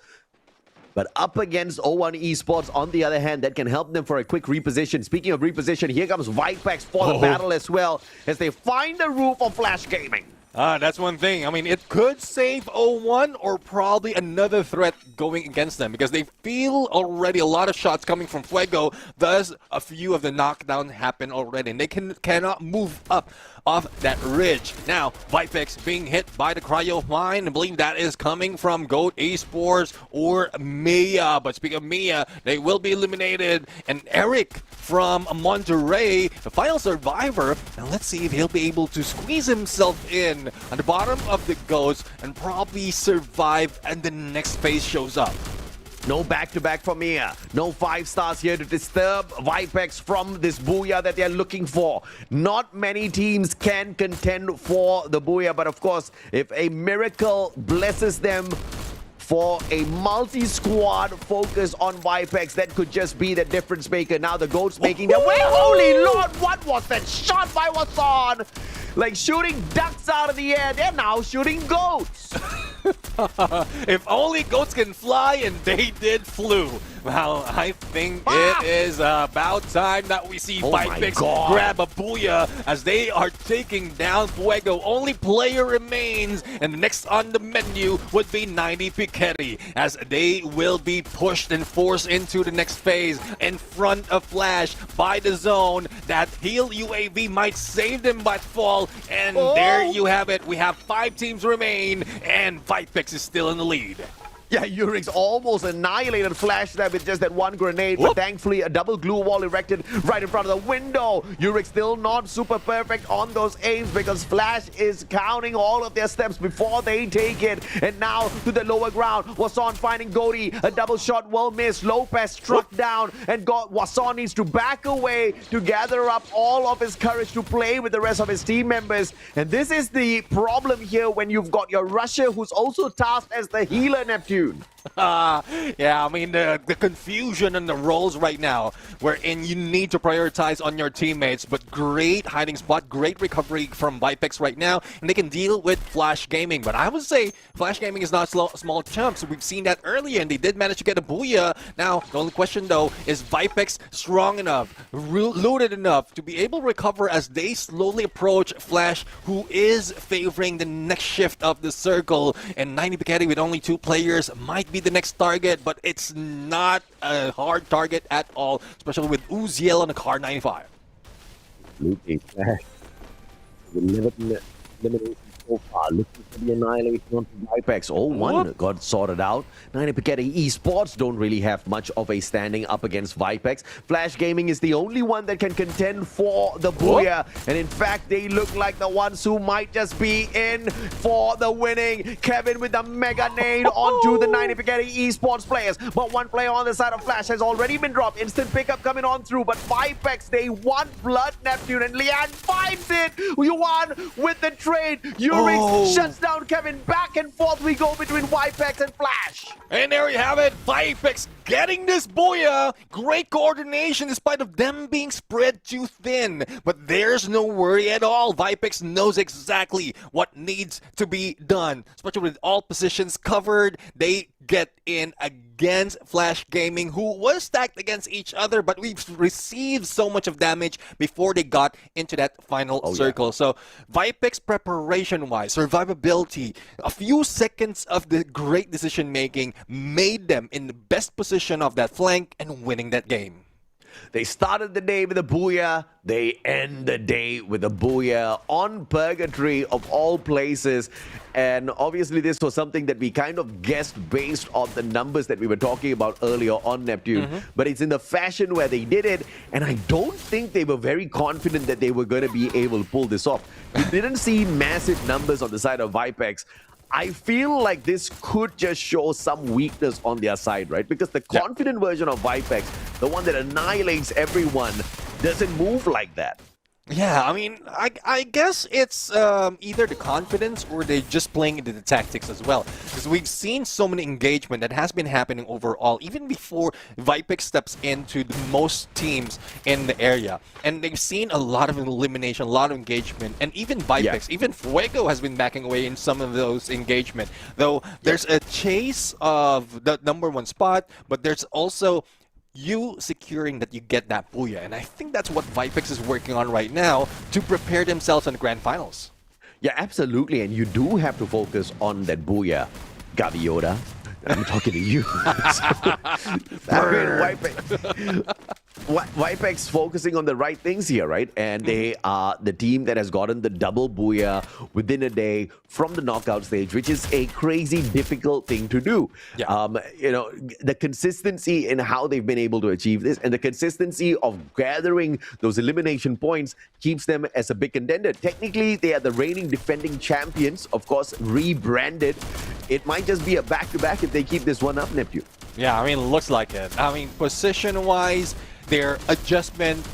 S3: But up against O1 Esports, on the other hand, that can help them for a quick reposition. Speaking of reposition, here comes Vipex for the battle as well, as they find the roof of Flash Gaming.
S2: That's one thing. I mean, it could save 0-1 or probably another threat going against them because they feel already a lot of shots coming from Fuego. Thus, a few of the knockdown happen already, and they cannot move up off that ridge. Now, Vipex being hit by the cryo mine. I believe that is coming from GOAT Esports or Mia. But speaking of Mia, they will be eliminated. And Eric from Monterrey, the final survivor. And let's see if he'll be able to squeeze himself in on the bottom of the Ghost and probably survive and the next phase shows up.
S3: No back-to-back for Mia. No 5 Stars here to disturb Vipex from this Booyah that they're looking for. Not many teams can contend for the Booyah, but of course, if a miracle blesses them for a multi-squad focus on Vipex, that could just be the difference maker. Now the Goats making their way. Holy Lord, what was that shot by Wasan? Like shooting ducks out of the air, they're now shooting goats.
S2: If only goats can fly, and they did flew. Well, I think it is about time that we see Vipex grab a Booyah as they are taking down Fuego. Only player remains, and the next on the menu would be 90 Piketty as they will be pushed and forced into the next phase in front of Flash by the zone. That heal UAV might save them but fall, and there you have it. We have 5 teams remain, and Vipex is still in the lead.
S3: Yeah, Urix almost annihilated Flash there with just that one grenade, but thankfully a double glue wall erected right in front of the window. Urix still not super perfect on those aims because Flash is counting all of their steps before they take it. And now to the lower ground, Wasan finding Godi, a double shot well missed. Lopez struck down, and Wasan needs to back away to gather up all of his courage to play with the rest of his team members. And this is the problem here when you've got your rusher who's also tasked as the healer, Neptune.
S2: Yeah, I mean, the confusion and the roles right now, wherein you need to prioritize on your teammates, but great hiding spot, great recovery from Vipex right now, and they can deal with Flash Gaming. But I would say Flash Gaming is not small chumps. We've seen that earlier, and they did manage to get a Booyah. Now, the only question, though, is Vipex strong enough, loaded enough to be able to recover as they slowly approach Flash, who is favoring the next shift of the circle, and 90 Piketty with only 2 players might be the next target, but it's not a hard target at all, especially with Uziel on the car 95.
S3: so far. Looking for the annihilation on Vipex. Oh, one got sorted out. 90 Piketty Esports don't really have much of a standing up against Vipex. Flash Gaming is the only one that can contend for the Booyah. And in fact, they look like the ones who might just be in for the winning. Kevin with the mega nade onto the 90 Piketty Esports players. But one player on the side of Flash has already been dropped. Instant pickup coming on through. But Vipex, they want blood, Neptune. And Lian finds it. Yuan with the trade. Urix shuts down Kevin. Back and forth we go between Vipex and Flash.
S2: And there you have it, Vipex getting this Booyah. Great coordination despite of them being spread too thin. But there's no worry at all. Vipex knows exactly what needs to be done. Especially with all positions covered, they get in against Flash Gaming, who was stacked against each other, but we've received so much of damage before they got into that final circle. So Vipex preparation-wise, survivability, a few seconds of the great decision-making made them in the best position of that flank and winning that game.
S3: They started the day with a Booyah. They end the day with a Booyah on Purgatory of all places. And obviously this was something that we kind of guessed based on the numbers that we were talking about earlier on Neptune. But it's in the fashion where they did it. And I don't think they were very confident that they were going to be able to pull this off. You didn't see massive numbers on the side of Vipex. I feel like this could just show some weakness on their side, right? Because the confident version of Vipex, the one that annihilates everyone, doesn't move like that.
S2: Yeah, I mean, I guess it's either the confidence or they're just playing into the tactics as well. Because we've seen so many engagement that has been happening overall, even before Vipex steps into the most teams in the area. And they've seen a lot of elimination, a lot of engagement. And even Vipex, even Fuego has been backing away in some of those engagement. Though there's a chase of the #1 spot, but there's also you securing that you get that Booyah. And I think that's what Vipex is working on right now to prepare themselves on the grand finals.
S3: Yeah, absolutely. And you do have to focus on that Booyah, Gaviota. I'm talking to you. Vipex focusing on the right things here, right? And they are the team that has gotten the double Booyah within a day from the knockout stage, which is a crazy difficult thing to do. You know, the consistency in how they've been able to achieve this and the consistency of gathering those elimination points keeps them as a big contender. Technically, they are the reigning defending champions, of course, rebranded. It might just be a back-to-back if they keep this one up, Neptune.
S2: Yeah, I mean, looks like it. I mean, position-wise, their adjustment,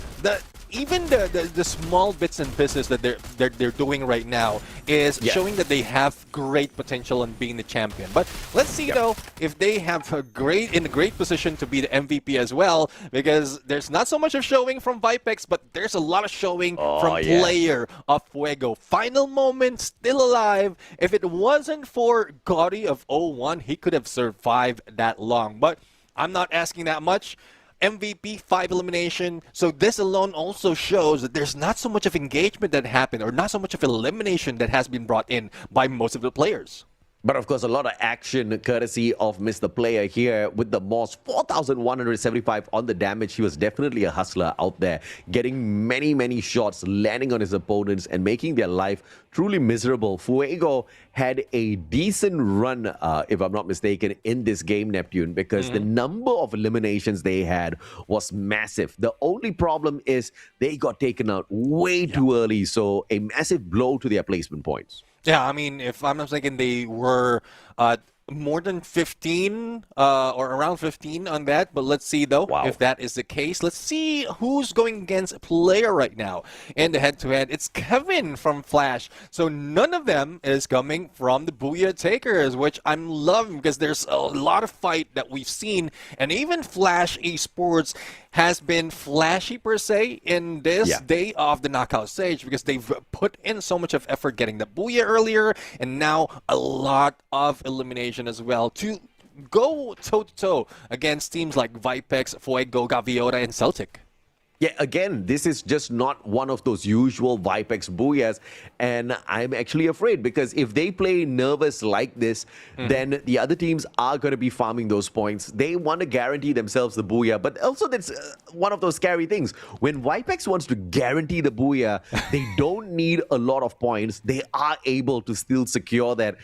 S2: even the small bits and pieces that they're doing right now is showing that they have great potential in being the champion. But let's see though if they have a great position to be the MVP as well, because there's not so much of showing from Vipex, but there's a lot of showing from player of Fuego. Final moment, still alive. If it wasn't for Gotti of 01, he could have survived that long. But I'm not asking that much. MVP, 5 elimination. So this alone also shows that there's not so much of engagement that happened or not so much of elimination that has been brought in by most of the players.
S3: But of course, a lot of action courtesy of Mr. Player here with the Moss. 4,175 on the damage. He was definitely a hustler out there, getting many shots, landing on his opponents and making their life truly miserable. Fuego had a decent run, if I'm not mistaken, in this game, Neptune, because the number of eliminations they had was massive. The only problem is they got taken out way too early, so a massive blow to their placement points.
S2: Yeah, I mean, if I'm not mistaken, they were more than 15 or around 15 on that. But let's see, though, if that is the case. Let's see who's going against a player right now in the head-to-head. It's Kevin from Flash. So none of them is coming from the Booyah Takers, which I'm loving because there's a lot of fight that we've seen. And even Flash Esports has been flashy, per se, in this day of the knockout stage because they've put in so much of effort getting the Booyah earlier and now a lot of elimination as well to go toe-to-toe against teams like Vipex, Fuego, Gaviota, and Celtic.
S3: Yeah, again, this is just not one of those usual Vipex booyahs. And I'm actually afraid because if they play nervous like this, then the other teams are going to be farming those points. They want to guarantee themselves the booyah. But also, that's one of those scary things. When Vipex wants to guarantee the booyah, they don't need a lot of points. They are able to still secure that,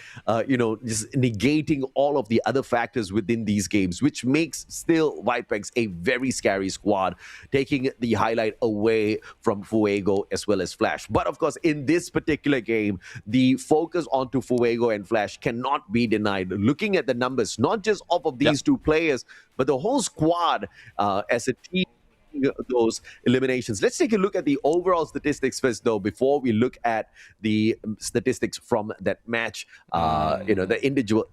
S3: just negating all of the other factors within these games, which makes still Vipex a very scary squad, taking the highlight away from Fuego as well as Flash. But of course, in this particular game, the focus onto Fuego and Flash cannot be denied. Looking at the numbers, not just of these two players, but the whole squad as a team, those eliminations. Let's take a look at the overall statistics first, though, before we look at the statistics from that match. The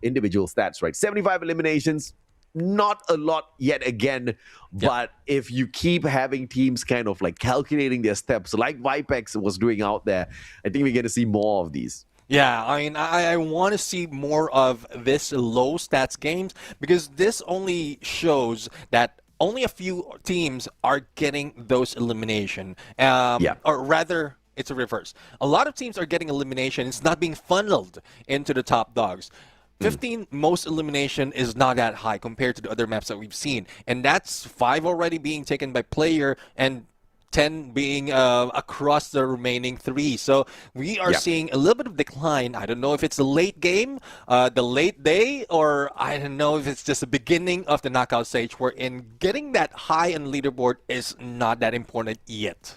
S3: individual stats, right? 75 eliminations. Not a lot yet again, but if you keep having teams kind of like calculating their steps like Vipex was doing out there, I think we're going to see more of these.
S2: Yeah, I mean, I want to see more of this low stats games because this only shows that only a few teams are getting those elimination. Or rather, it's a reverse. A lot of teams are getting elimination. It's not being funneled into the top dogs. 15 most elimination is not that high compared to the other maps that we've seen. And that's 5 already being taken by player and 10 being across the remaining 3. So we are seeing a little bit of decline. I don't know if it's the late game, the late day, or I don't know if it's just the beginning of the knockout stage wherein getting that high on leaderboard is not that important yet.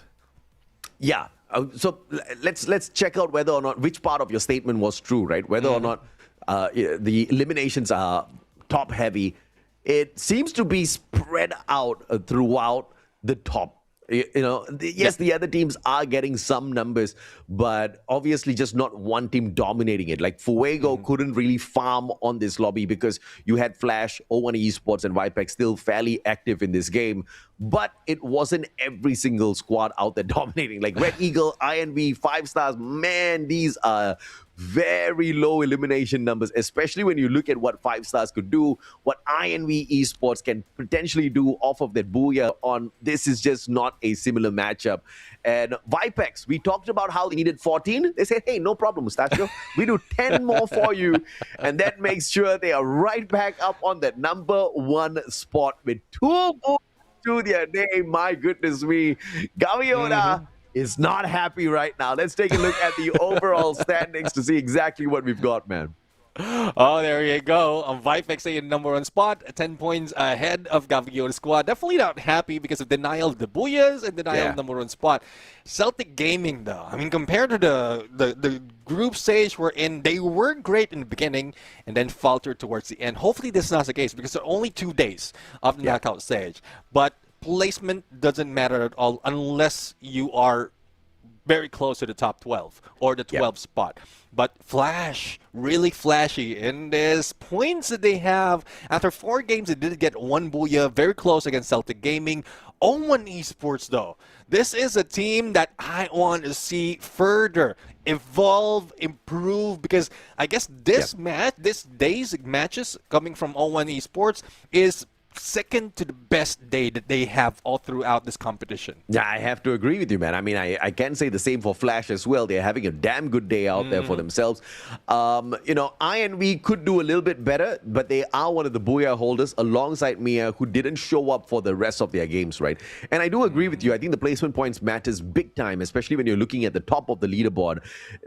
S3: Yeah. So let's check out whether or not which part of your statement was true, right? Whether or not the eliminations are top heavy. It seems to be spread out throughout the top. The other teams are getting some numbers, but obviously just not one team dominating it. Like Fuego couldn't really farm on this lobby because you had Flash, O1 Esports, and Vipex still fairly active in this game. But it wasn't every single squad out there dominating. Like Red Eagle, INV, 5 stars, man, these are very low elimination numbers, especially when you look at what 5 stars could do, what INV Esports can potentially do off of that booyah on. This is just not a similar matchup. And Vipex, we talked about how they needed 14. They said, hey, no problem, Mustachio. We do 10 more for you. And that makes sure they are right back up on that number 1 spot with 2 booyahs to their name. My goodness me. Gaviota is not happy right now. Let's take a look at the overall standings to see exactly what we've got, man.
S2: Oh, there you go. Vipex in number 1 spot, 10 points ahead of Gavio's squad. Definitely not happy because of denial of the booyahs and denial of number 1 spot. Celtic Gaming, though, I mean, compared to the group stage we're in, they were great in the beginning and then faltered towards the end. Hopefully this is not the case because there are only 2 days of the knockout stage. But placement doesn't matter at all unless you are very close to the top 12 or the 12th spot. But Flash, really flashy in this. Points that they have. After 4 games, they did get 1 booyah. Very close against Celtic Gaming. O1 Esports, though. This is a team that I want to see further evolve, improve, because I guess this match, this day's matches coming from O1 Esports is second to the best day that they have all throughout this competition.
S3: Yeah, I have to agree with you, man. I mean, I can say the same for Flash as well. They're having a damn good day out there for themselves. INV could do a little bit better, but they are one of the booyah holders alongside Mia, who didn't show up for the rest of their games, right? And I do agree with you. I think the placement points matters big time, especially when you're looking at the top of the leaderboard,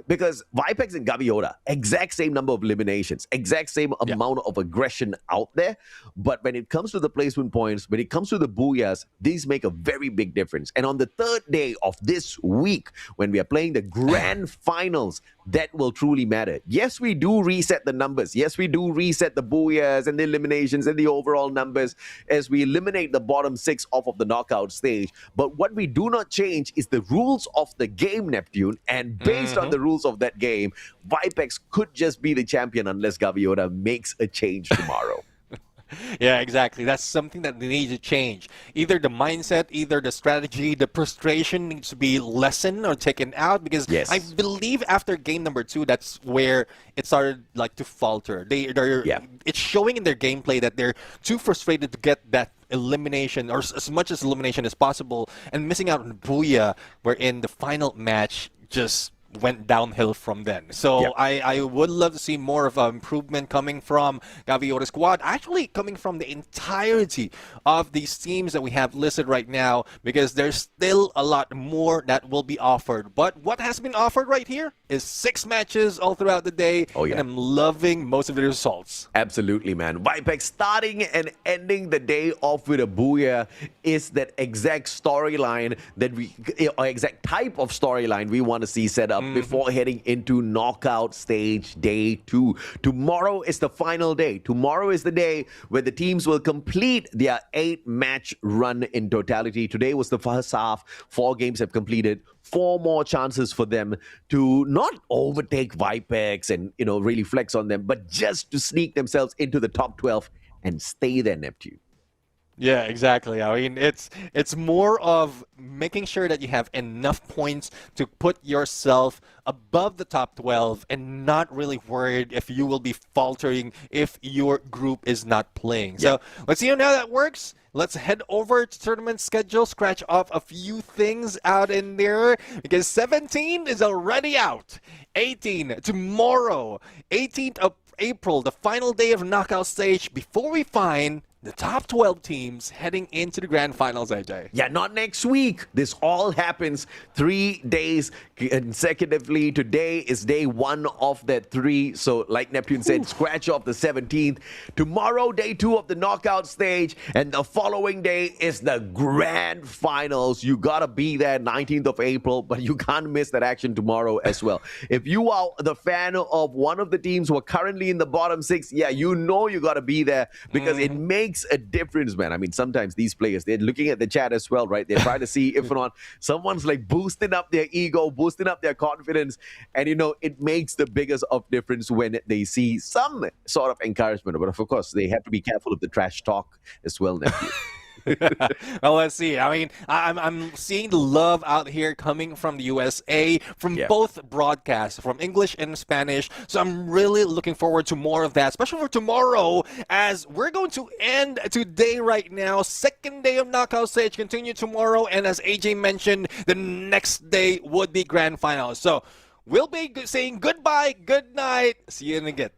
S3: because Vipex and Gaviota, exact same number of eliminations, exact same amount of aggression out there. But when it comes to the placement points, when it comes to the booyahs, these make a very big difference. And on the 3rd day of this week, when we are playing the grand finals, that will truly matter. Yes, we do reset the numbers. Yes, we do reset the booyahs and the eliminations and the overall numbers as we eliminate the bottom 6 off of the knockout stage. But what we do not change is the rules of the game, Neptune. And based on the rules of that game, Vipex could just be the champion unless Gaviota makes a change tomorrow.
S2: Yeah, exactly. That's something that needs to change. Either the mindset, either the strategy, the frustration needs to be lessened or taken out, because I believe after game number 2, that's where it started like to falter. It's showing in their gameplay that they're too frustrated to get that elimination, or as much as elimination as possible, and missing out on Booyah, wherein the final match just went downhill from then. So
S3: Yeah.
S2: I would love to see more of an improvement coming from Gaviota squad, actually coming from the entirety of these teams that we have listed right now, because there's still a lot more that will be offered. But what has been offered right here is 6 matches all throughout the day,
S3: Oh, yeah.
S2: and I'm loving most of the results.
S3: Absolutely, man. Vipex starting and ending the day off with a booyah is that exact storyline that or exact type of storyline we want to see set up before heading into knockout stage day 2. Tomorrow is the final day. Tomorrow is the day where the teams will complete their 8-match run in totality. Today was the first half. 4 games have completed. 4 more chances for them to not overtake Vipex and, really flex on them, but just to sneak themselves into the top 12 and stay there, Neptune.
S2: Yeah, exactly. I mean, it's more of making sure that you have enough points to put yourself above the top 12 and not really worried if you will be faltering if your group is not playing. So let's see how now that works. Let's head over to tournament schedule, scratch off a few things out in there, because 17 is already out. 18 tomorrow, 18th of April, the final day of knockout stage before we find the top 12 teams heading into the grand finals, AJ.
S3: Yeah, not next week. This all happens 3 days consecutively. Today is day 1 of that 3. So like Neptune said, scratch off the 17th. Tomorrow, day 2 of the knockout stage. And the following day is the grand finals. You got to be there 19th of April, but you can't miss that action tomorrow as well. If you are the fan of one of the teams who are currently in the bottom 6, yeah, you got to be there, because it makes a difference, man. I mean, sometimes these players, they're looking at the chat as well, right? They're trying to see if or not someone's like boosting up their ego, boosting up their confidence, and it makes the biggest of difference when they see some sort of encouragement. But of course, they have to be careful of the trash talk as well, nephew.
S2: Well, let's see. I mean, I'm seeing the love out here coming from the USA, from both broadcasts, from English and Spanish. So I'm really looking forward to more of that, especially for tomorrow, as we're going to end today right now. Second day of knockout stage, continue tomorrow. And as AJ mentioned, the next day would be grand finals. So we'll be saying goodbye, good night. See you in a bit.